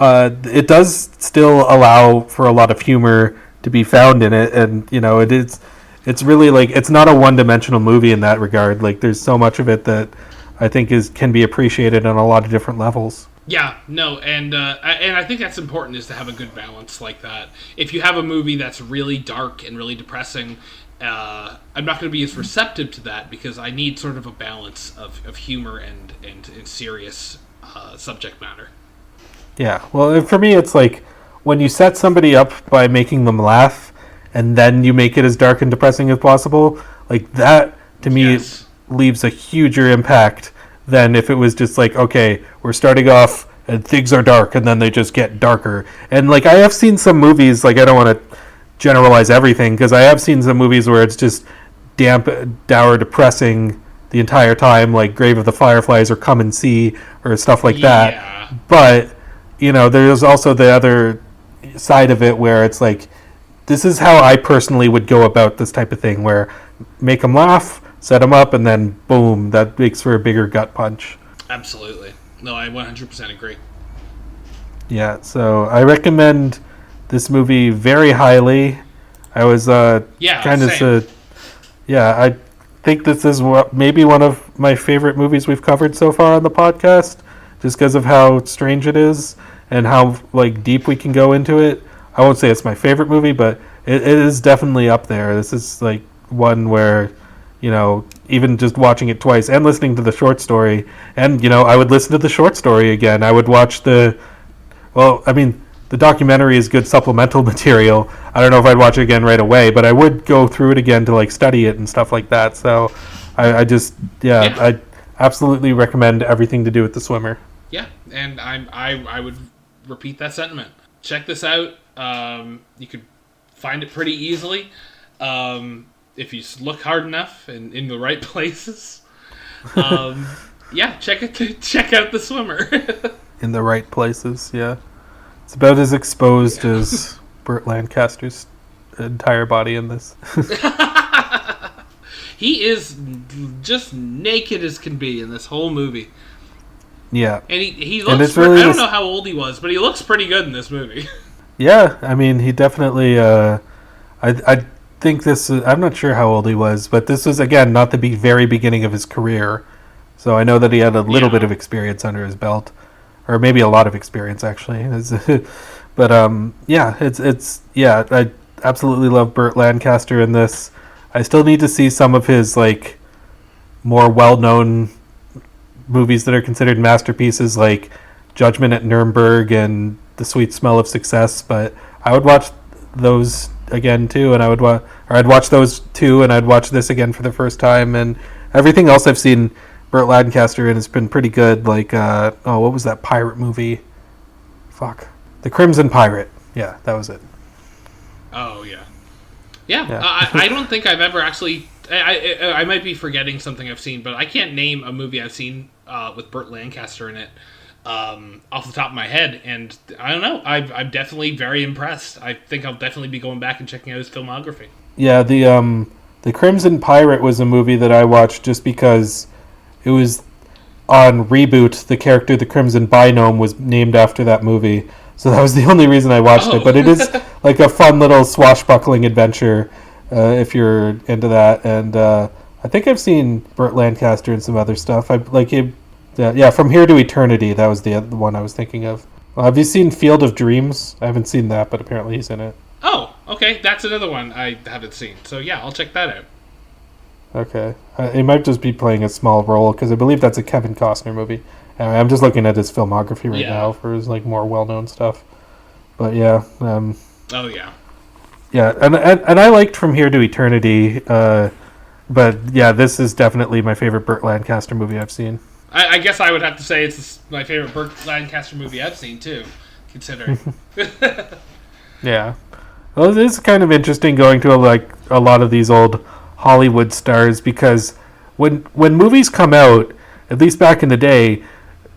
Speaker 2: it does still allow for a lot of humor to be found in it. And, it's really, like, it's not a one-dimensional movie in that regard. Like, there's so much of it that I think can be appreciated on a lot of different levels.
Speaker 3: Yeah, no, and I think that's important, is to have a good balance like that. If you have a movie that's really dark and really depressing, I'm not going to be as receptive to that, because I need sort of a balance of humor and serious subject matter.
Speaker 2: Yeah, well, for me, it's like when you set somebody up by making them laugh and then you make it as dark and depressing as possible, like that, to me, leaves a huger impact than if it was just like, okay, we're starting off and things are dark and then they just get darker. And, like, I have seen some movies, like, I don't want to generalize everything, because I have seen some movies where it's just damp, dour, depressing the entire time, like Grave of the Fireflies or Come and See or stuff like that. But, there's also the other side of it where it's like, this is how I personally would go about this type of thing, where make them laugh, set them up, and then boom, that makes for a bigger gut punch.
Speaker 3: Absolutely. No, I 100% agree.
Speaker 2: Yeah, so I recommend this movie very highly. I was kind of I think this is maybe one of my favorite movies we've covered so far on the podcast, just because of how strange it is and how, like, deep we can go into it. I won't say it's my favorite movie, but it is definitely up there. This is, like, one where, even just watching it twice and listening to the short story, and, I would listen to the short story again. I would watch the documentary is good supplemental material. I don't know if I'd watch it again right away, but I would go through it again to like study it and stuff like that. So I absolutely recommend Everything to Do with the Swimmer.
Speaker 3: Yeah, and I would repeat that sentiment. Check this out. You could find it pretty easily if you look hard enough and in the right places. Check out The Swimmer.
Speaker 2: In the right places, yeah. It's about as exposed as Burt Lancaster's entire body in this.
Speaker 3: He is just naked as can be in this whole movie.
Speaker 2: Yeah.
Speaker 3: And he looks... I don't know how old he was, but he looks pretty good in this movie.
Speaker 2: Yeah, I mean, he definitely... I think this... I'm not sure how old he was, but this was, again, not the very beginning of his career. So I know that he had a little bit of experience under his belt. Or maybe a lot of experience, actually. But, I absolutely love Burt Lancaster in this. I still need to see some of his, like, more well-known movies that are considered masterpieces, like Judgment at Nuremberg and The Sweet Smell of Success, but I would watch those again too, and I'd watch those too, and I'd watch this again for the first time, and everything else I've seen Burt Lancaster in has been pretty good, like, what was that pirate movie? The Crimson Pirate. Yeah, that was it.
Speaker 3: Oh, yeah. Yeah. I don't think I've ever actually... I might be forgetting something I've seen, but I can't name a movie I've seen with Burt Lancaster in it off the top of my head, and I don't know. I'm definitely very impressed. I think I'll definitely be going back and checking out his filmography.
Speaker 2: Yeah, the Crimson Pirate was a movie that I watched just because it was on Reboot. The character, the Crimson Binome, was named after that movie, so that was the only reason I watched it. But it is like a fun little swashbuckling adventure. If you're into that, and I think I've seen Burt Lancaster in some other stuff. I like him. From Here to Eternity. That was the one I was thinking of. Have you seen Field of Dreams? I haven't seen that, but apparently he's in it.
Speaker 3: Oh, okay, that's another one I haven't seen. So yeah, I'll check that out.
Speaker 2: Okay, he might just be playing a small role because I believe that's a Kevin Costner movie. Anyway, I'm just looking at his filmography right now for his like more well-known stuff. But yeah. Oh
Speaker 3: yeah.
Speaker 2: Yeah, and I liked From Here to Eternity, but yeah, this is definitely my favorite Burt Lancaster movie I've seen.
Speaker 3: I guess I would have to say it's my favorite Burt Lancaster movie I've seen too, considering.
Speaker 2: Yeah, well, it is kind of interesting going to a lot of these old Hollywood stars, because when movies come out, at least back in the day,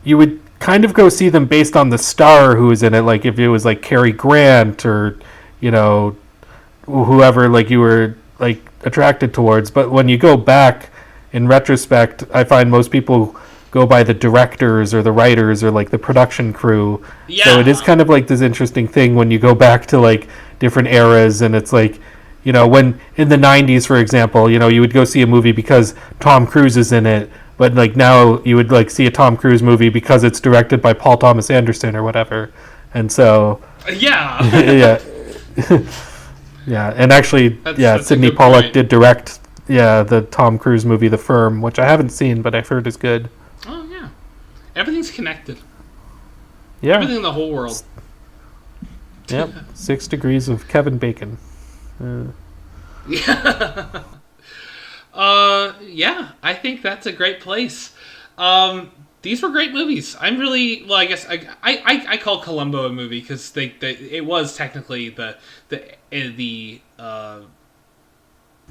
Speaker 2: you would kind of go see them based on the star who was in it, like if it was like Cary Grant or whoever like you were like attracted towards. But when you go back in retrospect, I find most people go by the directors or the writers or like the production crew. Yeah. So it is kind of like this interesting thing when you go back to like different eras, and it's like, when in the 90s, for example, you would go see a movie because Tom Cruise is in it, but like now you would like see a Tom Cruise movie because it's directed by Paul Thomas Anderson or whatever. And so yeah. Yeah, and actually, that's Sidney Pollack did direct, the Tom Cruise movie, The Firm, which I haven't seen, but I've heard is good.
Speaker 3: Oh, yeah. Everything's connected.
Speaker 2: Yeah.
Speaker 3: Everything in the whole world.
Speaker 2: Yep. 6 Degrees of Kevin Bacon.
Speaker 3: Yeah. I think that's a great place. These were great movies. I'm really, I guess I call Columbo a movie because it was technically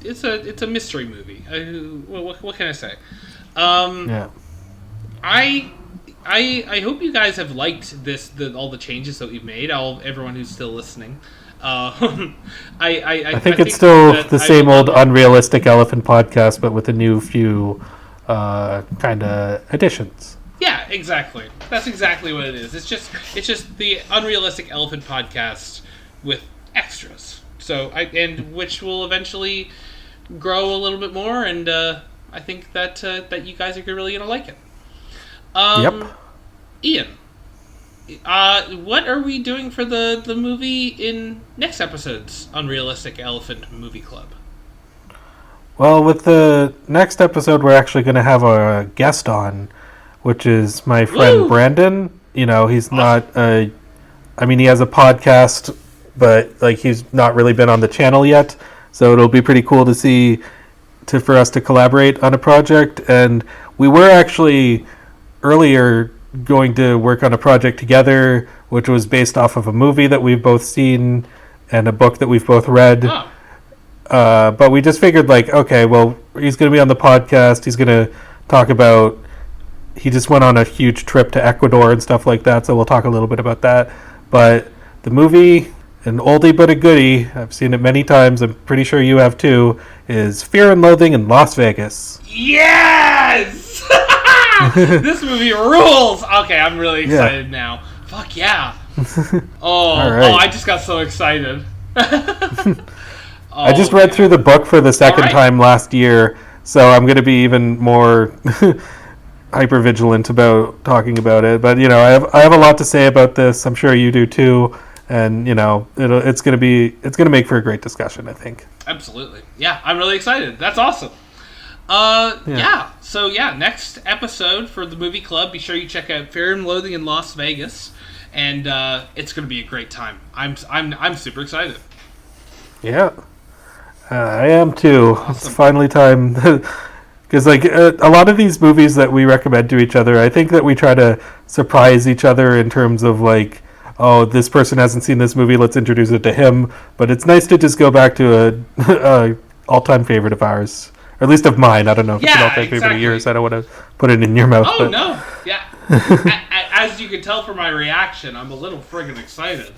Speaker 3: it's a mystery movie. What can I say? I hope you guys have liked all the changes that we've made. Everyone who's still listening. I
Speaker 2: think it's still the same old Unrealistic Elephant podcast, but with a new few kind of additions.
Speaker 3: Yeah, exactly. That's exactly what it is. It's just the Unrealistic Elephant podcast with extras. So which will eventually grow a little bit more, and I think that you guys are really gonna like it.
Speaker 2: Yep.
Speaker 3: Ian, what are we doing for the movie in next episode's Unrealistic Elephant Movie Club?
Speaker 2: Well, with the next episode, we're actually going to have a guest on, which is my friend Brandon. He's not a I mean, he has a podcast, but like he's not really been on the channel yet. So it'll be pretty cool to see for us to collaborate on a project. And we were actually earlier going to work on a project together, which was based off of a movie that we've both seen and a book that we've both read.
Speaker 3: Oh.
Speaker 2: But we just figured, like, okay, well, he's going to be on the podcast. He's going to talk about. He just went on a huge trip to Ecuador and stuff like that, so we'll talk a little bit about that. But the movie, an oldie but a goodie, I've seen it many times, I'm pretty sure you have too, is Fear and Loathing in Las Vegas.
Speaker 3: Yes! This movie rules! Okay, I'm really excited now. Fuck yeah. I just got so excited.
Speaker 2: I just read through the book for the second time last year, so I'm going to be even more hyper vigilant about talking about it. But I have a lot to say about this. I'm sure you do too, and it's going to make for a great discussion, I think.
Speaker 3: Absolutely, yeah. I'm really excited. That's awesome. So next episode for the movie club. Be sure you check out Fear and Loathing in Las Vegas, and it's going to be a great time. I'm super excited.
Speaker 2: Yeah. I am too. Awesome. It's finally time. Because a lot of these movies that we recommend to each other, I think that we try to surprise each other in terms of like, oh, this person hasn't seen this movie, let's introduce it to him. But it's nice to just go back to a all-time favorite of ours. Or at least of mine. I don't know if it's an all-time favorite of yours. I don't want to put it in your mouth.
Speaker 3: Oh, no. Yeah. As you can tell from my reaction, I'm a little friggin' excited.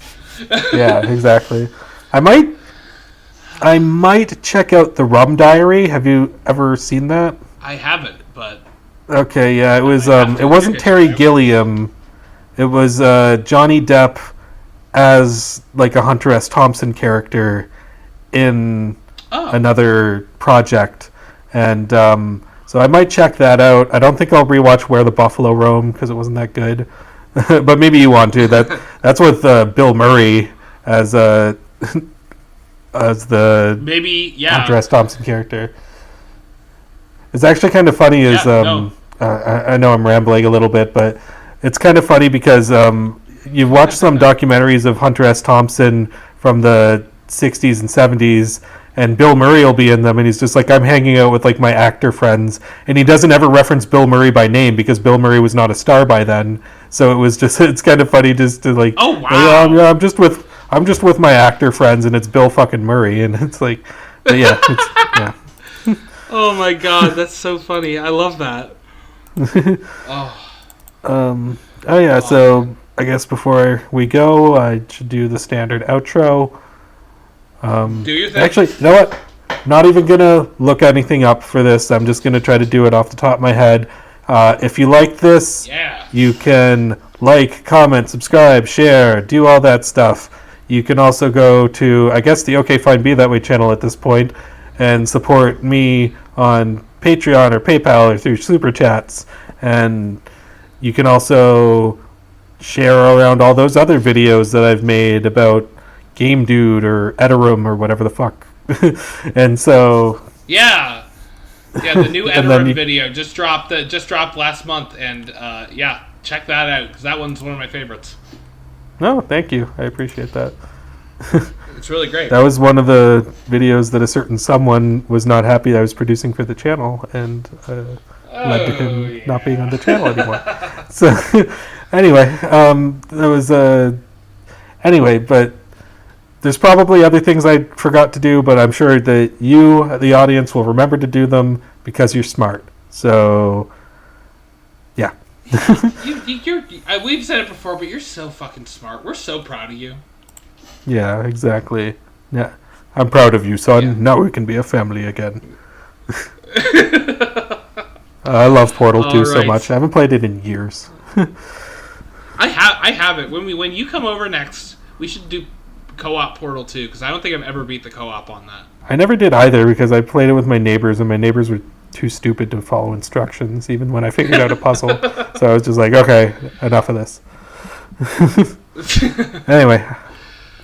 Speaker 2: Yeah, exactly. I might check out The Rum Diary. Have you ever seen that?
Speaker 3: I haven't, but...
Speaker 2: Okay, yeah, it was. It wasn't Terry Gilliam. It was Johnny Depp as like a Hunter S. Thompson character in another project, and so I might check that out. I don't think I'll rewatch Where the Buffalo Roam because it wasn't that good, but maybe you want to. That's with Bill Murray as the Hunter S. Thompson character. It's actually kind of funny. I know I'm rambling a little bit, but it's kind of funny because you've watched some documentaries of Hunter S. Thompson from the 60s and 70s, and Bill Murray will be in them, and he's just like, I'm hanging out with like my actor friends, and he doesn't ever reference Bill Murray by name because Bill Murray was not a star by then. So it's kind of funny just to like,
Speaker 3: oh wow,
Speaker 2: I'm just with my actor friends, and it's Bill fucking Murray, and it's like, yeah.
Speaker 3: Oh my god, that's so funny. I love that.
Speaker 2: So I guess before we go, I should do the standard outro.
Speaker 3: Do your thing.
Speaker 2: Actually, you know what? Not even gonna look anything up for this. I'm just gonna try to do it off the top of my head. If you like this, you can like, comment, subscribe, share, do all that stuff. You can also go to, I guess, the OK Fine Be That Way channel at this point and support me on Patreon or PayPal or through Super Chats. And you can also share around all those other videos that I've made about Game Dude or Edarum or whatever the fuck. And so...
Speaker 3: Yeah, the new Edarum video just dropped last month, and check that out, because that one's one of my favorites.
Speaker 2: No, thank you. I appreciate that.
Speaker 3: It's really great.
Speaker 2: That was one of the videos that a certain someone was not happy I was producing for the channel, and led to him not being on the channel anymore. So, anyway, but there's probably other things I forgot to do, but I'm sure that you, the audience, will remember to do them because you're smart. So, yeah.
Speaker 3: We've said it before, but you're so fucking smart. We're so proud of you.
Speaker 2: Yeah, exactly. Yeah, I'm proud of you, son. Yeah. Now we can be a family again. I love Portal 2 so much. I haven't played it in years.
Speaker 3: I have it. When you come over next, we should do co-op Portal 2, because I don't think I've ever beat the co-op on that.
Speaker 2: I never did either, because I played it with my neighbors, and my neighbors were too stupid to follow instructions, even when I figured out a puzzle. So I was just like, okay, enough of this. Anyway,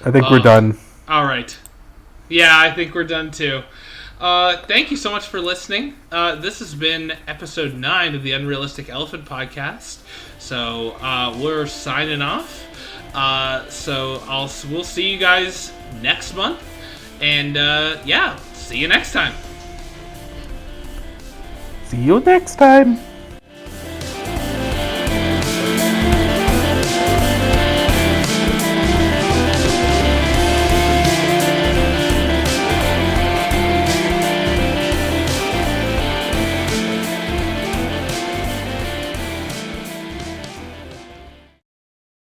Speaker 2: I think we're done.
Speaker 3: All right. Yeah, I think we're done too. Thank you so much for listening. This has been episode 9 of the Unrealistic Elephant Podcast. So we're signing off. We'll see you guys next month. And see you next time.
Speaker 2: See you next time.